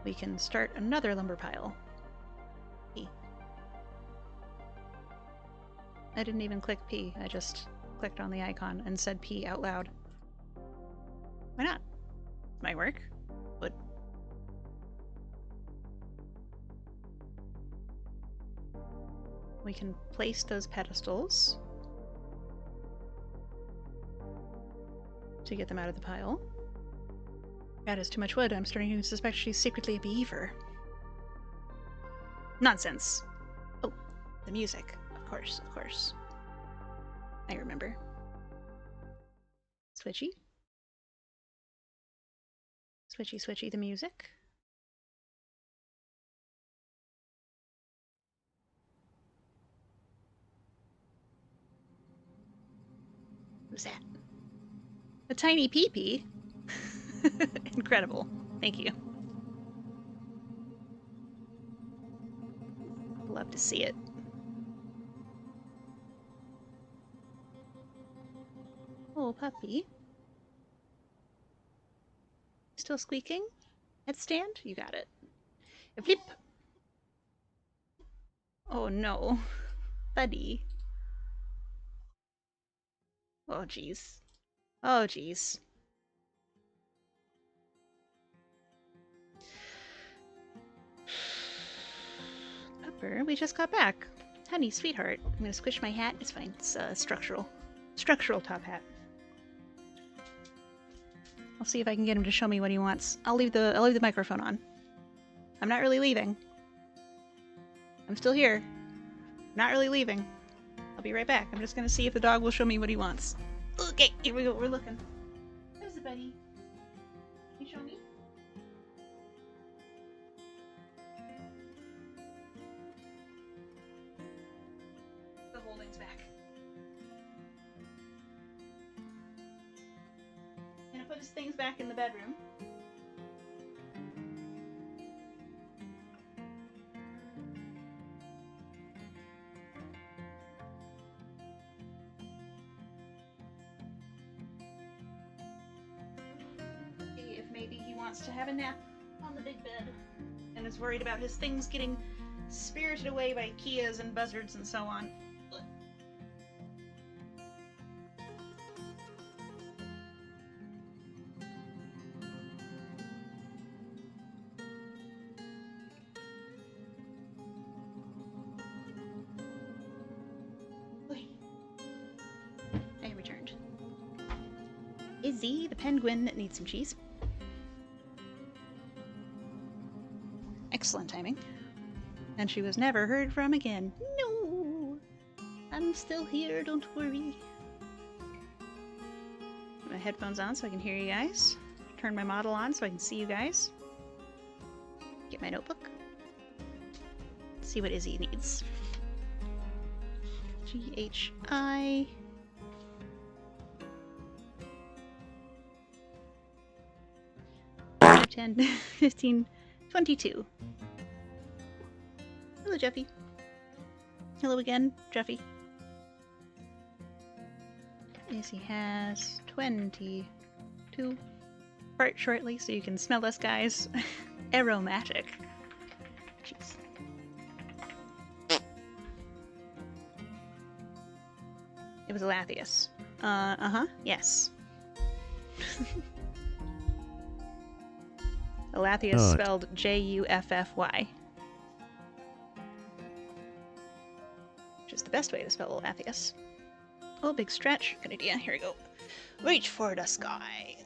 We can start another lumber pile. I didn't even click P. I just clicked on the icon and said P out loud. Why not? Might work. Would. We can place those pedestals to get them out of the pile. That is too much wood. I'm starting to suspect she's secretly a beaver. Nonsense. Oh, the music. Of course, of course. I remember. Switchy. Switchy, switchy, the music. Who's that? A tiny peepee? Incredible. Thank you. Love to see it. Oh, puppy. Still squeaking? Headstand? You got it. A flip! Oh no. Buddy. Oh jeez. Oh jeez. Pepper, we just got back. Honey, sweetheart. I'm gonna squish my hat. It's fine. It's structural. Structural top hat. I'll see if I can get him to show me what he wants. I'll leave the microphone on. I'm not really leaving. I'm still here. Not really leaving. I'll be right back. I'm just gonna see if the dog will show me what he wants. Okay, here we go. We're looking. There's the buddy. Can you show me? The holding's back. Gonna put his things back in the bedroom. See if maybe he wants to have a nap on the big bed and is worried about his things getting spirited away by Kias and buzzards and so on. I returned. Izzy, the penguin, needs some cheese. Excellent timing. And she was never heard from again. No! I'm still here, don't worry. Put my headphones on so I can hear you guys. Turn my model on so I can see you guys. Get my notebook. See what Izzy needs. GHI. $10, $15, $22. Hello, Jeffy. Hello again, Jeffy. Izzy has 22. Fart shortly so you can smell us, guys. Aromatic. Jeez. It was Alathius. Uh-huh. Yes. Alathius spelled Juffy. Which is the best way to spell Alathius. Oh, big stretch. Good idea. Here we go. Reach for the sky.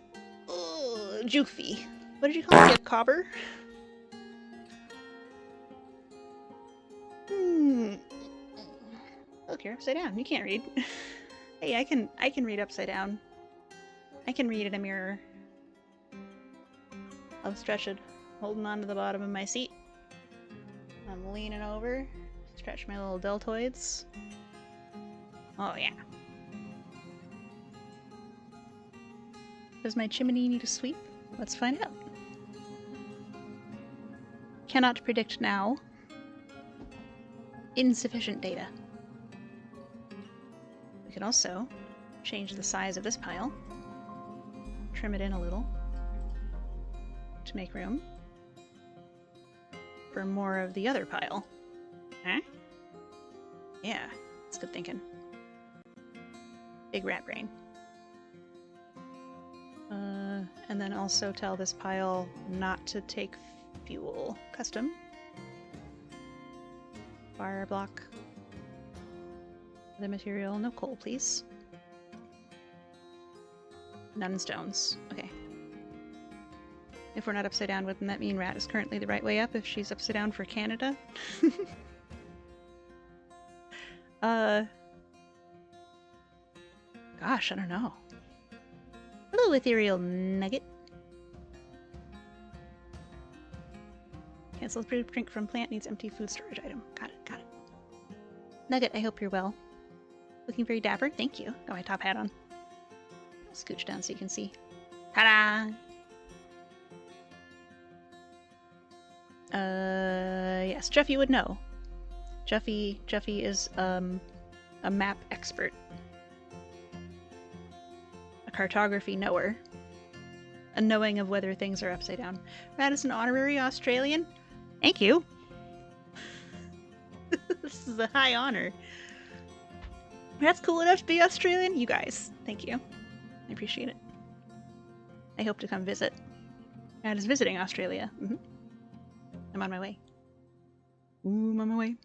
Oh, Joofy. What did you call me? A cobber? Look, you're upside down. You can't read. Hey, I can read upside down. I can read in a mirror. I'm stretched, holding on to the bottom of my seat. I'm leaning over, stretch my little deltoids. Oh yeah. Does my chimney need a sweep? Let's find out. Cannot predict now. Insufficient data. We can also change the size of this pile. Trim it in a little. To make room for more of the other pile. Huh? Yeah, that's good thinking. Big rat brain. And then also tell this pile not to take fuel. Custom. Fire block. The material, no coal, please. None stones. Okay. If we're not upside down, wouldn't that mean rat is currently the right way up if she's upside down for Canada? Gosh, I don't know. Hello, ethereal nugget. Cancels drink from plant, needs empty food storage item. Got it, got it. Nugget, I hope you're well. Looking very dapper, thank you. Got my top hat on. I'll scooch down so you can see. Ta-da! Yes, Jeffy would know. Jeffy is, a map expert. A cartography knower. A knowing of whether things are upside down. Rat is an honorary Australian? Thank you! This is a high honor. Rat's cool enough to be Australian? You guys. Thank you. I appreciate it. I hope to come visit. Rat is visiting Australia. Mm-hmm. I'm on my way. Ooh, I'm on my way.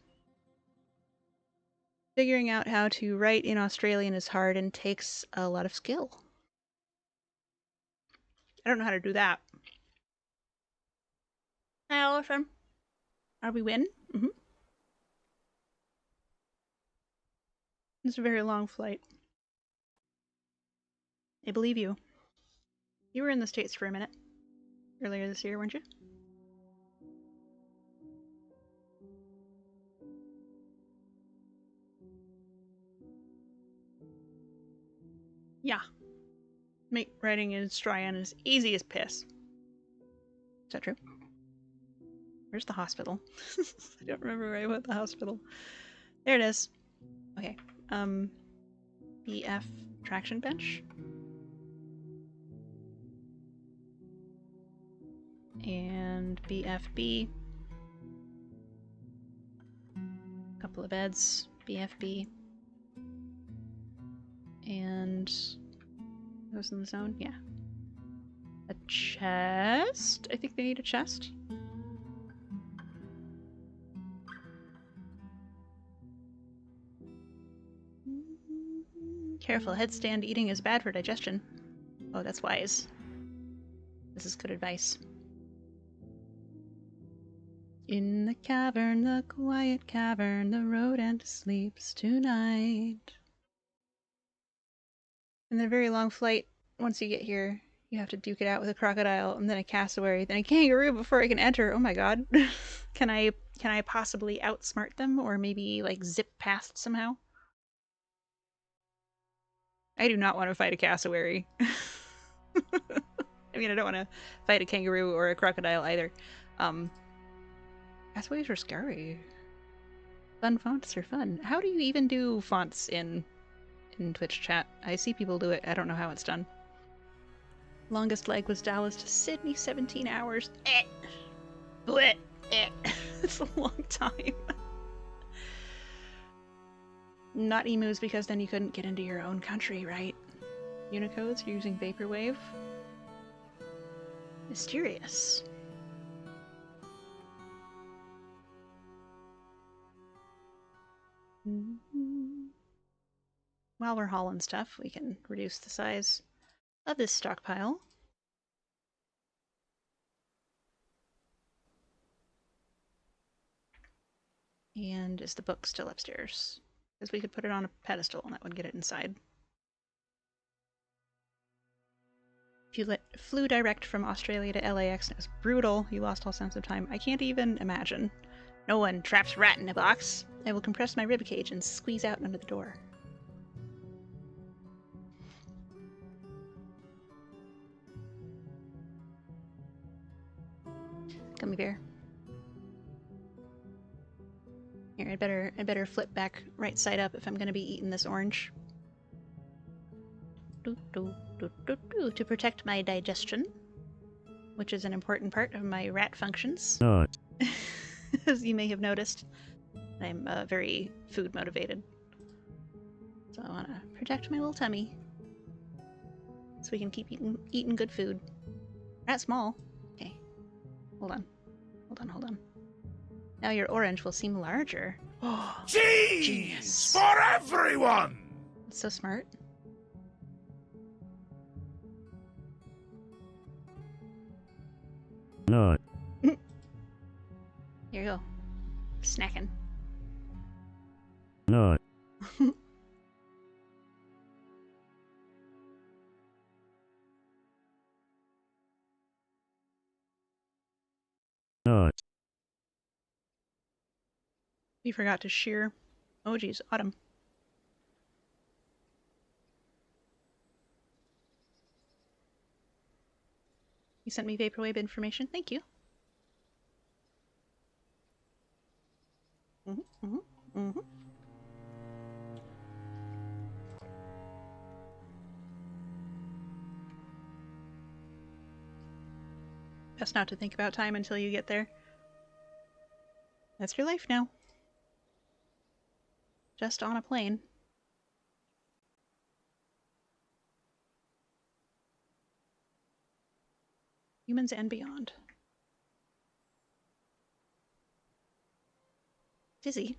Figuring out how to write in Australian is hard and takes a lot of skill. I don't know how to do that. Hi, Allison. Are we win? Mm-hmm. It's a very long flight. I believe you. You were in the States for a minute. Earlier this year, weren't you? Yeah. Make writing in Australian as easy as piss. Is that true? Where's the hospital? I don't remember where I put the hospital. There it is. Okay. BF traction bench. And BFB. Couple of beds. BFB. And those in the zone? Yeah. A chest? I think they need a chest. Careful, headstand eating is bad for digestion. Oh, that's wise. This is good advice. In the cavern, the quiet cavern, the rodent sleeps tonight. In the very long flight, once you get here, you have to duke it out with a crocodile, and then a cassowary, then a kangaroo before I can enter. Oh my god. Can I possibly outsmart them, or maybe, like, zip past somehow? I do not want to fight a cassowary. I mean, I don't want to fight a kangaroo or a crocodile either. Cassowaries are scary. Fun fonts are fun. How do you even do fonts in Twitch chat? I see people do it. I don't know how it's done. Longest leg was Dallas to Sydney, 17 hours. Blech. It's a long time. Not emus, because then you couldn't get into your own country, right? Unicodes, you're using Vaporwave? Mysterious. While we're hauling stuff, we can reduce the size of this stockpile. And is the book still upstairs? Because we could put it on a pedestal and that would get it inside. If you flew direct from Australia to LAX and it was brutal, you lost all sense of time. I can't even imagine. No one traps rat in a box. I will compress my ribcage and squeeze out under the door. Gummy bear. Here, I better flip back right side up if I'm gonna be eating this orange. To protect my digestion, which is an important part of my rat functions. No. As you may have noticed, I'm very food motivated. So I want to protect my little tummy. So we can keep eating good food. Not small. Okay. Hold on. Hold on. Now your orange will seem larger. Oh, Cheese genius. for everyone! It's so smart. Not. Here you go. Snacking. Not. Not. We forgot to shear. Oh geez, Autumn. You sent me Vaporwave information. Thank you. Best not to think about time until you get there. That's your life now. Just on a plane. Humans and beyond. Dizzy.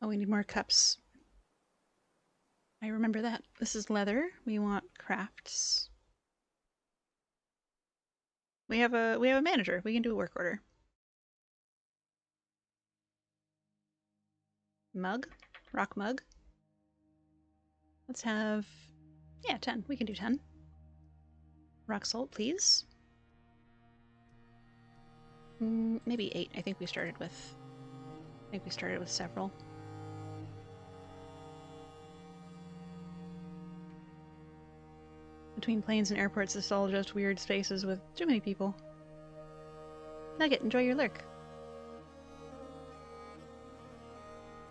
Oh, we need more cups. I remember that. This is leather. We want crafts. We have a manager. We can do a work order. Mug? Rock mug? Let's have... yeah, 10. We can do 10. Rock salt, please. Maybe 8. I think we started with several. Between planes and airports, it's all just weird spaces with too many people. Nugget, enjoy your lurk.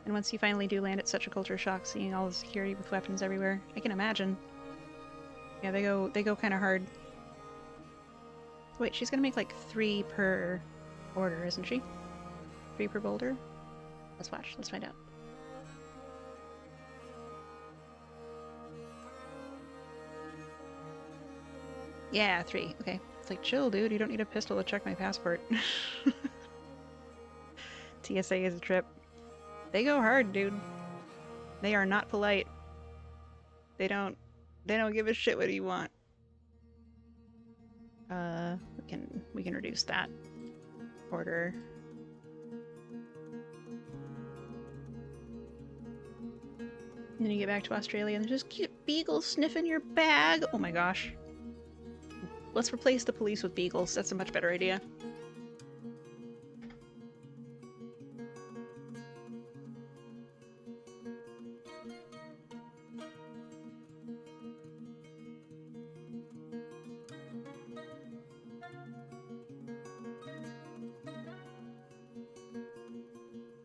And once you finally do land, it's such a culture shock seeing all the security with weapons everywhere. I can imagine. Yeah, they go kind of hard. Wait, she's gonna make like 3 per order, isn't she? 3 per boulder? Let's watch. Let's find out. Yeah, 3. Okay. It's like, chill, dude. You don't need a pistol to check my passport. TSA is a trip. They go hard, dude. They are not polite. They don't give a shit what you want. We can reduce that order. And then you get back to Australia and there's just cute beagles sniffing your bag. Oh my gosh. Let's replace the police with beagles. That's a much better idea.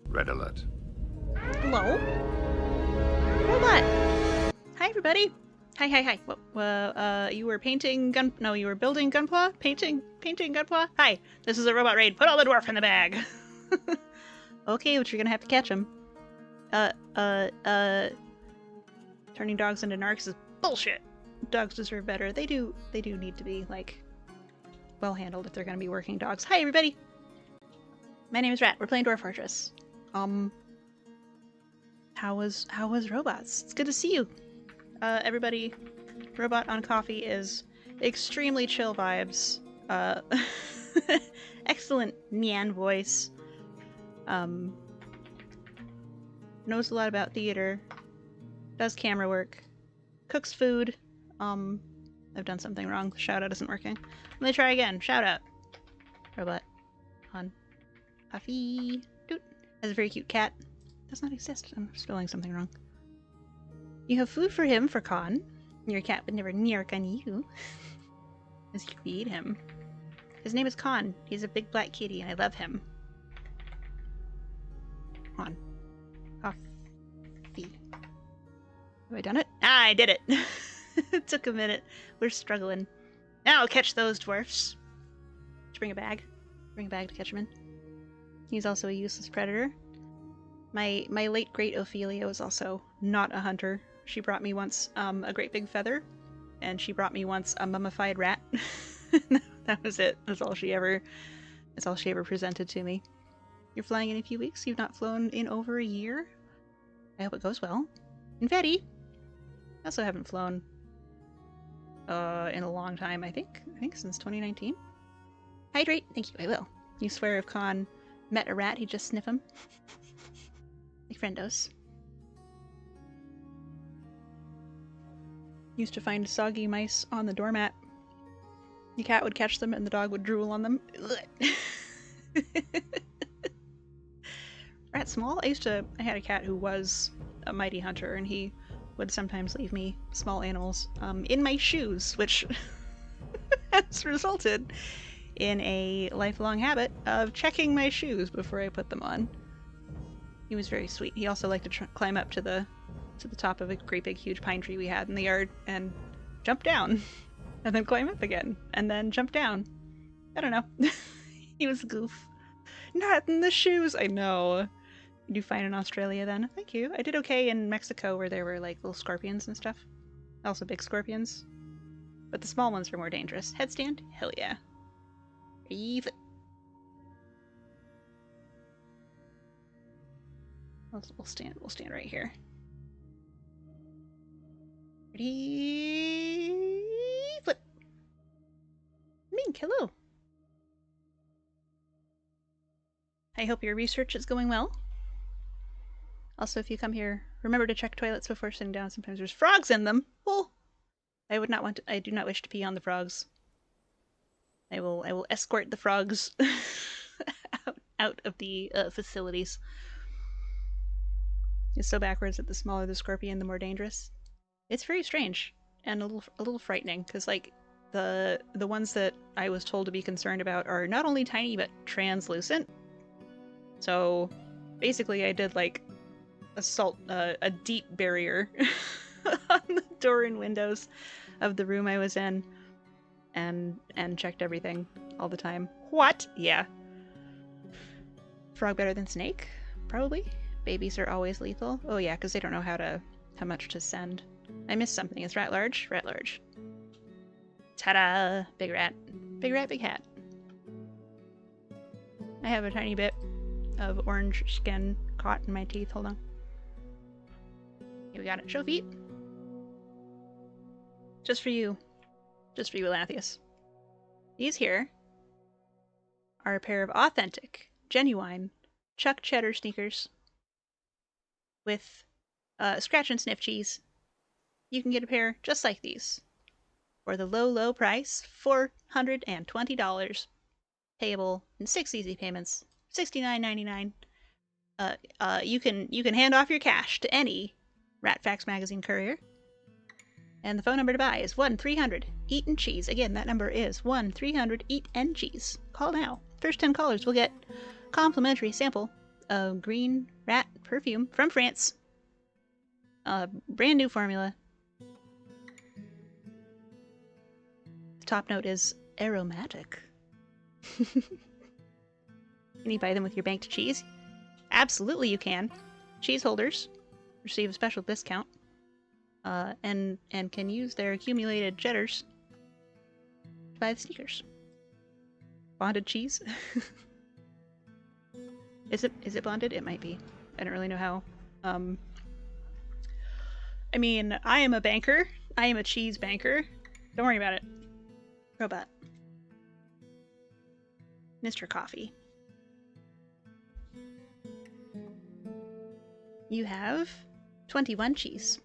Red alert. Hello? Robot! Hi, everybody! Hi. You were painting you were building Gunpla? Painting Gunpla? Hi, this is a robot raid. Put all the dwarf in the bag! Okay, but you're gonna have to catch him. Turning dogs into narcs is bullshit! Dogs deserve better. They do need to be, like, well handled if they're gonna be working dogs. Hi, everybody! My name is Rat. We're playing Dwarf Fortress. How was robots? It's good to see you. Everybody, Robot on Coffee is extremely chill vibes. Excellent Nyan voice. Knows a lot about theater. Does camera work. Cooks food. I've done something wrong. The shout out isn't working. Let me try again. Shout out. Robot on Coffee. Doot. Has a very cute cat. Does not exist. I'm spelling something wrong. You have food for him for Khan. Your cat would never neark on you. As you feed him. His name is Khan. He's a big black kitty and I love him. On. Coffee. Have I done it? Ah, I did it! It took a minute. We're struggling. Now I'll catch those dwarfs. Did you bring a bag? Bring a bag to catch him in. He's also a useless predator. My late great Ophelia was also not a hunter. She brought me once a great big feather, and she brought me once a mummified rat. That was it. That's all she ever presented to me. You're flying in a few weeks? You've not flown in over a year? I hope it goes well. And Vetty! I also haven't flown in a long time, I think since 2019. Hydrate! Thank you, I will. You swear if Khan met a rat, he'd just sniff him. My friendos. Used to find soggy mice on the doormat. The cat would catch them and the dog would drool on them. Rat small? I had a cat who was a mighty hunter, and he would sometimes leave me small animals in my shoes, which has resulted in a lifelong habit of checking my shoes before I put them on. He was very sweet. He also liked to climb up to the top of a great big huge pine tree we had in the yard and jump down and then climb up again and then jump down. I don't know. He was a goof. Not in the shoes. I know. You do fine in Australia then. Thank you. I did okay in Mexico where there were like little scorpions and stuff. Also big scorpions. But the small ones are more dangerous. Headstand? Hell yeah. Even. We'll stand right here. Ready? Flip. Mink, hello. I hope your research is going well. Also, if you come here, remember to check toilets before sitting down. Sometimes there's frogs in them. Oh, I do not wish to pee on the frogs. I will escort the frogs out of the facilities. It's so backwards that the smaller the scorpion, the more dangerous. It's very strange and a little frightening because like the ones that I was told to be concerned about are not only tiny but translucent. So basically, I did like a deep barrier on the door and windows of the room I was in, and checked everything all the time. What? Yeah. Frog better than snake? Probably. Babies are always lethal. Oh yeah, because they don't know how much to send. I missed something. Is rat large? Rat large. Ta-da! Big rat. Big rat, big hat. I have a tiny bit of orange skin caught in my teeth. Hold on. Here we got it. Show feet. Just for you. Just for you, Elathius. These here are a pair of authentic, genuine Chuck Cheddar sneakers with scratch and sniff cheese. You can get a pair just like these for the low, low price, $420, payable in 6 easy payments, $69.99. You can hand off your cash to any Ratfax magazine courier. And the phone number to buy is 1-300-EAT-AND-CHEESE. Again, that number is 1-300-EAT-AND-CHEESE. Call now. First 10 callers will get complimentary sample of green rat perfume from France. Brand new formula. The top note is aromatic. Can you buy them with your banked cheese? Absolutely you can. Cheese holders receive a special discount. And can use their accumulated cheddars to buy the sneakers. Bonded cheese? Is it bonded? It might be. I don't really know how. I mean, I am a banker. I am a cheese banker. Don't worry about it. Robot. Mr. Coffee. You have 21 cheese.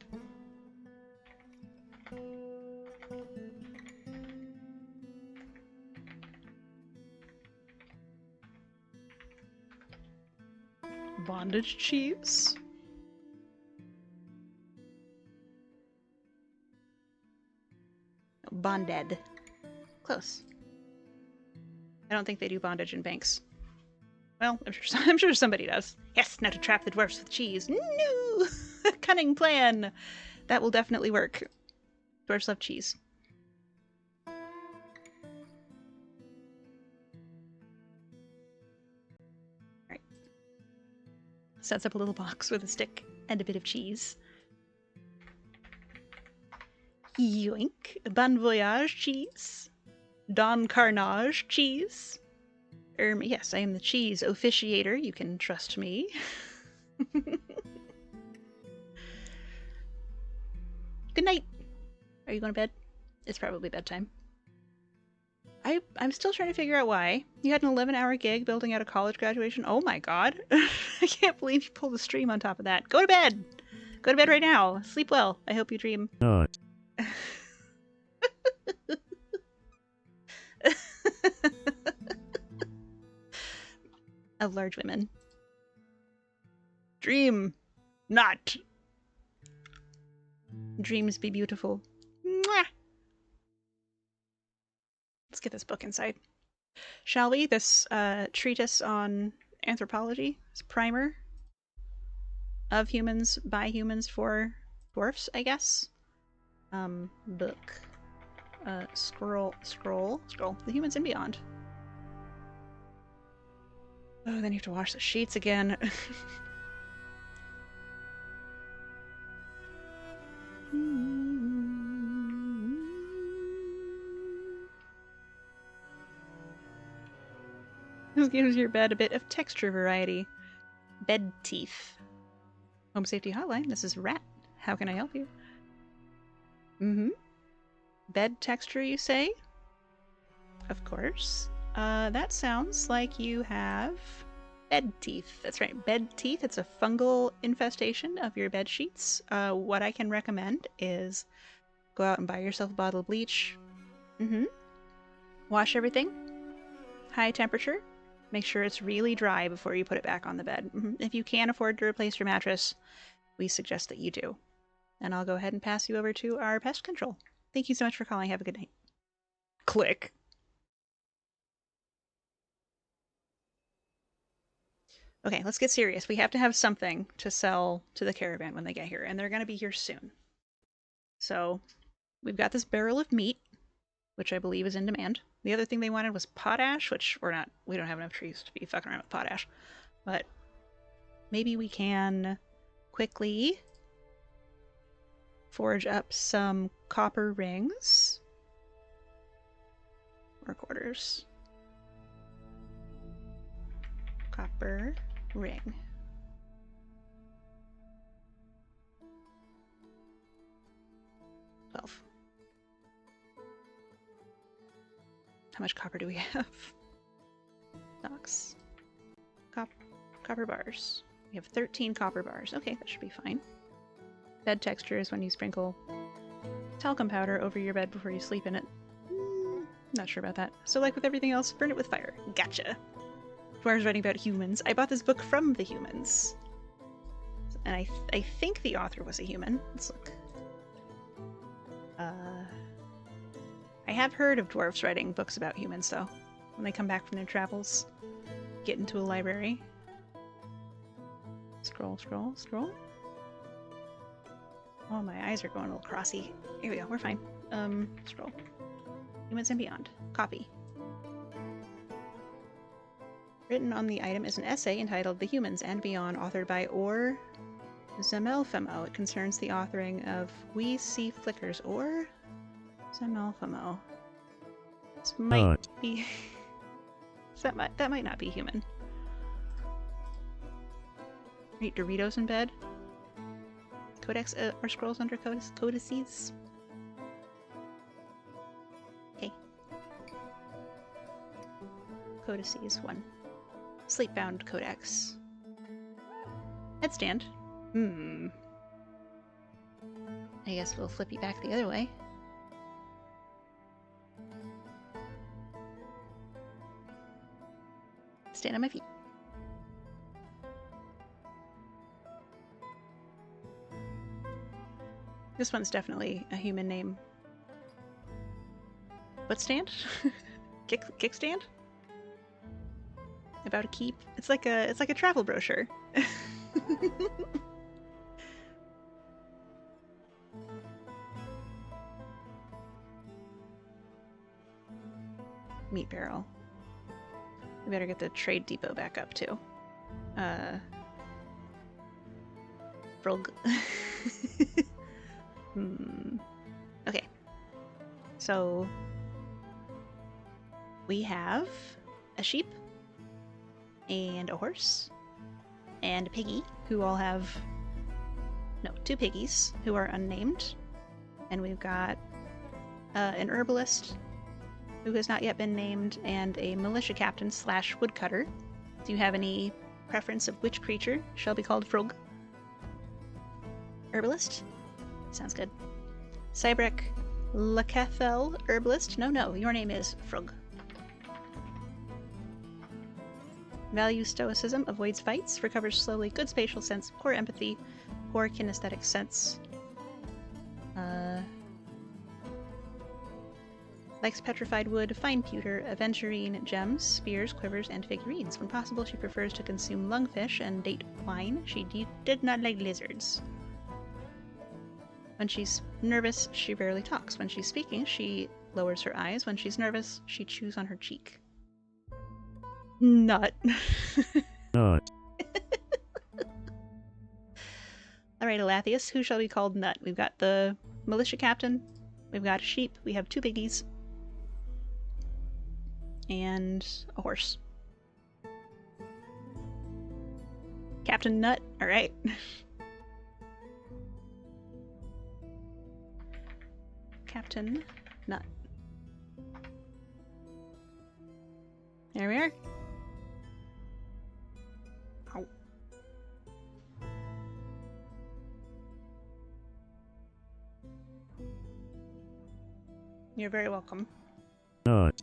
Bondage cheese? Bonded. Close. I don't think they do bondage in banks. Well, I'm sure somebody does. Yes, now to trap the dwarfs with cheese. No! Cunning plan! That will definitely work. Dwarfs love cheese. Sets up a little box with a stick and a bit of cheese. Yoink. Bon voyage cheese. Don Carnage cheese. Yes, I am the cheese officiator. You can trust me. Good night. Are you going to bed? It's probably bedtime. I'm still trying to figure out why. You had an 11-hour gig building out a college graduation? Oh my god. I can't believe you pulled a stream on top of that. Go to bed! Go to bed right now. Sleep well. I hope you dream. No. Of large women. Dream not. Dreams be beautiful. Mwah! Let's get this book inside. Shall we? This treatise on anthropology. This primer of humans, by humans, for dwarfs, I guess. Book. Scroll. The Humans and Beyond. Oh, then you have to wash the sheets again. This gives your bed a bit of texture variety. Bed teeth. Home safety hotline. This is Rat. How can I help you? Bed texture, you say? Of course. That sounds like you have bed teeth. That's right, bed teeth. It's a fungal infestation of your bed sheets. What I can recommend is go out and buy yourself a bottle of bleach. Wash everything. High temperature. Make sure it's really dry before you put it back on the bed. If you can't afford to replace your mattress, we suggest that you do. And I'll go ahead and pass you over to our pest control. Thank you so much for calling. Have a good night. Click. Okay, let's get serious. We have to have something to sell to the caravan when they get here, and they're going to be here soon. So, we've got this barrel of meat, which I believe is in demand. The other thing they wanted was potash, which we don't have enough trees to be fucking around with potash. But maybe we can quickly forge up some copper rings. Or quarters. Copper ring. $12. How much copper do we have? Stocks. Copper bars. We have 13 copper bars. Okay, that should be fine. Bed texture is when you sprinkle talcum powder over your bed before you sleep in it. Not sure about that. So like with everything else, burn it with fire. Gotcha. Dwarves writing about humans. I bought this book from the humans. And I think the author was a human. Let's look. I have heard of dwarves writing books about humans, though. When they come back from their travels, get into a library. Scroll. Oh, my eyes are going a little crossy. Here we go, we're fine. Scroll. Humans and Beyond. Copy. Written on the item is an essay entitled The Humans and Beyond, authored by Or Zemelfemo. It concerns the authoring of We See Flickers, or Zemelfemo. This might be... that might not be human. Eat Doritos in bed. Codex or scrolls under codices. Okay. Codices 1. Sleepbound Codex. Headstand. I guess we'll flip you back the other way. Stand on my feet. This one's definitely a human name. What stand? Kickstand? About a keep? It's like a travel brochure. Meat barrel. We better get the trade depot back up too. Frog. Okay. So we have a sheep and a horse and a piggy who all have... No, 2 piggies who are unnamed. And we've got an herbalist who has not yet been named and a militia captain / woodcutter. Do you have any preference of which creature shall be called Frog? Herbalist? Sounds good. Cybrek Lakethel, herbalist? No, your name is Frog. Values stoicism, avoids fights, recovers slowly, good spatial sense, poor empathy, poor kinesthetic sense. Likes petrified wood, fine pewter, aventurine, gems, spears, quivers, and figurines. When possible, she prefers to consume lungfish and date wine. She did not like lizards. When she's nervous, she rarely talks. When she's speaking, she lowers her eyes. When she's nervous, she chews on her cheek. Nut. Nut. Alright, Alathius, who shall we call Nut? We've got the militia captain, we've got a sheep, we have 2 piggies, and a horse. Captain Nut, alright. Captain Nut. There we are. Ow. You're very welcome. Nut.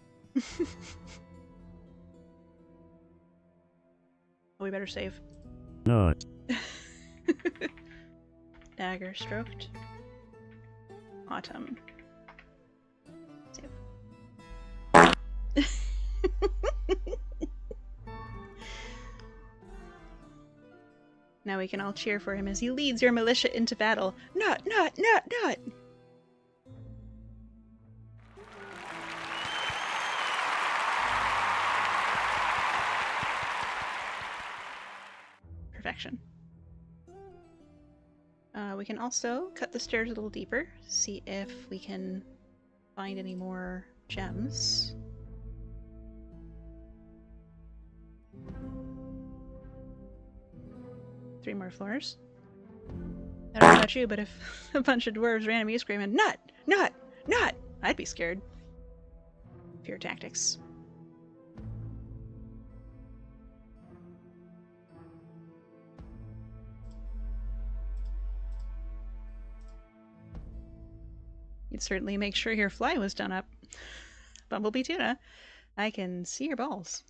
We better save. Nut. Daggerstroked. Autumn. Save. Now we can all cheer for him as he leads your militia into battle. Nut, nut, nut, nut! Perfection. We can also cut the stairs a little deeper, see if we can find any more gems. Three more floors. I don't know about you, but if a bunch of dwarves ran at me screaming, "Nut! Nut! Nut!" I'd be scared. Fear tactics. You'd certainly make sure your fly was done up. Bumblebee Tuna, I can see your balls.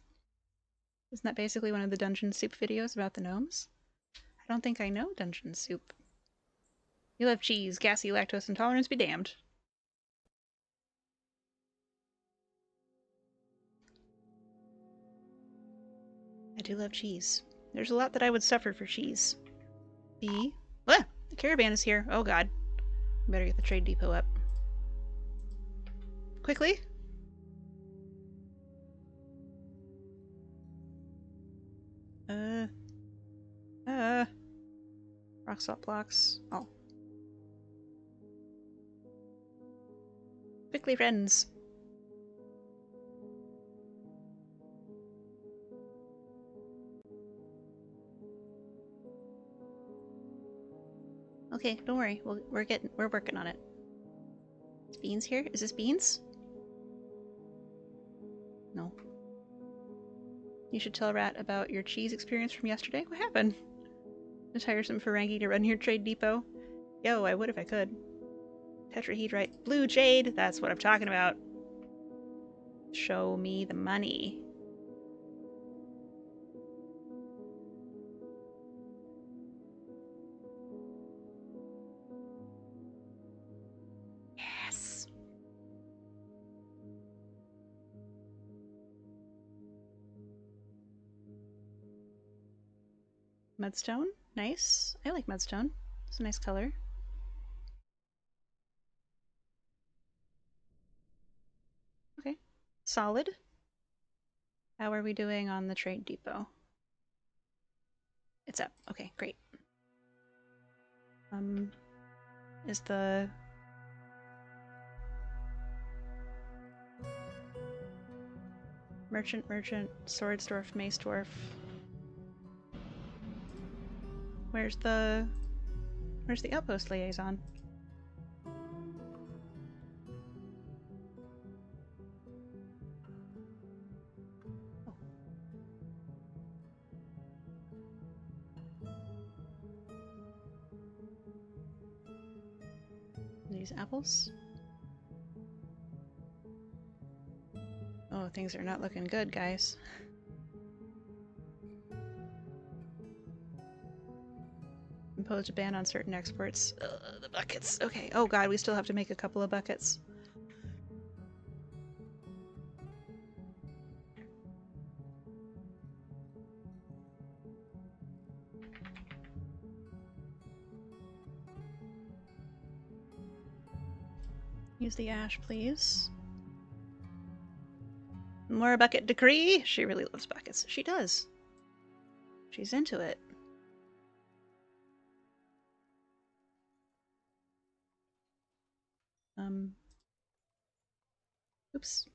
Isn't that basically one of the Dungeon Soup videos about the gnomes? I don't think I know Dungeon Soup. You love cheese, gassy lactose intolerance be damned. I do love cheese. There's a lot that I would suffer for cheese. The caravan is here. Oh god. Better get the trade depot up. Quickly. Rock salt blocks. Oh. Quickly, friends. Okay, don't worry. We're working on it. Is Beans here? Is this Beans? No. You should tell Rat about your cheese experience from yesterday. What happened? A tiresome Ferengi to run your trade depot? Yo, I would if I could. Tetrahedrite. Blue jade! That's what I'm talking about. Show me the money. Yes! Mudstone? Nice. I like mudstone. It's a nice color. Okay. Solid. How are we doing on the trade depot? It's up. Okay, great. Is the... Merchant, Swords Dwarf, Mace Dwarf. Where's the outpost liaison? Oh. These apples? Oh, things are not looking good, guys. Imposed a ban on certain exports. The buckets. Okay. Oh god, we still have to make a couple of buckets. Use the ash, please. More bucket decree! She really loves buckets. She does. She's into it. Oops.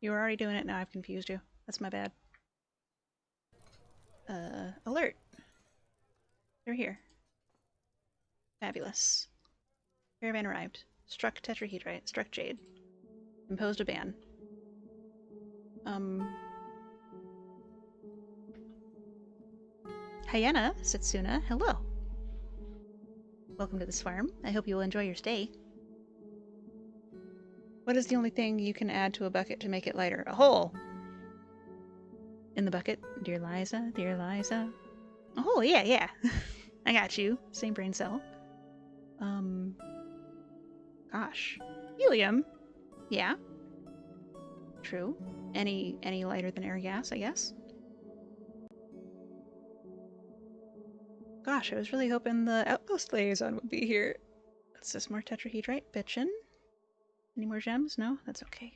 You were already doing it, now I've confused you. That's my bad. Alert! They're here. Fabulous. Caravan arrived. Struck tetrahedrite. Struck jade. Imposed a ban. Hyena, Setsuna, hello. Welcome to this farm. I hope you will enjoy your stay. What is the only thing you can add to a bucket to make it lighter? A hole! In the bucket, dear Liza, dear Liza. A hole, yeah. I got you. Same brain cell. Gosh. Helium? Yeah. True. Any lighter than air gas, I guess. Gosh, I was really hoping the outpost liaison would be here. That's just more tetrahedrite, bitchin'. Any more gems? No? That's okay.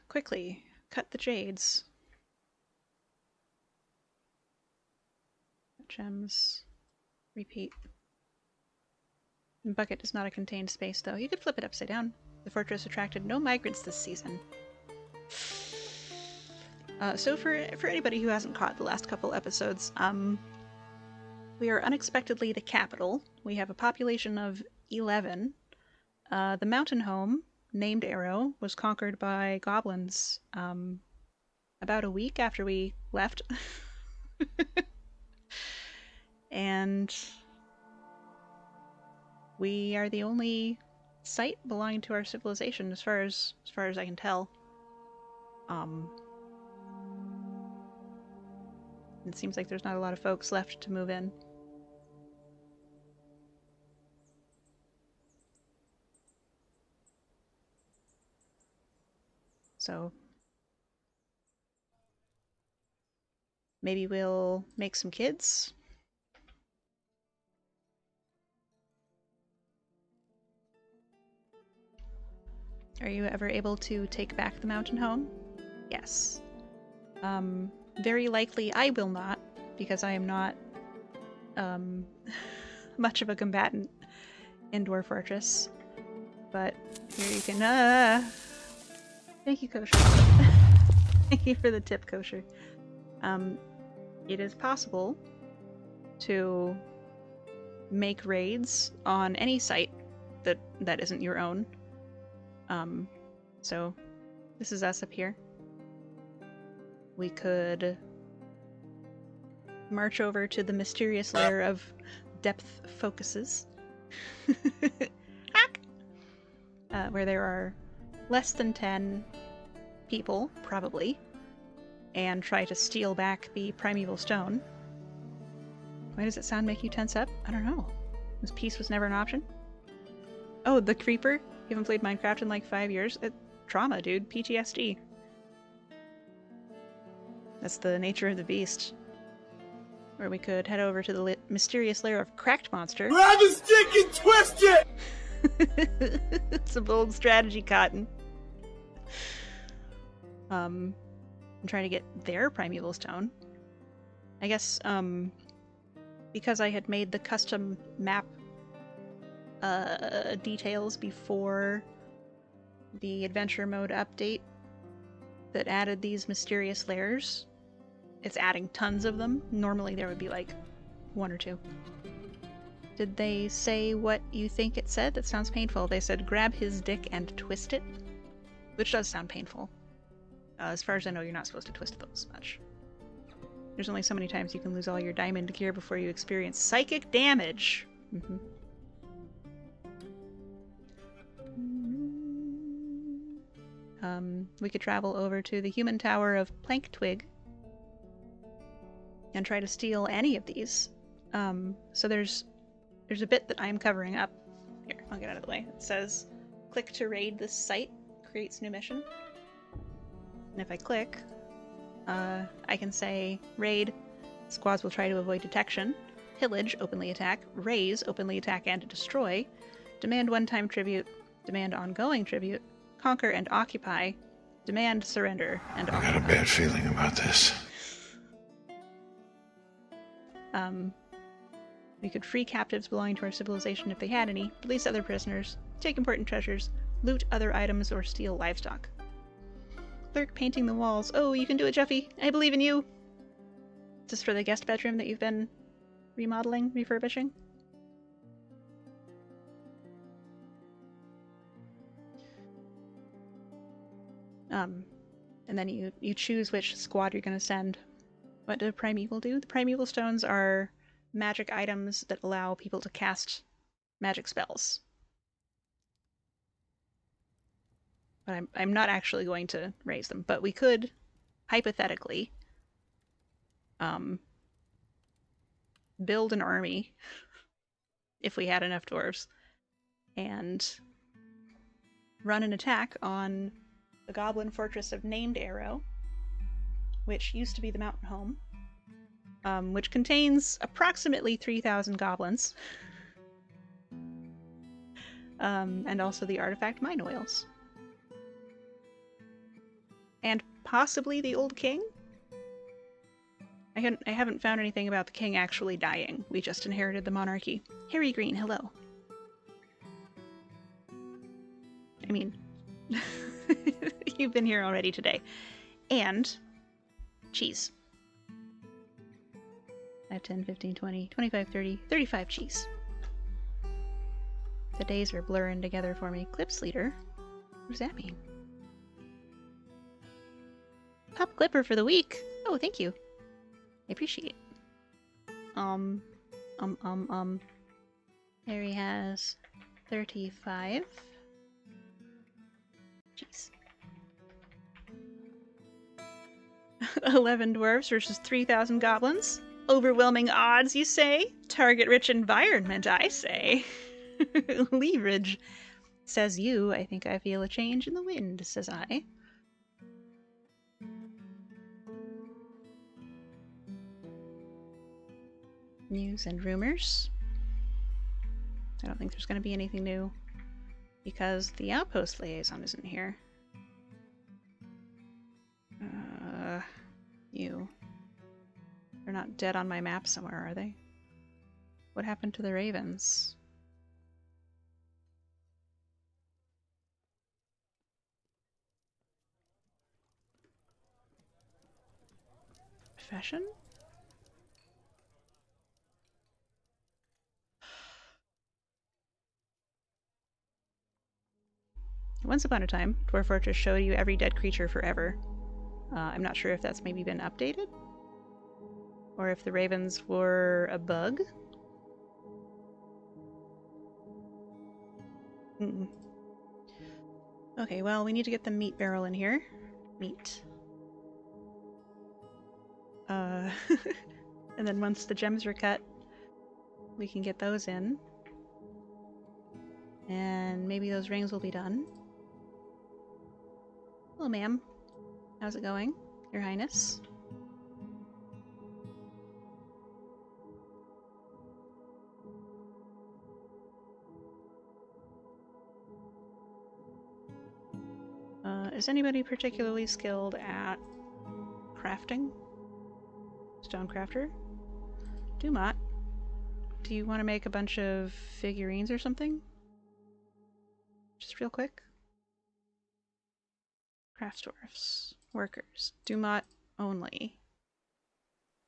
Quickly. Cut the jades. Gems. Repeat. Bucket is not a contained space, though. You could flip it upside down. The fortress attracted no migrants this season. So for anybody who hasn't caught the last couple episodes, we are unexpectedly the capital. We have a population of 11. The mountain home, named Arrow, was conquered by goblins about a week after we left. And we are the only site belonging to our civilization as far as I can tell. It seems like there's not a lot of folks left to move in. So maybe we'll make some kids. Are you ever able to take back the mountain home? Yes. Very likely I will not, because I am not much of a combatant in Dwarf Fortress. But here you can thank you, Kosher. Thank you for the tip, Kosher. It is possible to make raids on any site that isn't your own. So this is us up here. We could march over to the mysterious lair of depth focuses, where there are less than 10 people, probably, and try to steal back the primeval stone. Why does it sound make you tense up? I don't know. This peace was never an option? Oh, the creeper? You haven't played Minecraft in like 5 years? Trauma, dude. PTSD. That's the nature of the beast. Or we could head over to the mysterious lair of Cracked Monster. Grab the stick and twist it! It's a bold strategy, Cotton. and try to get their primeval stone. I guess, because I had made the custom map details before the adventure mode update that added these mysterious layers, it's adding tons of them. Normally there would be like 1 or 2. Did they say what you think it said? That sounds painful. They said grab his dick and twist it, which does sound painful. As far as I know, you're not supposed to twist those much. There's only so many times you can lose all your diamond gear before you experience psychic damage. We could travel over to the human tower of Plank Twig and try to steal any of these. So there's a bit that I'm covering up. Here, I'll get out of the way. It says, click to raid this site, creates new mission. And if I click, I can say, raid, squads will try to avoid detection, pillage, openly attack, raise, openly attack and destroy, demand one-time tribute, demand ongoing tribute, conquer and occupy, demand surrender and occupy. I got a bad feeling about this. We could free captives belonging to our civilization if they had any, release other prisoners, take important treasures, loot other items, or steal livestock. Clerk painting the walls. Oh, you can do it, Jeffy. I believe in you. Is this for the guest bedroom that you've been remodeling, refurbishing? And then you choose which squad you're going to send. What did Primeval do? The Primeval Stones are magic items that allow people to cast magic spells. But I'm not actually going to raise them. But we could, hypothetically, build an army, if we had enough dwarves, and run an attack on the goblin fortress of Named Arrow, which used to be the mountain home, which contains approximately 3,000 goblins, and also the artifact mine oils. And possibly the old king? I haven't found anything about the king actually dying. We just inherited the monarchy. Harry Green, hello. I mean, you've been here already today. And cheese. 5, 10, 15, 20, 25, 30, 35 cheese. The days are blurring together for me. Clips leader? What does that mean? Top clipper for the week. Oh, thank you. I appreciate it. Harry has 35. Jeez. 11 dwarves versus 3,000 goblins. Overwhelming odds, you say? Target-rich environment, I say. Leverage. Says you. I think I feel a change in the wind, says I. News and rumors. I don't think there's going to be anything new because the outpost liaison isn't here. They're not dead on my map somewhere, are they? What happened to the ravens? Fashion? Once upon a time, Dwarf Fortress showed you every dead creature forever. I'm not sure if that's maybe been updated? Or if the ravens were a bug? Okay, well, we need to get the meat barrel in here. Meat. And then once the gems are cut, we can get those in. And maybe those rings will be done. Hello, ma'am. How's it going, Your Highness? Is anybody particularly skilled at crafting. Stonecrafter. Dumont. Do you want to make a bunch of figurines or something? Just real quick. Crafts dwarfs. Workers. Dumont only.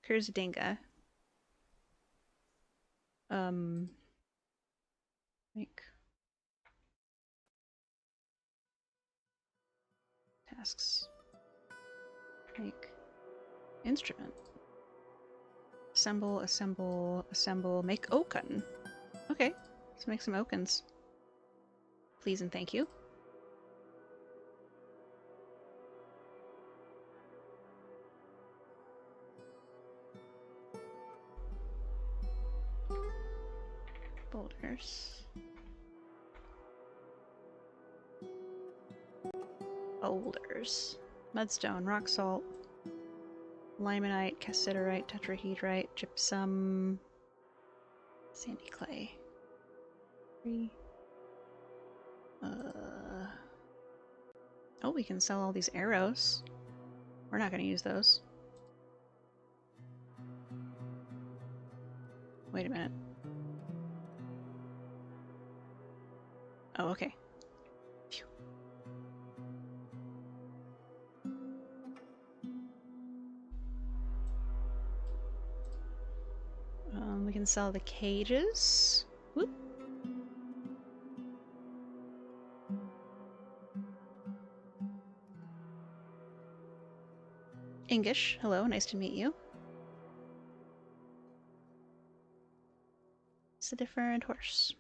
Kurzdinga. Make tasks. Make instrument. Assemble, assemble, assemble. Make oaken. Okay, let's make some okens. Please and thank you. Boulders. Boulders. Mudstone, rock salt, limonite, cassiterite, tetrahedrite, gypsum, sandy clay. 3. Oh, we can sell all these arrows. We're not going to use those. Wait a minute. Oh, okay. Phew. We can sell the cages. Whoop. English, hello, nice to meet you. It's a different horse.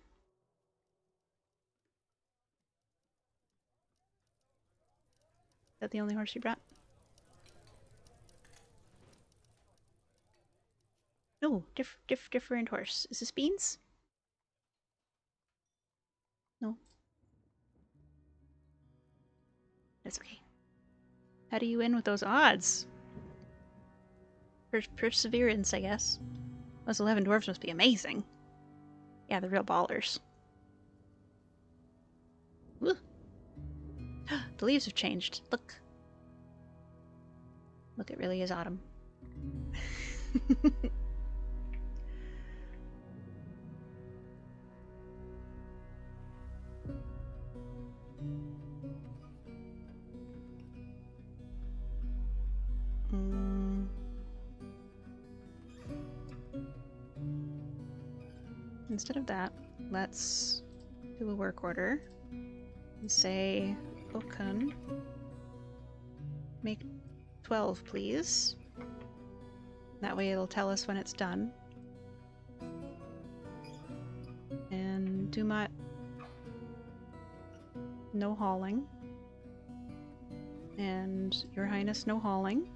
Is that the only horse you brought? No, different horse. Is this Beans? No. That's okay. How do you win with those odds? Perseverance, I guess. Those 11 dwarves must be amazing. Yeah, they're real ballers. Woo. The leaves have changed. Look. Look, it really is autumn. Instead of that, let's do a work order and say, Okan, make 12, please. That way it'll tell us when it's done. And Dumont, no hauling. And Your Highness, no hauling.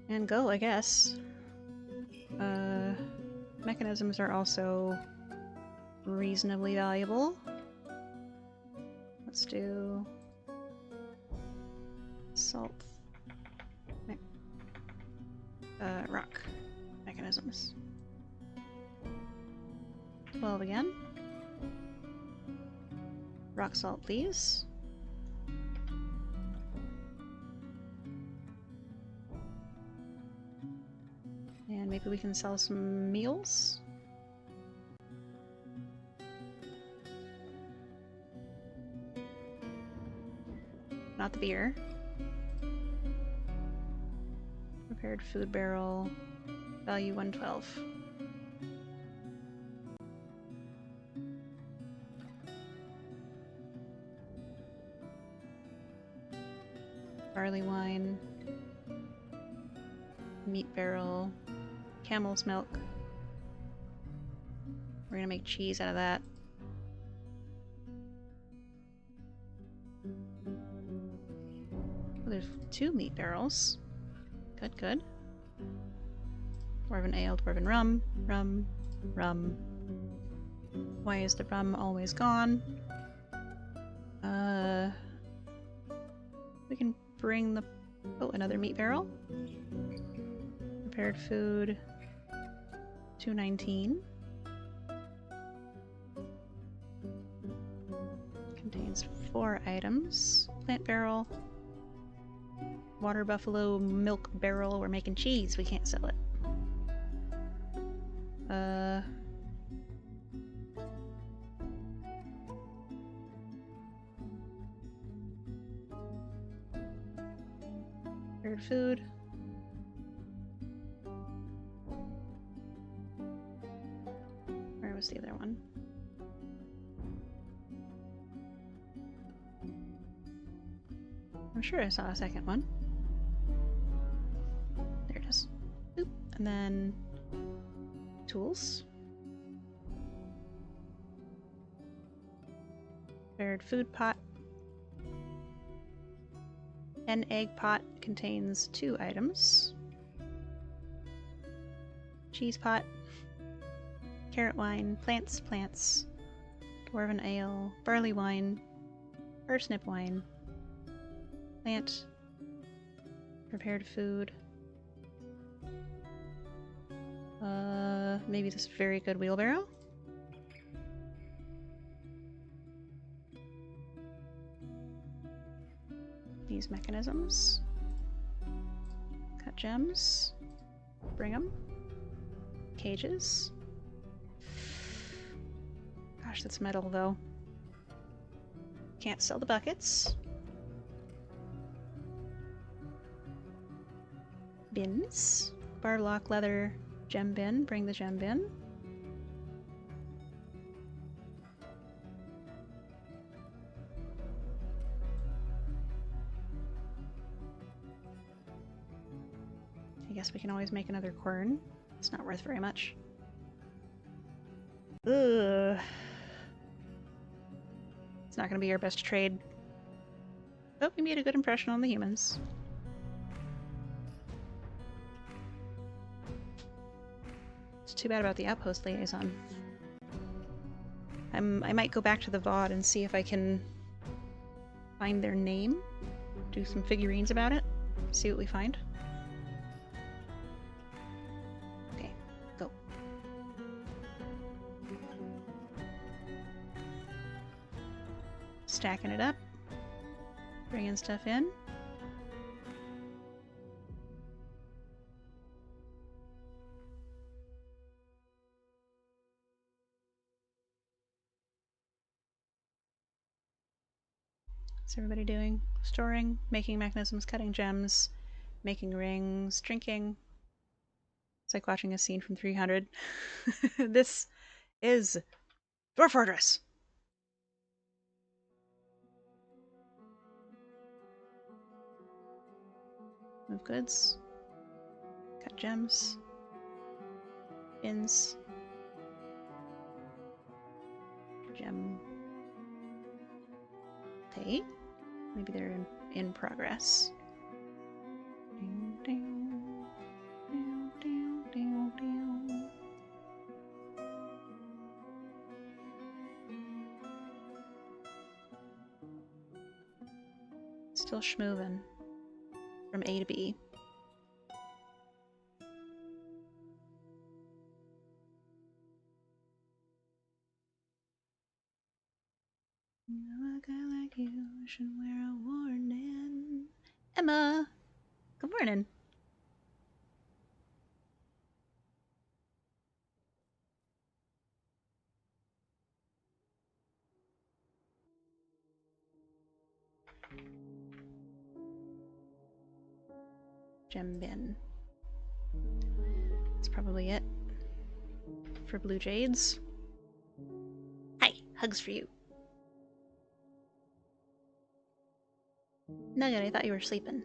And go, I guess. Mechanisms are also reasonably valuable. Let's do salt. Rock mechanisms. 12 again. Rock salt, please. And maybe we can sell some meals. Not the beer. Prepared food barrel. Value 112. Barley wine. Meat barrel. Camel's milk. We're gonna make cheese out of that. Oh, there's 2 meat barrels. Good, good. Dwarven ale, dwarven rum, rum. Why is the rum always gone? We can bring the... Oh, another meat barrel. Prepared food. 219. Contains 4 items. Plant barrel. Water buffalo milk barrel. We're making cheese. We can't sell it. Weird food. Where was the other one? I'm sure I saw a second one. There it is. Boop. And then tools. Prepared food pot. An egg pot contains 2 items. Cheese pot. Carrot wine. Plants. Dwarven ale. Barley wine. Parsnip wine. Plant. Prepared food. Maybe this very good wheelbarrow? These mechanisms. Cut gems. Bring them. Cages. Gosh, that's metal though. Can't sell the buckets. Bins. Bar block leather. Gem bin. Bring the gem bin. I guess we can always make another quern. It's not worth very much. Ugh. It's not going to be our best trade. But we made a good impression on the humans. It's too bad about the outpost liaison. I might go back to the VOD and see if I can find their name. Do some figurines about it. See what we find. Okay, go. Stacking it up. Bringing stuff in. What's everybody doing? Storing, making mechanisms, cutting gems, making rings, drinking. It's like watching a scene from 300. This is Dwarf Fortress! Move goods. Cut gems. Bins. Gem. Okay. Maybe they're in progress. Still schmovin' from A to B. You know, a guy like you should wear a warning. Emma! Good morning. Gem bin. That's probably it. For blue jades. Hi! Hugs for you. Nugget, I thought you were sleeping.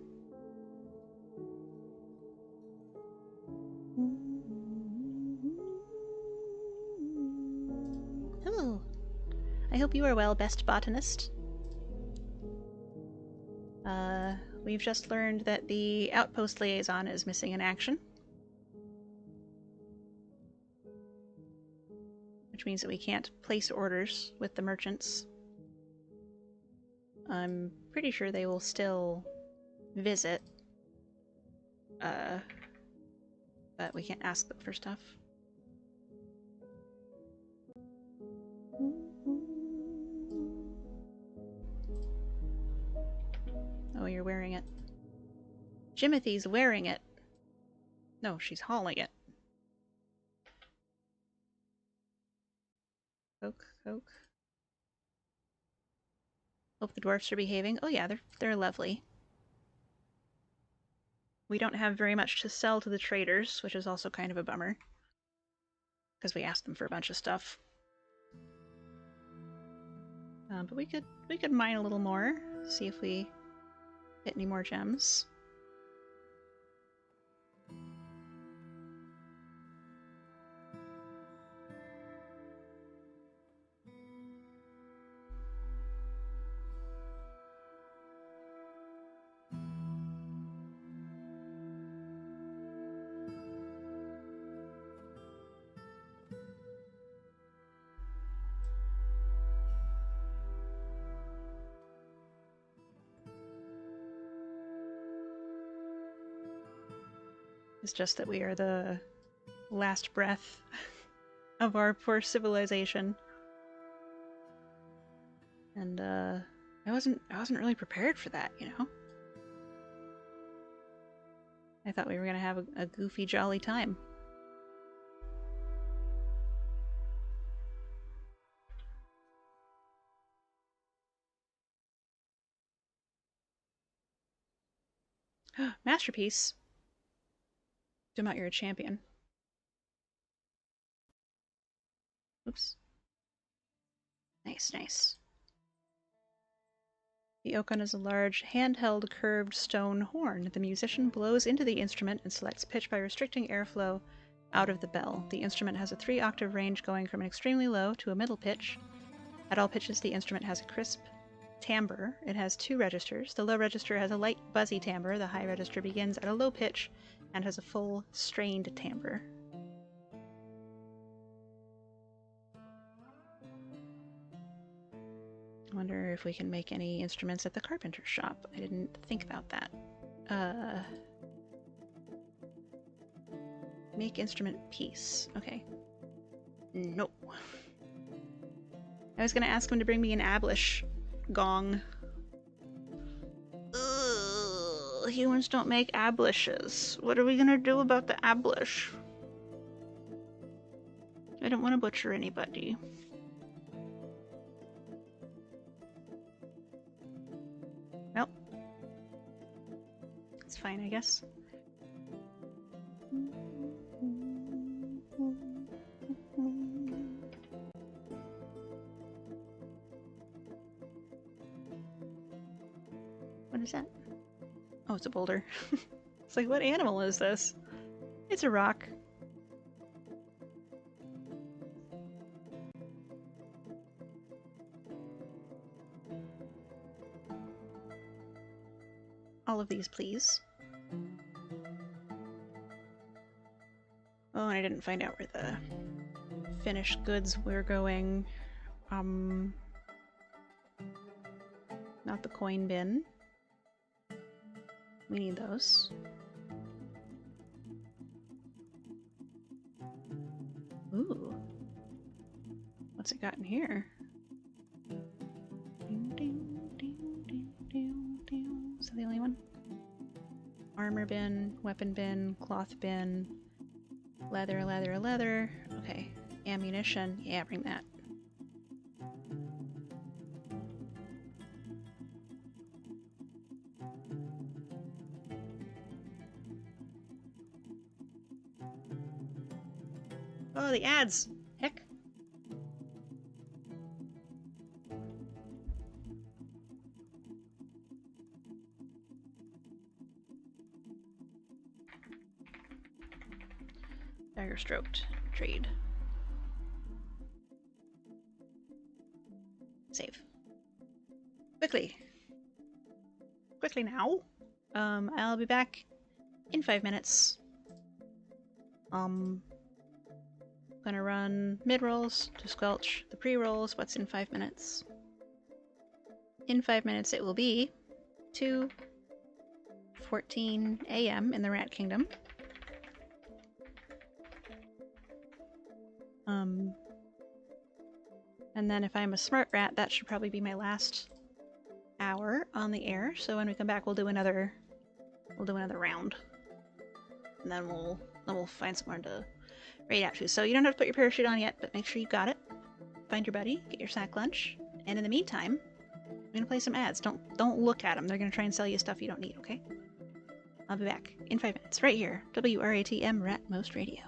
Hello. I hope you are well, best botanist. We've just learned that the outpost liaison is missing in action. Which means that we can't place orders with the merchants. I'm pretty sure they will still visit. But we can't ask them for stuff. you're wearing it. Jimothy's wearing it. No, she's hauling it. Coke, Coke. Hope the dwarfs are behaving. Oh yeah, they're lovely. We don't have very much to sell to the traders, which is also kind of a bummer. Because we asked them for a bunch of stuff. But we could mine a little more, see if we hit any more gems. It's just that we are the last breath of our poor civilization. And I wasn't really prepared for that, you know? I thought we were gonna have a goofy, jolly time. Masterpiece. Zoom out, you're a champion. Oops. Nice, nice. The okan is a large, handheld, curved stone horn. The musician blows into the instrument and selects pitch by restricting airflow out of the bell. The instrument has a 3-octave range going from an extremely low to a middle pitch. At all pitches, the instrument has a crisp timbre. It has 2 registers. The low register has a light, buzzy timbre. The high register begins at a low pitch and has a full, strained timbre. I wonder if we can make any instruments at the carpenter's shop. I didn't think about that. Make instrument piece. Okay. Nope. I was gonna ask him to bring me an Ablish gong. Ugh, humans don't make Ablishes. What are we gonna do about the Ablish? I don't want to butcher anybody. Well, it's fine, I guess. What is that? Oh, it's a boulder. It's like, what animal is this? It's a rock. All of these, please. Oh, and I didn't find out where the finished goods were going. Not the coin bin. We need those. Ooh. What's it got in here? Is that the only one? Armor bin, weapon bin, cloth bin, leather, leather, leather. Okay. Ammunition. Yeah, bring that. Oh, the ads! Heck. Daggerstroked. Trade. Save. Quickly. Quickly now. I'll be back in 5 minutes. Gonna run mid-rolls to squelch the pre-rolls. What's in 5 minutes? In 5 minutes it will be 2:14 a.m. in the Rat Kingdom. And then if I'm a smart rat, that should probably be my last hour on the air, so when we come back, we'll do another round, and then we'll find somewhere to raid out to. So you don't have to put your parachute on yet, but make sure you got it. Find your buddy, get your sack lunch, and in the meantime, I'm gonna play some ads. Don't look at them. They're gonna try and sell you stuff you don't need. Okay? I'll be back in 5 minutes, right here. WRATM Ratmost Radio.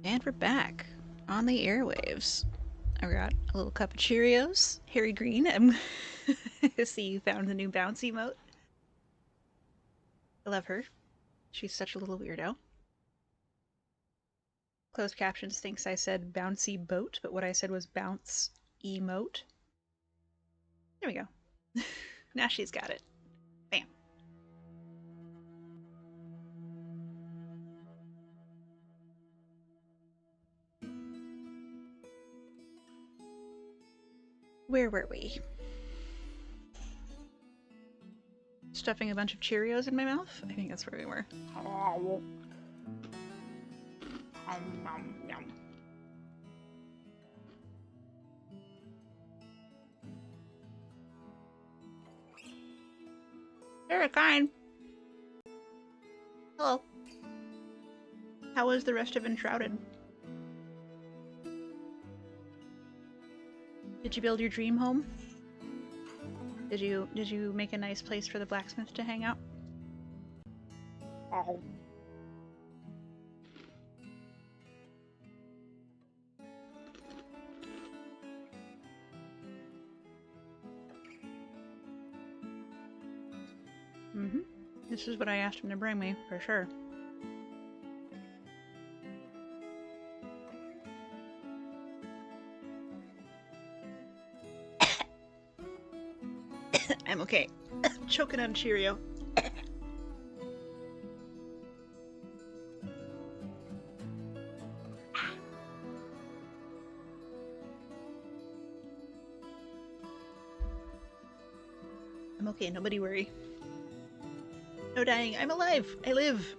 And we're back on the airwaves. I got a little cup of Cheerios. Harry Green, I'm see you found the new bouncy emote. I love her. She's such a little weirdo. Closed captions thinks I said bouncy boat, but what I said was bounce emote. There we go. Now she's got it. Bam. Where were we? Stuffing a bunch of Cheerios in my mouth? I think that's where we were. Very kind. Hello. How was the rest of Enshrouded? Did you build your dream home? Did you make a nice place for the blacksmith to hang out? Oh. Mm-hmm. This is what I asked him to bring me, for sure. I'm okay. Choking on Cheerio. I'm okay, nobody worry. No dying, I'm alive! I live!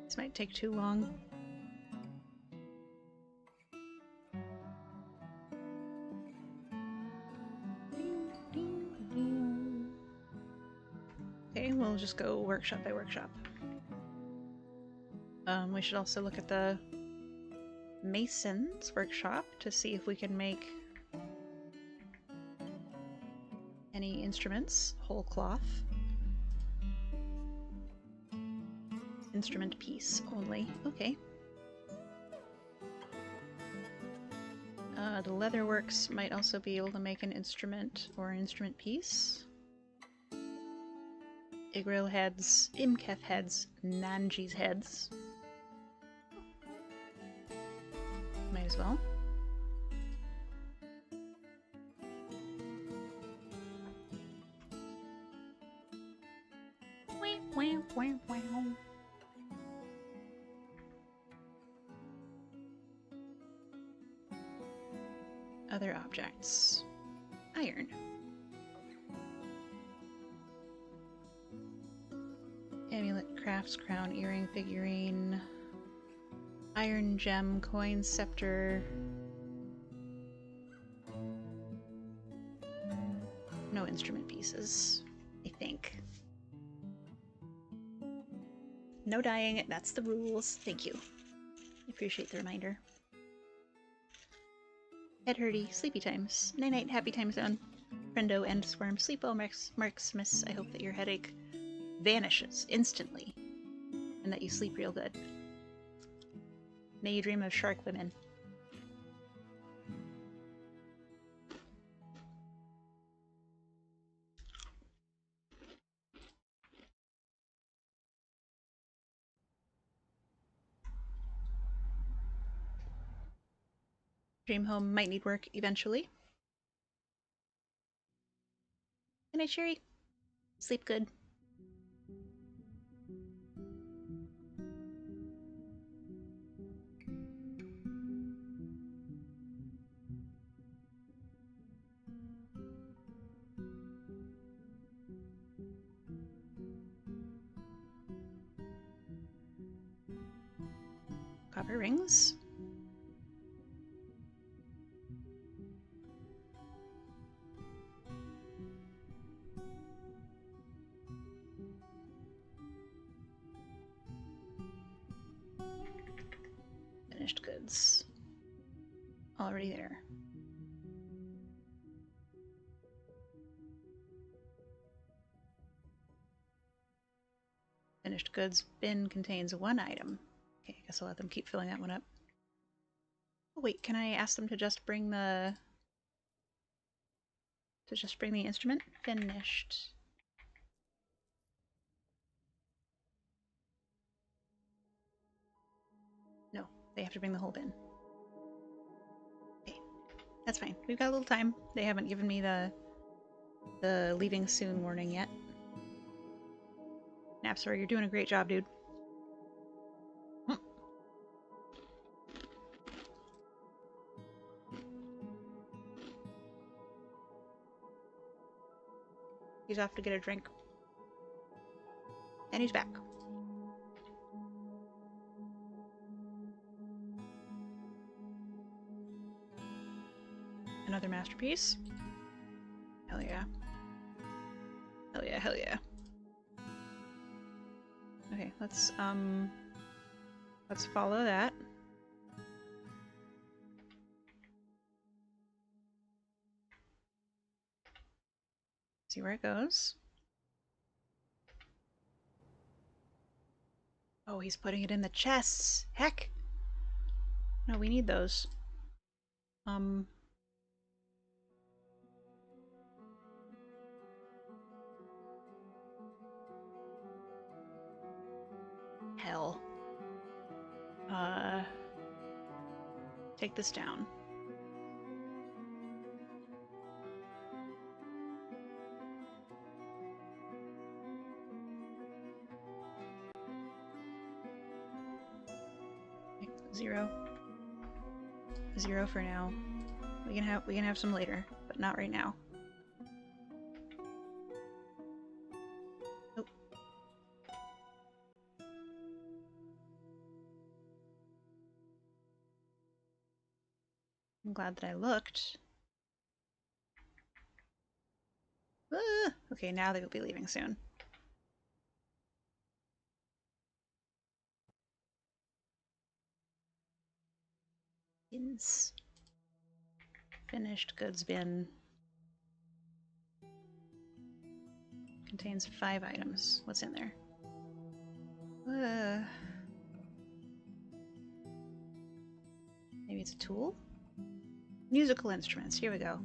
This might take too long. Okay, we'll just go workshop by workshop. We should also look at the Mason's workshop to see if we can make any instruments. Whole cloth. Instrument piece only. Okay. The Leatherworks might also be able to make an instrument or an instrument piece. Igril heads, Imketh heads, Nanji's heads. Might as well. Other objects. Iron. Amulet, crafts, crown, earring, figurine. Iron gem, coin, scepter. No instrument pieces, I think. No dying, that's the rules. Thank you. I appreciate the reminder. Head hurdy, sleepy times. Night night, happy time zone. Friendo and Swarm, sleep well, Marksmiths. I hope that your headache vanishes instantly and that you sleep real good. May you dream of shark women. Dream home might need work eventually. Good night, Sherry. Sleep good. Her rings. Finished goods. Already there. Finished goods bin contains 1 item. Okay, I guess I'll let them keep filling that one up. Oh wait, can I ask them to just bring the... instrument? Finished. No, they have to bring the whole bin. Okay, that's fine. We've got a little time. They haven't given me the leaving soon warning yet. Napstar, you're doing a great job, dude. He's off to get a drink. And he's back. Another masterpiece. Hell yeah. Hell yeah, hell yeah. Okay, let's follow that. See where it goes. Oh, he's putting it in the chests. Heck! No, we need those. Hell. Take this down. Zero. 0 for now. We can have some later, but not right now. Nope. I'm glad that I looked. Okay, now they will be leaving soon. Bins. Finished goods bin. Contains 5 items. What's in there? Maybe it's a tool? Musical instruments. Here we go.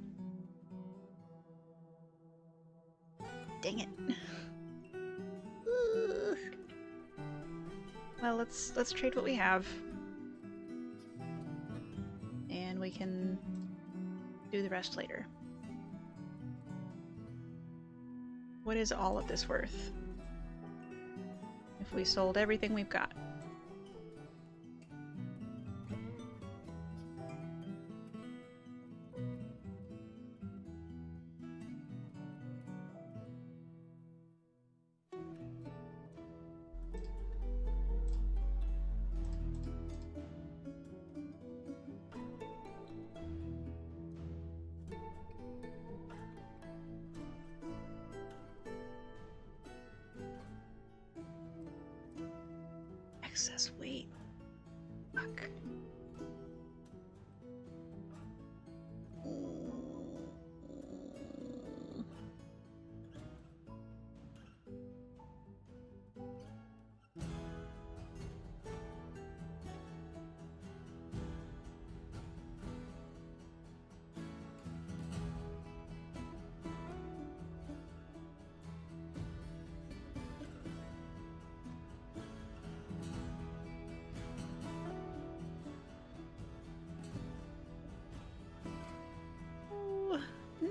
Dang it. Well, let's trade what we have. And we can do the rest later. What is all of this worth? If we sold everything we've got. Excess weight. Fuck.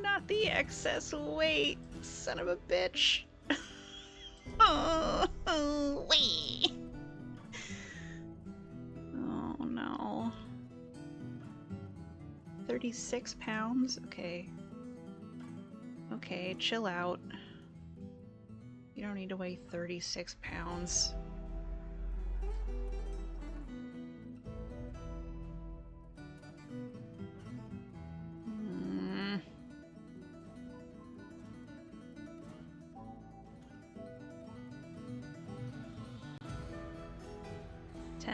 Not the excess weight, son of a bitch. Oh, wee. Oh no. 36 pounds? Okay. Okay, chill out. You don't need to weigh 36 pounds.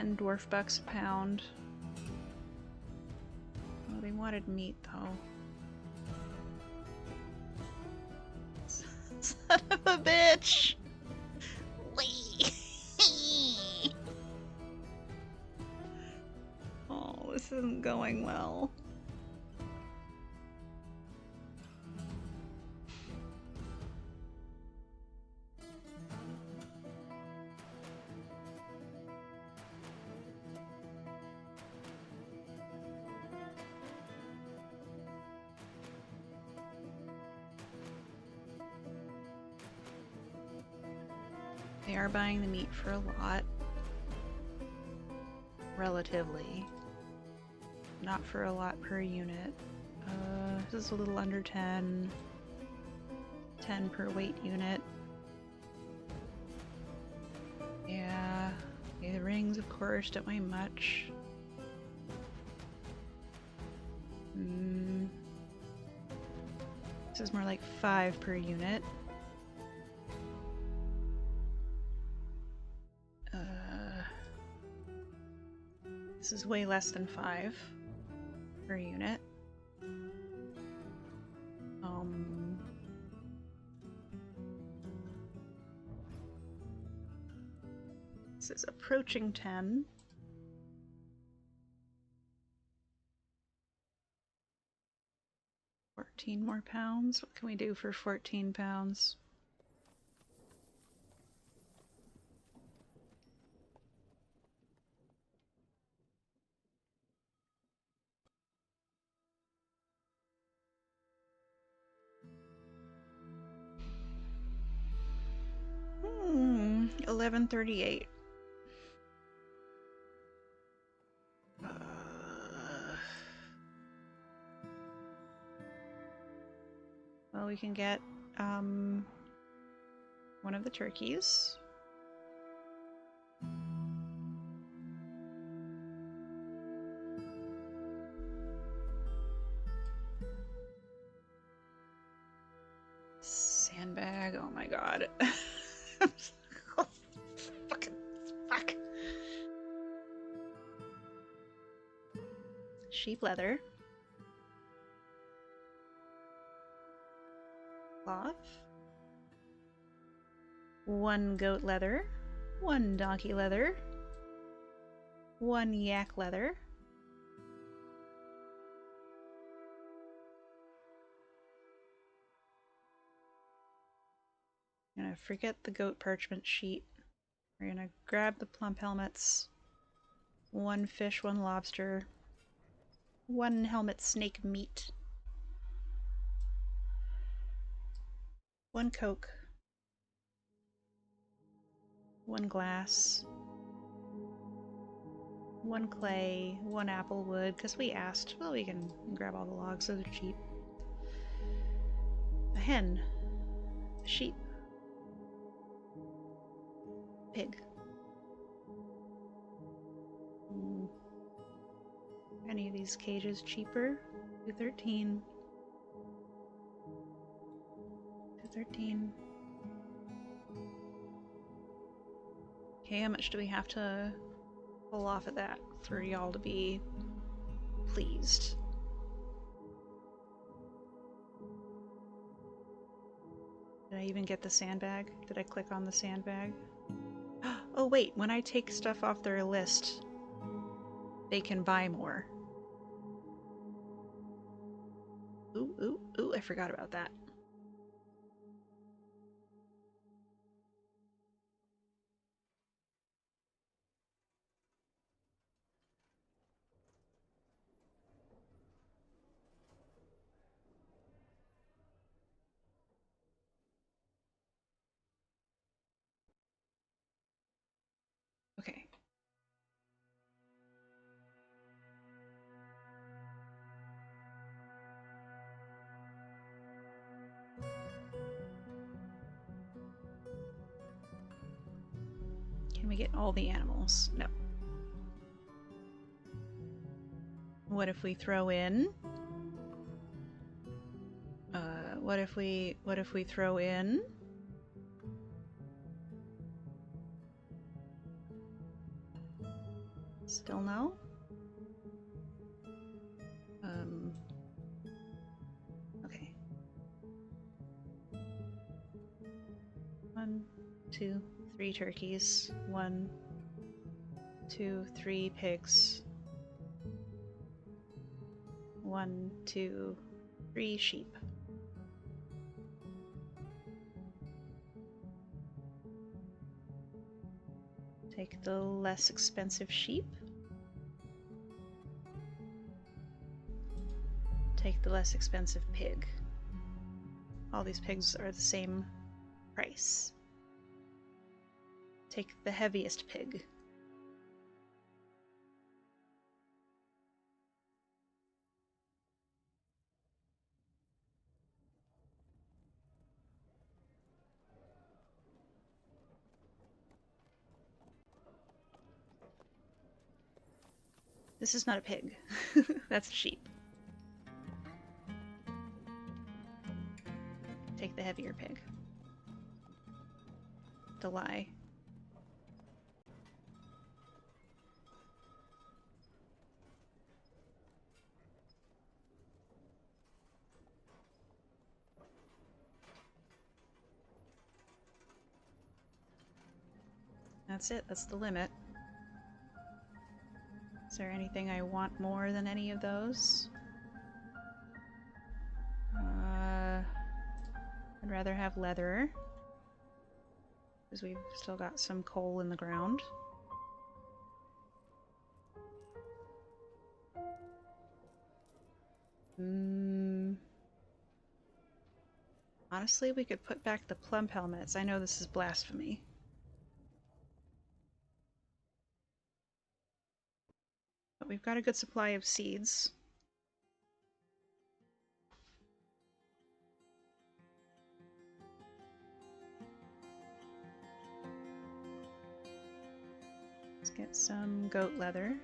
10 dwarf bucks a pound. Oh, they wanted meat though. Son of a bitch! Oh, this isn't going well. They are buying the meat for a lot. Relatively. Not for a lot per unit. This is a little under 10. 10 per weight unit. Yeah. Okay, the rings, of course, don't weigh much. This is more like 5 per unit. This is way less than 5 per unit. This is approaching 10. $14 more pounds. What can we do for 14 pounds? $11.38. Well, we can get one of the turkeys. Sandbag. Oh my god. Oh, fucking fuck. Sheep leather. Cloth. 1 goat leather. 1 donkey leather. 1 yak leather. I'm gonna forget the goat parchment sheet. We're gonna grab the plump helmets. 1 fish, 1 lobster. 1 helmet snake meat. 1 coke. 1 glass. 1 clay. 1 apple wood, because we asked. Well, we can grab all the logs, those are cheap. A hen. A sheep. Pig. Any of these cages cheaper? 213. 213. Okay, how much do we have to pull off of that for y'all to be pleased? Did I even get the sandbag? Did I click on the sandbag? Oh wait, when I take stuff off their list, they can buy more. Ooh, I forgot about that. Okay. Can we get all the animals? No. What if we throw in? What if we throw in? hell no. Okay. 1, 2, 3 turkeys. 1, 2, 3 pigs. 1, 2, 3 sheep. Take the less expensive sheep. Take the less expensive pig. All these pigs are the same price. Take the heaviest pig. This is not a pig. That's a sheep. Take the heavier pig. The lie. That's it. That's the limit. Is there anything I want more than any of those? I'd rather have leather, because we've still got some coal in the ground. Honestly, we could put back the plum helmets. I know this is blasphemy. But we've got a good supply of seeds. Let's get some goat leather.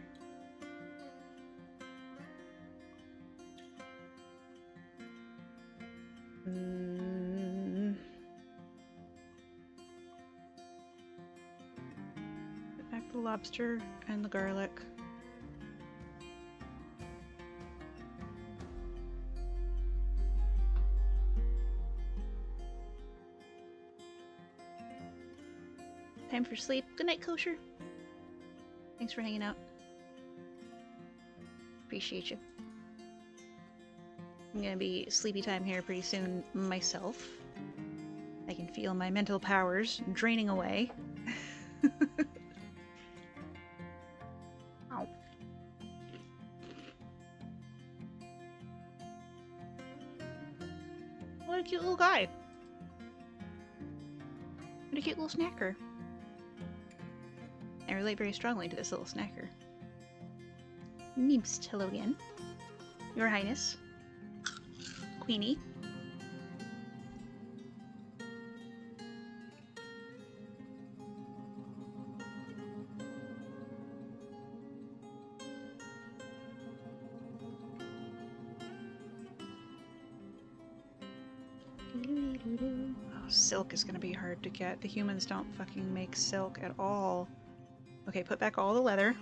Put back the lobster and the garlic. Time for sleep. Good night, Kosher. Thanks for hanging out. Appreciate you. I'm gonna be sleepy time here pretty soon myself. I can feel my mental powers draining away. Ow. What a cute little guy. What a cute little snacker. I relate very strongly to this little snacker. Neebst, hello again. Your Highness. Queenie. Oh, silk is gonna be hard to get. The humans don't fucking make silk at all. Okay, put back all the leather.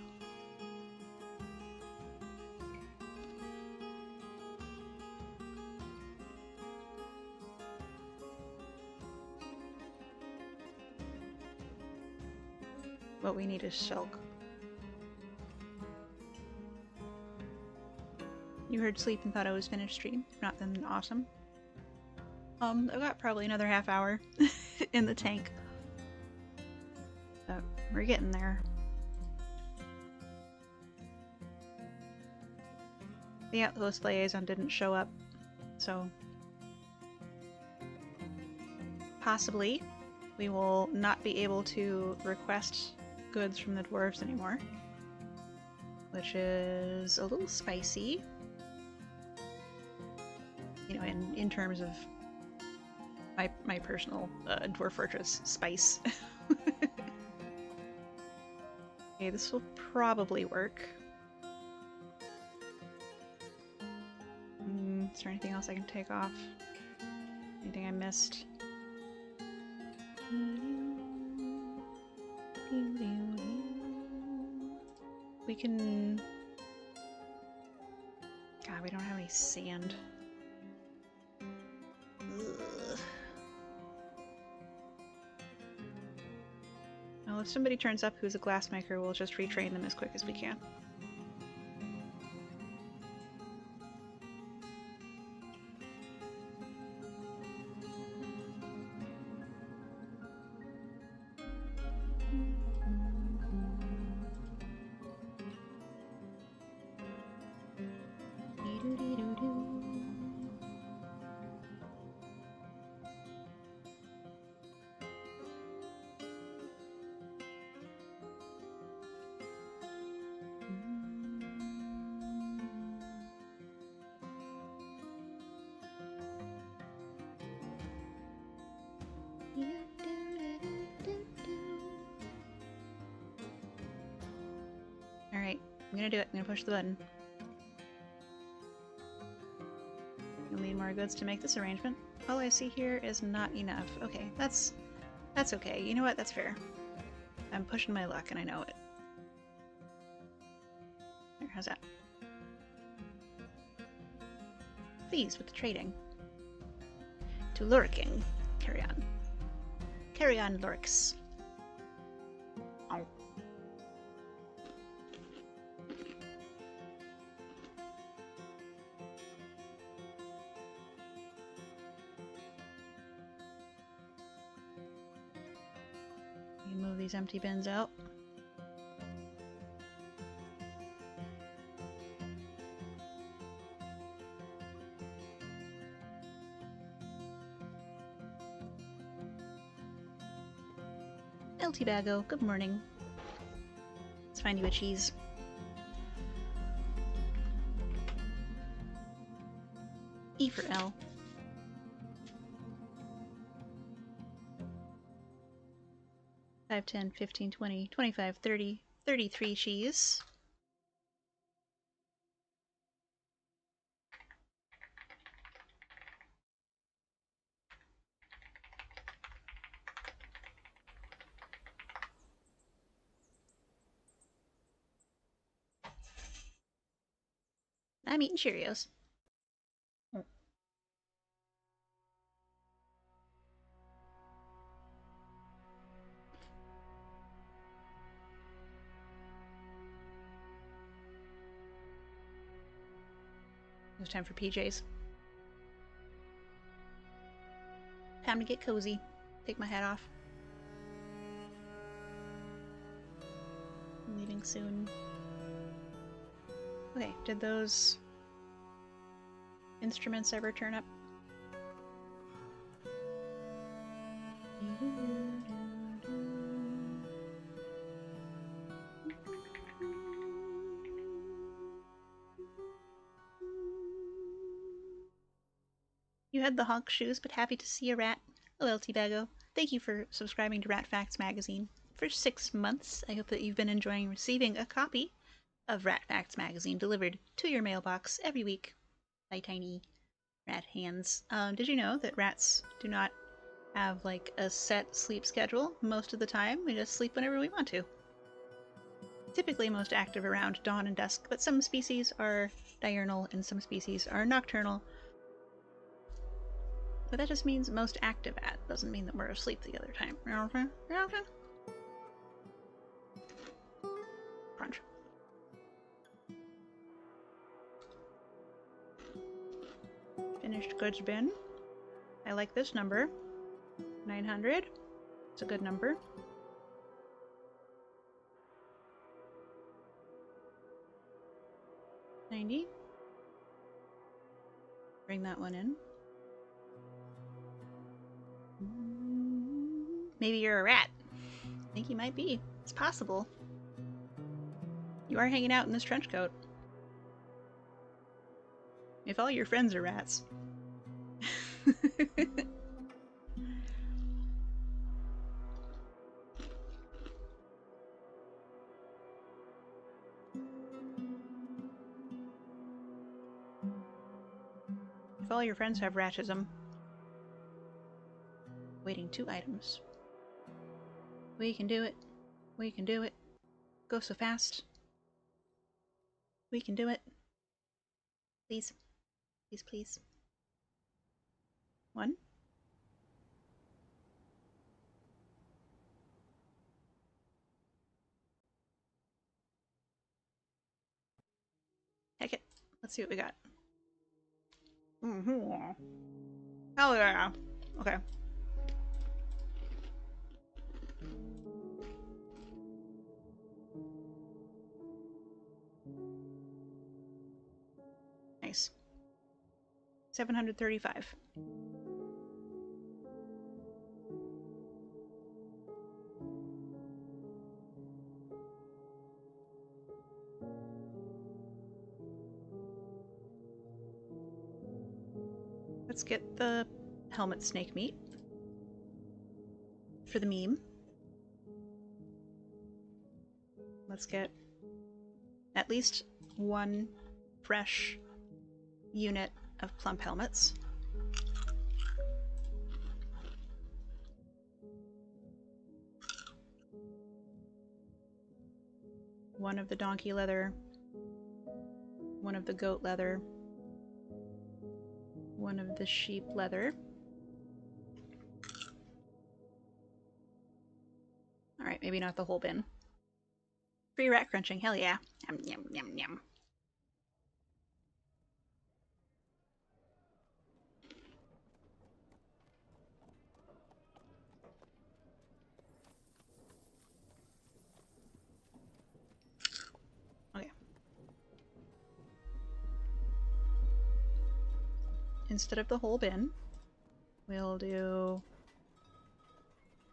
What we need is silk. You heard sleep and thought I was finished stream? Not then awesome. I've got probably another half hour in the tank. But we're getting there. Yeah, the host liaison didn't show up, so possibly we will not be able to request goods from the dwarves anymore, which is a little spicy, you know, in terms of my personal Dwarf Fortress spice. Okay, this will probably work. Is there anything else I can take off? Anything I missed? We can... God, we don't have any sand. Ugh. Well, if somebody turns up who's a glassmaker, we'll just retrain them as quick as we can. Alright, I'm gonna do it. I'm gonna push the button. You'll need more goods to make this arrangement. All I see here is not enough. Okay, that's okay. You know what? That's fair. I'm pushing my luck and I know it. There, how's that? Pleased with the trading. To lurking. Carry on. Carry on, lurks. Ow. You move these empty bins out. LT Bago, good morning. Let's find you a cheese. E for L. 5, 10, 15, 20, 25, 30, 33 cheese. I'm eating Cheerios. It was time for PJs. Time to get cozy. Take my hat off. I'm leaving soon. Okay, did those instruments ever turn up? You had the honk shoes, but happy to see a rat. LLT Bago, thank you for subscribing to Rat Facts magazine for 6 months. I hope that you've been enjoying receiving a copy of Rat Facts magazine delivered to your mailbox every week by tiny rat hands. Did you know that rats do not have like a set sleep schedule? Most of the time, we just sleep whenever we want to. Typically most active around dawn and dusk, but some species are diurnal and some species are nocturnal. But that just means most active at. Doesn't mean that we're asleep the other time. Crunch. Finished goods bin. I like this number. 900. It's a good number. $90. Bring that one in. Maybe you're a rat. I think you might be. It's possible. You are hanging out in this trench coat. If all your friends are rats. If all your friends have ratism. Waiting 2 items. We can do it. We can do it. Go so fast. We can do it. Please. Please, please. 1. Heck it. Let's see what we got. Hell yeah. Okay. Nice. 735. Let's get the helmet snake meat for the meme. Let's get at least 1 fresh unit of plump helmets. One of the donkey leather, 1 of the goat leather, 1 of the sheep leather. Alright, maybe not the whole bin. Free rat crunching, hell yeah. Yum, yum, yum, yum. Okay. Instead of the whole bin, we'll do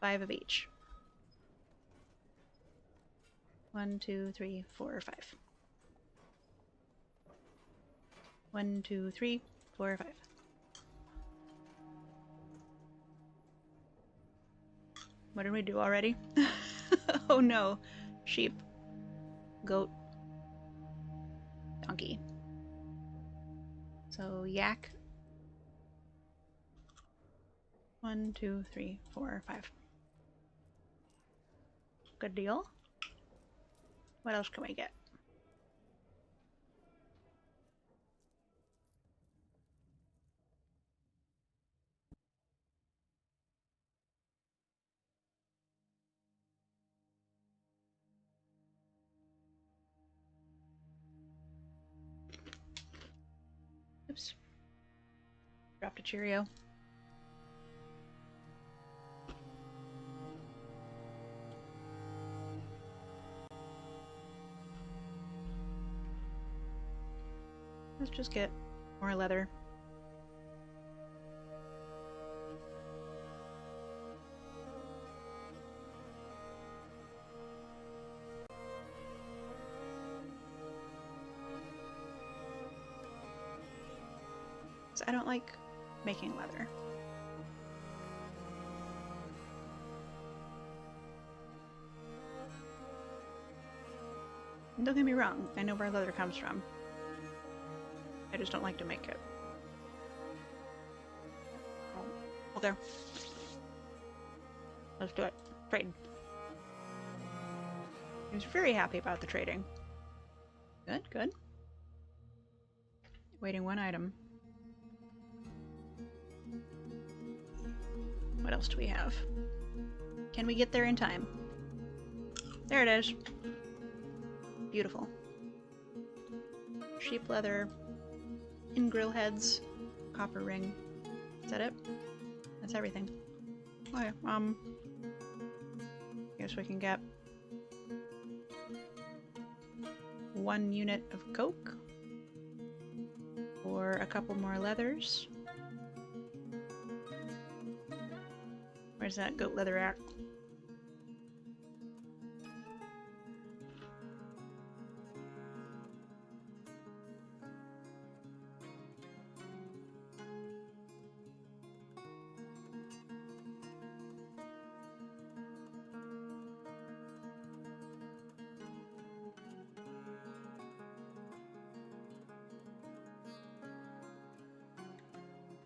5 of each. 1, 2, 3, 4, 5. 1, 2, 3, 4, 5. What did we do already? Oh no. Sheep. Goat. Donkey. So yak. 1, 2, 3, 4, 5. Good deal. What else can we get? Oops. Dropped a Cheerio. Let's just get more leather. So I don't like making leather. And don't get me wrong, I know where leather comes from. I just don't like to make it. Oh, okay. Let's do it. Trade. I was very happy about the trading. Good, good. Waiting 1 item. What else do we have? Can we get there in time? There it is. Beautiful. Sheep leather. In-grill heads. Copper ring. Is that it? That's everything. Okay, guess we can get 1 unit of coke. Or a couple more leathers. Where's that goat leather at?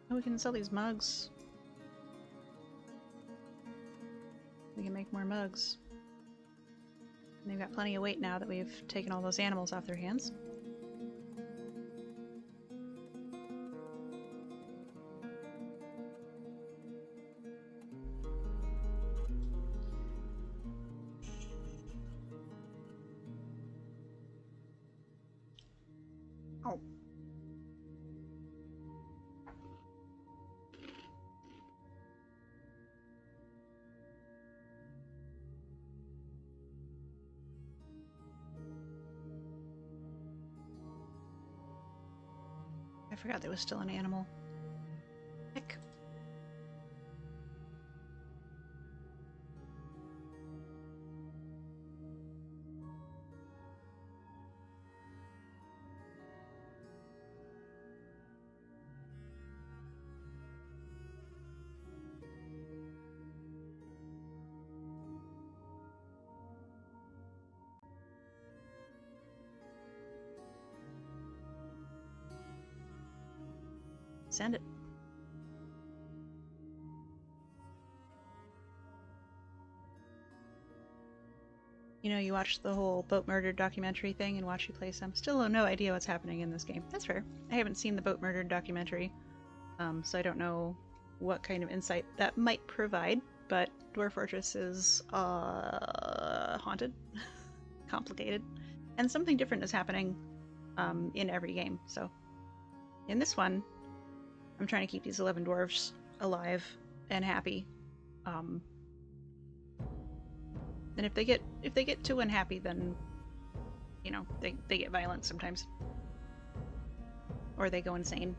Oh, we can sell these mugs. We can make more mugs. And they've got plenty of weight now that we've taken all those animals off their hands. forgot there was still an animal. Heck. Send it. You know, you watch the whole boat murder documentary thing and watch you play some. Still have no idea what's happening in this game. That's fair. I haven't seen the boat murder documentary, so I don't know what kind of insight that might provide, but Dwarf Fortress is haunted, complicated, and something different is happening in every game. So in this one, I'm trying to keep these 11 dwarves alive and happy. And if they get too unhappy, then you know they get violent sometimes, or they go insane.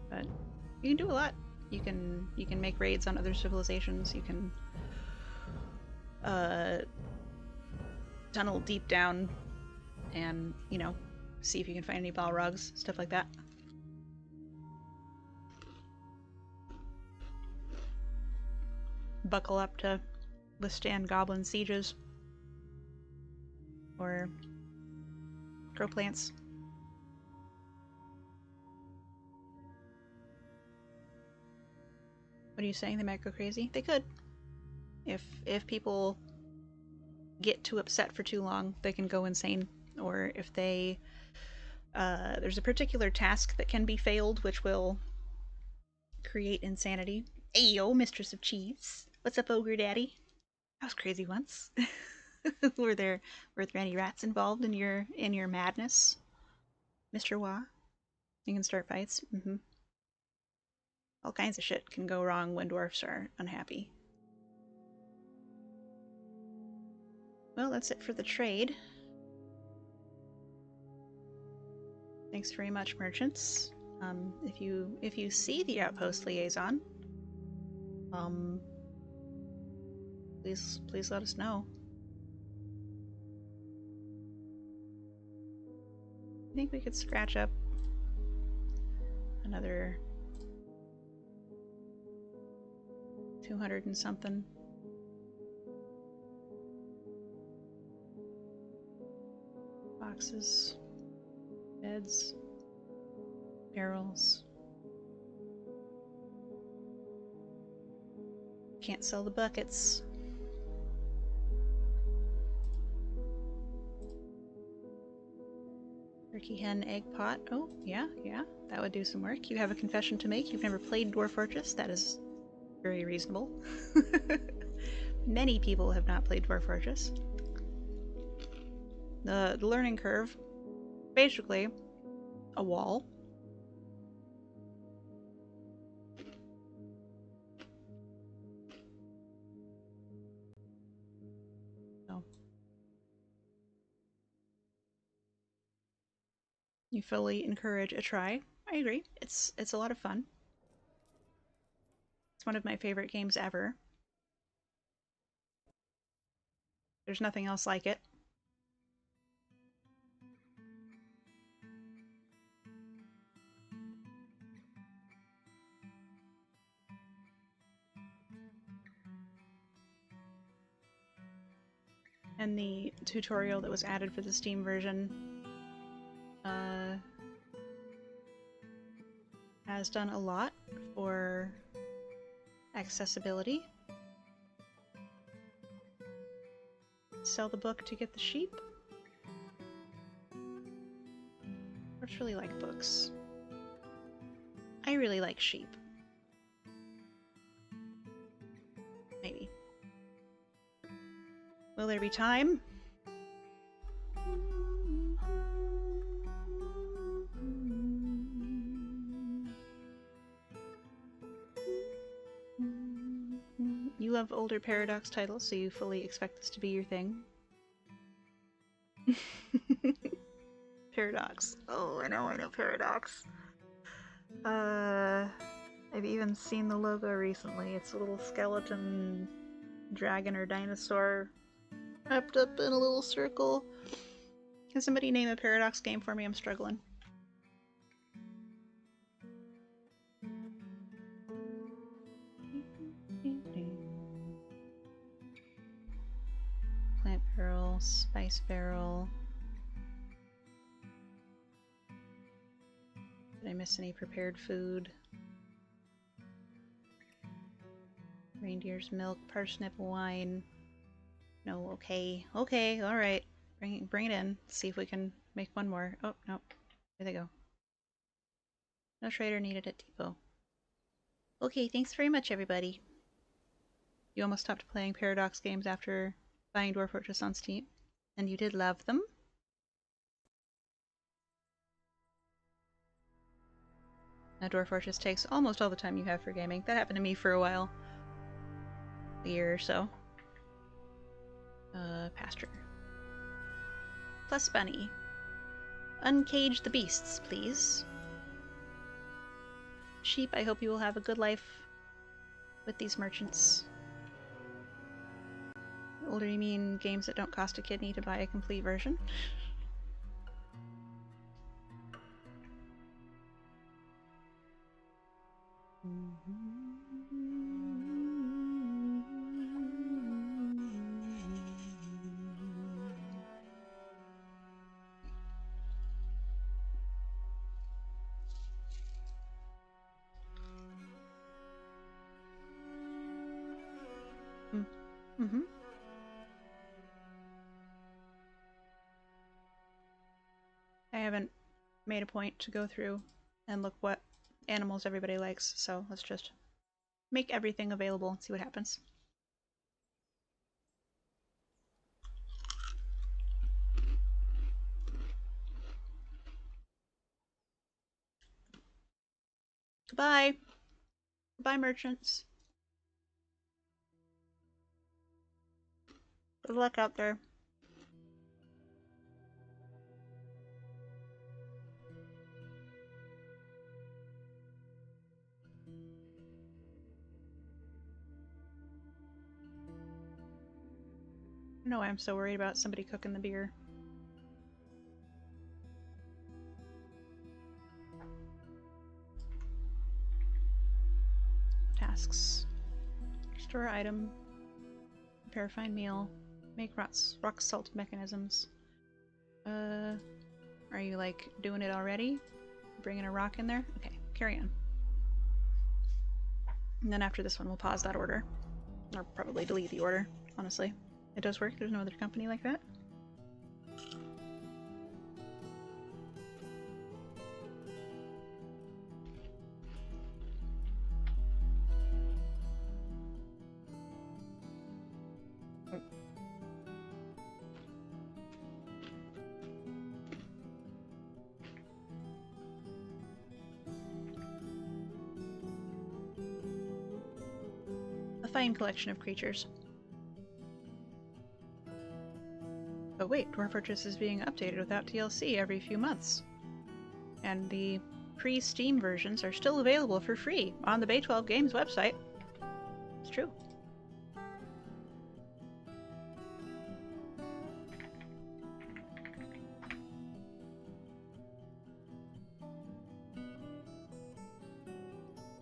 But you can do a lot. You can make raids on other civilizations. You can tunnel deep down, and you know, see if you can find any Balrogs, stuff like that. Buckle up to withstand goblin sieges. Or grow plants. What are you saying? They might go crazy? They could. If people get too upset for too long, they can go insane. Or if they there's a particular task that can be failed, which will create insanity. Ayo, Mistress of Cheese. What's up, Ogre Daddy? I was crazy once. were there any rats involved in your madness, Mr. Wah? You can start fights. All kinds of shit can go wrong when dwarfs are unhappy. Well, that's it for the trade. Thanks very much, merchants. If you see the outpost liaison, please let us know. I think we could scratch up another 200 and something. Boxes, beds, barrels. Can't sell the buckets. Turkey hen egg pot. Oh, yeah, that would do some work. You have a confession to make. You've never played Dwarf Fortress. That is very reasonable. Many people have not played Dwarf Fortress. The learning curve, basically, a wall. So, you fully encourage a try. I agree. It's a lot of fun. It's one of my favorite games ever. There's nothing else like it. And the tutorial that was added for the Steam version has done a lot for accessibility. Sell the book to get the sheep. Dwarves really like books. I really like sheep. Maybe. Will there be time? You love older Paradox titles, so you fully expect this to be your thing. Paradox. Oh, I know Paradox. I've even seen the logo recently. It's a little skeleton dragon or dinosaur wrapped up in a little circle. Can somebody name a Paradox game for me? I'm struggling. Plant barrel, spice barrel. Did I miss any prepared food? Reindeer's milk, parsnip wine. No, okay. Okay, alright. Bring it in. See if we can make one more. Oh, no. There they go. No trader needed at depot. Okay, thanks very much, everybody. You almost stopped playing Paradox games after buying Dwarf Fortress on Steam, and you did love them. Now, Dwarf Fortress takes almost all the time you have for gaming. That happened to me for a while. A year or so. Pasture. Plus bunny. Uncage the beasts, please. Sheep, I hope you will have a good life with these merchants. Or do you mean games that don't cost a kidney to buy a complete version? Mm-hmm. I haven't made a point to go through and look what animals everybody likes, so let's just make everything available and see what happens. Goodbye. Goodbye, merchants. Good luck out there. I don't know why I'm so worried about somebody cooking the beer. Tasks. Store item. Prepare fine meal. Make rock salt mechanisms. Are you like doing it already? Bringing a rock in there? Okay, carry on. And then after this one, we'll pause that order. Or probably delete the order, honestly. It does work, there's no other company like that. A fine collection of creatures. But wait, Dwarf Fortress is being updated without DLC every few months. And the pre-Steam versions are still available for free on the Bay 12 Games website. It's true.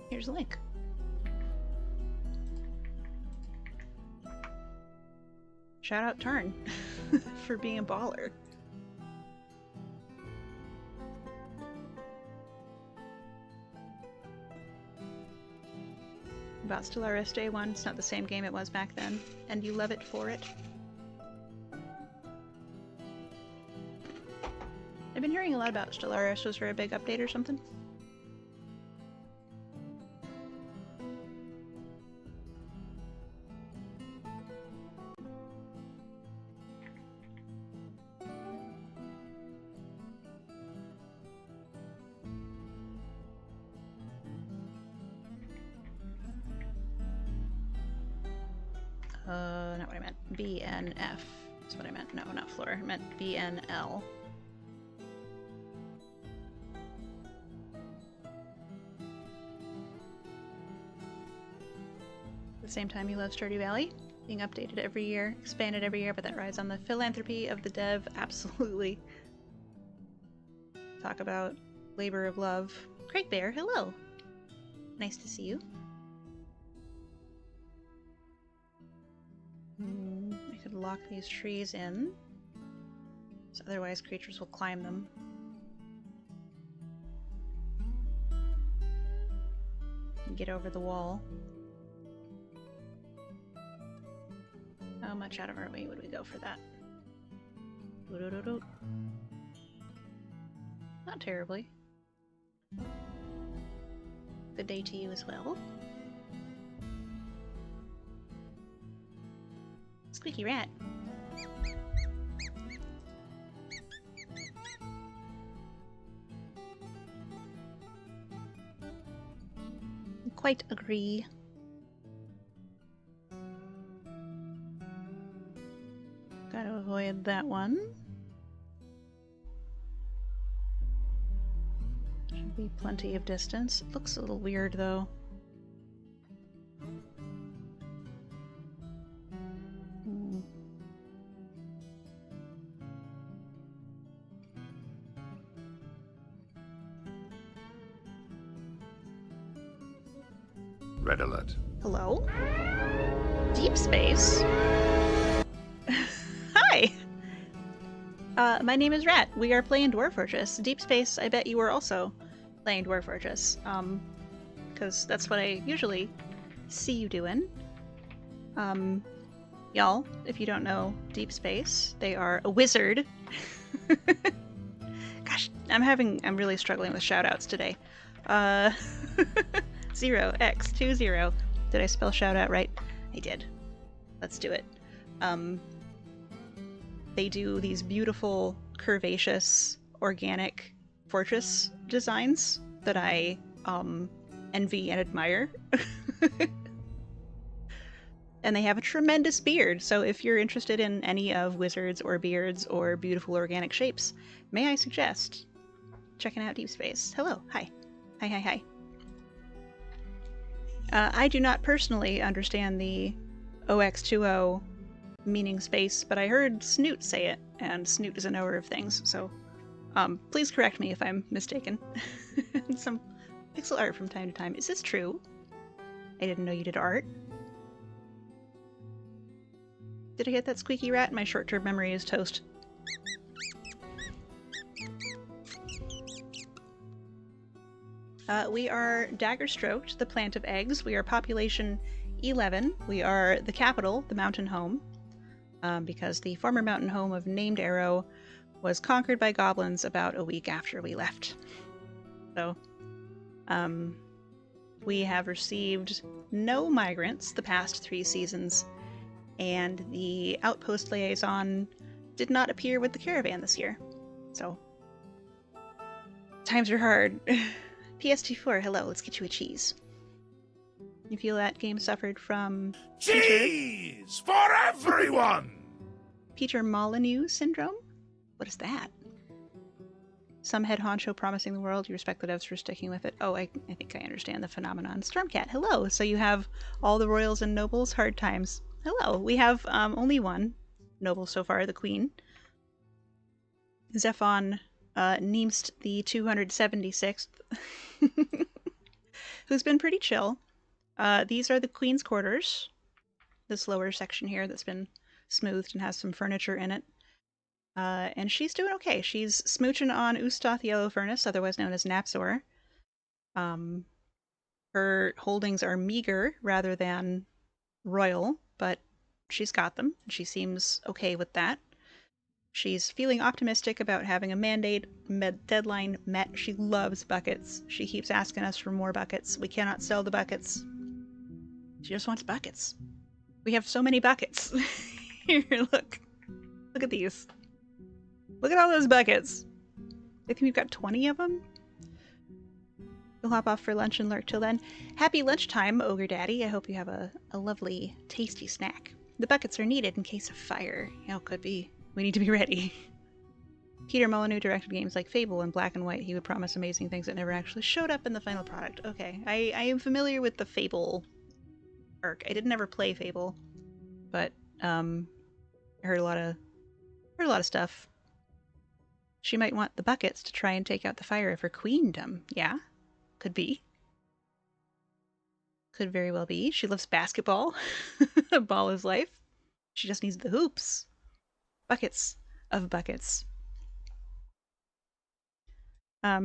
Here's a link. Shout out Tarn for being a baller. About Stellaris Day 1, it's not the same game it was back then, and you love it for it. I've been hearing a lot about Stellaris. Was there a big update or something? Not what I meant. BNF is what I meant. No, not floor. I meant BNL. the same time you love Stardew Valley. Being updated every year, expanded every year, but that rides on the philanthropy of the dev. Absolutely. Talk about labor of love. Craig Bear, hello. Nice to see you. I could lock these trees in, so otherwise creatures will climb them. And get over the wall. How much out of our way would we go for that? Not terribly. Good day to you as well. Squeaky rat. Quite agree. Gotta avoid that one. Should be plenty of distance. It looks a little weird though. Red alert. Hello? Deep space? Hi! My name is Rat. We are playing Dwarf Fortress. Deep space, I bet you were also playing Dwarf Fortress. Because that's what I usually see you doing. Y'all, if you don't know Deep Space, they are a wizard. Gosh, I'm really struggling with shoutouts today. 0x20. Did I spell shoutout right? I did. Let's do it. They do these beautiful, curvaceous, organic fortress designs that I envy and admire. And they have a tremendous beard, so if you're interested in any of wizards or beards or beautiful organic shapes, may I suggest checking out Deep Space. Hello. Hi. Hi. I do not personally understand the OX20 meaning space, but I heard Snoot say it, and Snoot is a knower of things, so please correct me if I'm mistaken. Some pixel art from time to time. Is this true? I didn't know you did art. Did I get that squeaky rat? My short-term memory is toast. We are Daggerstroked, the plant of eggs. We are population 11. We are the capital, the mountain home, because the former mountain home of Named Arrow was conquered by goblins about a week after we left. So, we have received no migrants the past 3 seasons, and the outpost liaison did not appear with the caravan this year. So, times are hard. PS24, hello, let's get you a cheese. You feel that game suffered from Cheese for everyone! Peter Molyneux syndrome? What is that? Some head honcho promising the world, you respect the devs for sticking with it. Oh, I think I understand the phenomenon. Stormcat, hello! So you have all the royals and nobles, hard times. Hello, we have only one noble so far, the queen. Zephon Neemst the 276th, who's been pretty chill. These are the queen's quarters. This lower section here that's been smoothed and has some furniture in it. And she's doing okay. She's smooching on Ustath Yellow Furnace, otherwise known as Napsor. Her holdings are meager rather than royal, but she's got them. She seems okay with that. She's feeling optimistic about having a deadline met. She loves buckets. She keeps asking us for more buckets. We cannot sell the buckets. She just wants buckets. We have so many buckets. Here, look. Look at these. Look at all those buckets. I think we've got 20 of them. We'll hop off for lunch and lurk till then. Happy lunchtime, Ogre Daddy. I hope you have a lovely, tasty snack. The buckets are needed in case of fire. Could be. We need to be ready. Peter Molyneux directed games like Fable and Black and White. He would promise amazing things that never actually showed up in the final product. Okay, I am familiar with the Fable arc. I didn't ever play Fable, but I heard a lot of stuff. She might want the buckets to try and take out the fire of her queendom. Yeah, could be. Could very well be. She loves basketball. Ball is life. She just needs the hoops. Buckets of buckets.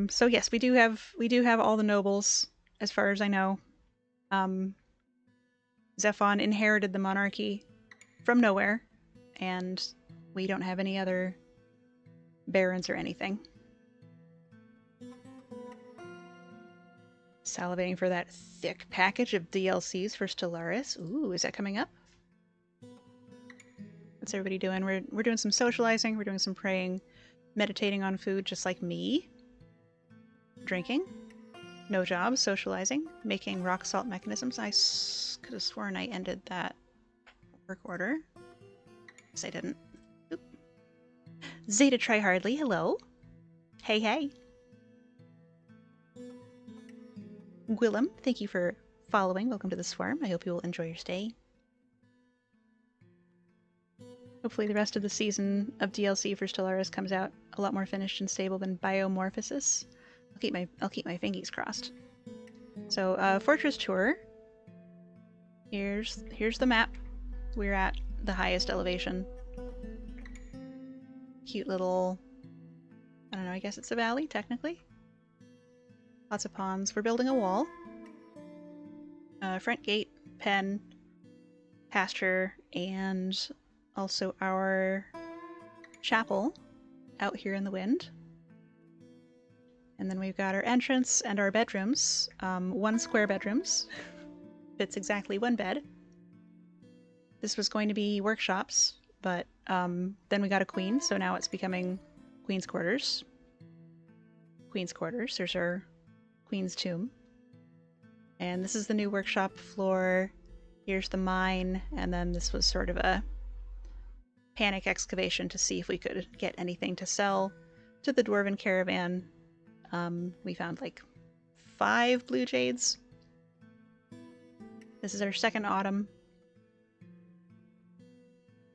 So yes, we do have all the nobles, as far as I know. Zephon inherited the monarchy from nowhere, and we don't have any other barons or anything. Salivating for that thick package of DLCs for Stellaris. Ooh, is that coming up? What's everybody doing? We're doing some socializing, we're doing some praying, meditating on food just like me. Drinking. No job, socializing, making rock salt mechanisms. I could have sworn I ended that work order. Guess I didn't. Oop. Zeta Tryhardly, hello. Hey, hey. Gwillem, thank you for following. Welcome to the Swarm. I hope you will enjoy your stay. Hopefully the rest of the season of DLC for Stellaris comes out a lot more finished and stable than Biomorphosis. I'll keep my fingies crossed. So, Fortress Tour. Here's the map. We're at the highest elevation. Cute little, I don't know, I guess it's a valley, technically. Lots of ponds. We're building a wall. Front gate, pen, pasture, and also our chapel out here in the wind. And then we've got our entrance and our bedrooms. 1 square bedrooms. Fits exactly 1 bed. This was going to be workshops, but then we got a queen, so now it's becoming queen's quarters. Queen's quarters. There's our queen's tomb. And this is the new workshop floor. Here's the mine, and then this was sort of a panic excavation to see if we could get anything to sell to the Dwarven caravan. We found like 5 blue jades. This is our second autumn.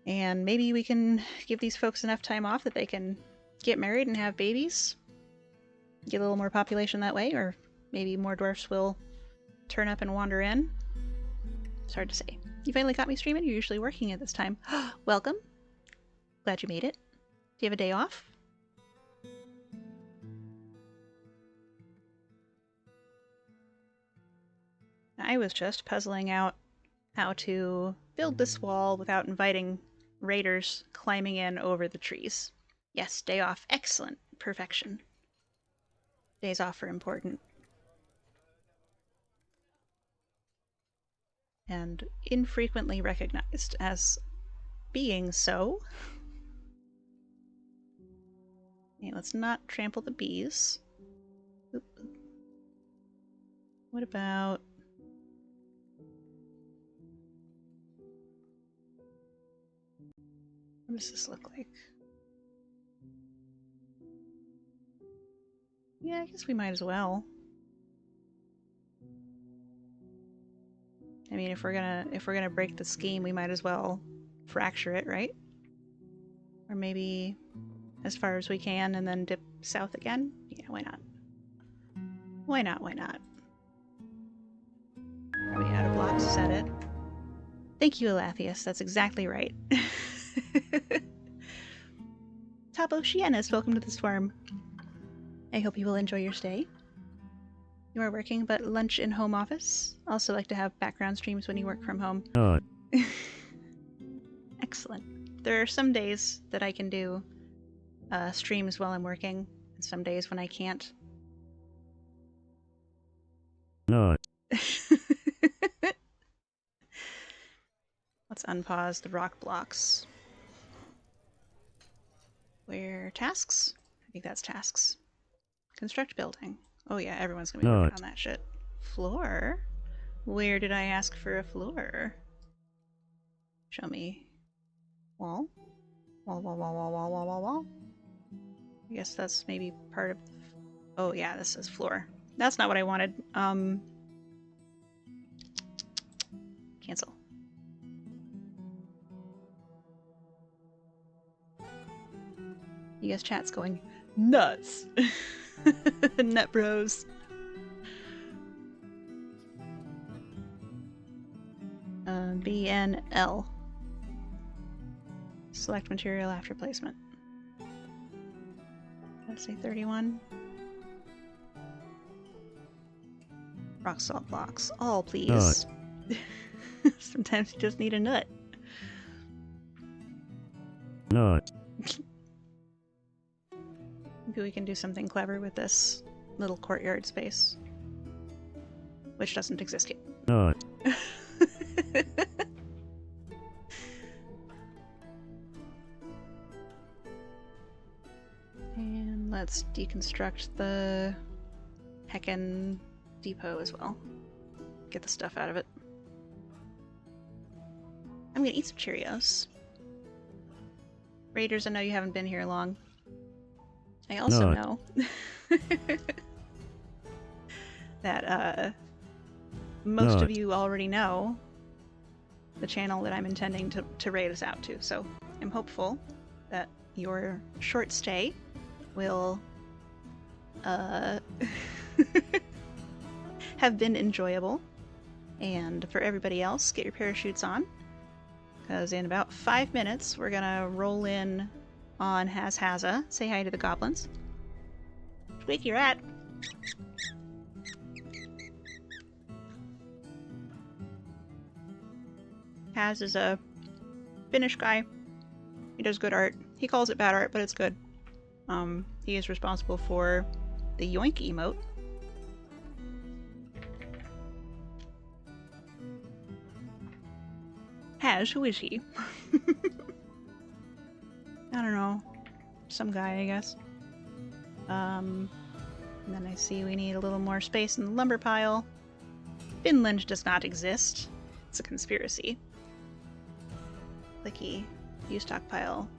And maybe we can give these folks enough time off that they can get married and have babies. Get a little more population that way, or maybe more dwarfs will turn up and wander in. It's hard to say. You finally caught me streaming? You're usually working at this time. Welcome. Glad you made it. Do you have a day off? I was just puzzling out how to build this wall without inviting raiders climbing in over the trees. Yes, day off. Excellent. Perfection. Days off are important. And infrequently recognized as being so. Okay, let's not trample the bees. Oop. What about... What does this look like? Yeah, I guess we might as well. I mean, if we're gonna break the scheme, we might as well fracture it, right? Or maybe as far as we can and then dip south again? Yeah, why not? Why not? Why not? Are we out of blocks to set it? Thank you, Elathius. That's exactly right. Tapo Shiennis, welcome to the Swarm. I hope you will enjoy your stay. You are working, but lunch in home office. Also like to have background streams when you work from home. Not. Excellent. There are some days that I can do streams while I'm working, and some days when I can't. Not. Let's unpause the rock blocks. Where tasks? I think that's tasks. Construct building. Oh yeah, everyone's gonna be working on that shit. Floor? Where did I ask for a floor? Show me. Wall? Wall, wall, wall, wall, wall, wall, wall, wall. I guess that's maybe part of... Oh yeah, this is floor. That's not what I wanted. Cancel. You guys chat's going nuts. Nut bros. BNL. Select material after placement. Let's say 31. Rock salt blocks. All, please. Sometimes you just need a nut. Nut. Maybe we can do something clever with this little courtyard space. Which doesn't exist yet. Nut. And let's deconstruct the heckin' depot as well. Get the stuff out of it. I'm gonna eat some Cheerios. Raiders, I know you haven't been here long. I also know that most of you already know the channel that I'm intending to raid us out to, so I'm hopeful that your short stay will have been enjoyable. And for everybody else, get your parachutes on, because in about 5 minutes we're gonna roll in on Hazhaza. Say hi to the goblins. Squeaky rat. Haz is a Finnish guy. He does good art. He calls it bad art, but it's good. He is responsible for the Yoink emote. Haz, who is he? I don't know. Some guy, I guess. And then I see we need a little more space in the lumber pile. Finland does not exist. It's a conspiracy. Clicky. Use stockpile.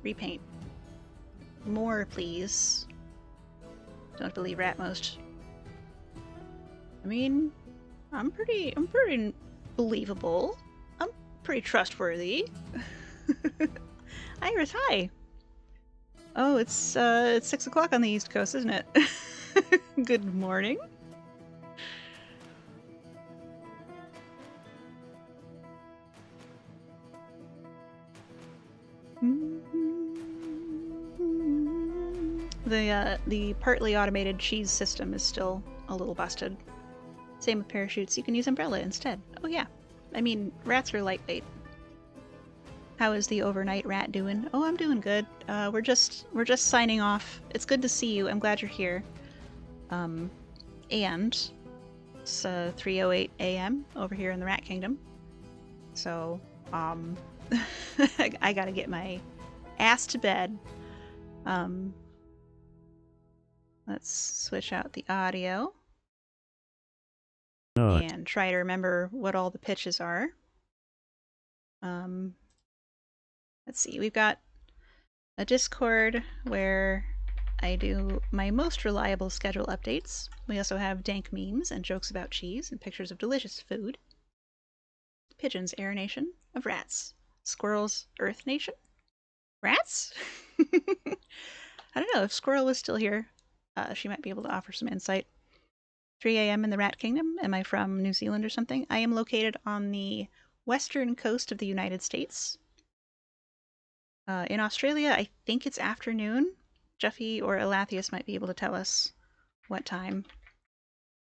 Repaint. More, please. Don't believe Ratmost. I mean, I'm pretty believable. I'm pretty trustworthy. Iris, hi. Oh, it's 6 o'clock on the East Coast, isn't it? Good morning. The partly automated cheese system is still a little busted. Same with parachutes. You can use umbrella instead. Oh yeah. I mean, rats are lightweight. How is the overnight rat doing? Oh, I'm doing good. We're just signing off. It's good to see you. I'm glad you're here. And it's 3:08 a.m. over here in the Rat Kingdom. So, I gotta get my ass to bed. Let's switch out the audio. Nut. And try to remember what all the pitches are. Let's see, we've got a Discord where I do my most reliable schedule updates. We also have dank memes and jokes about cheese and pictures of delicious food. Pigeons, air nation of rats. Squirrels, earth nation? Rats? I don't know, if Squirrel was still here, she might be able to offer some insight. 3 a.m. in the Rat Kingdom. Am I from New Zealand or something? I am located on the western coast of the United States. In Australia, I think it's afternoon. Jeffy or Elathius might be able to tell us what time.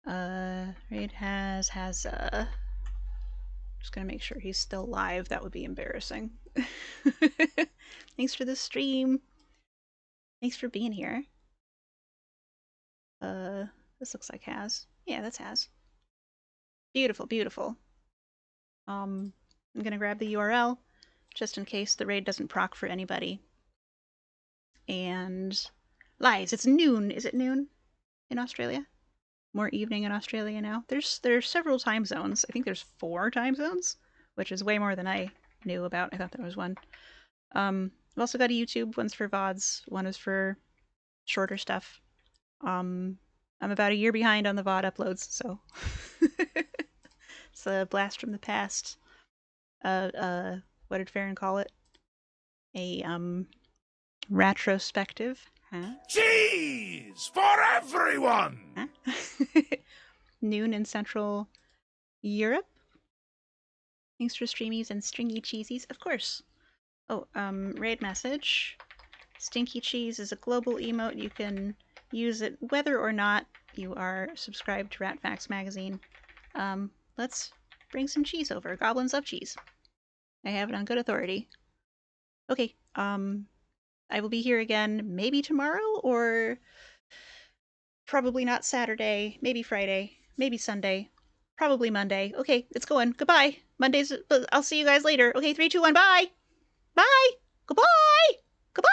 Raid has just gonna make sure he's still live. That would be embarrassing. Thanks for the stream. Thanks for being here. This looks like Haz. Yeah, that's Haz. Beautiful, beautiful. I'm gonna grab the URL just in case the raid doesn't proc for anybody. And lies, it's noon. Is it noon in Australia? More evening in Australia now. There's several time zones. I think there's 4 time zones, which is way more than I knew about. I thought there was one. I've also got a YouTube. One's for VODs. One is for shorter stuff. I'm about a year behind on the VOD uploads, so It's a blast from the past. What did Farron call it? A retrospective. Huh? Cheese for everyone! Huh? Noon in Central Europe. Thanks for streamies and stringy cheesies, of course. Oh, raid message. Stinky cheese is a global emote. You can use it whether or not you are subscribed to Rat Facts magazine. Let's bring some cheese over. Goblins love cheese. I have it on good authority. Okay, I will be here again maybe tomorrow, or probably not Saturday, maybe Friday, maybe Sunday, probably Monday. Okay, it's going. Goodbye. Mondays, I'll see you guys later. Okay, 3, 2, 1, bye! Bye! Goodbye! Goodbye!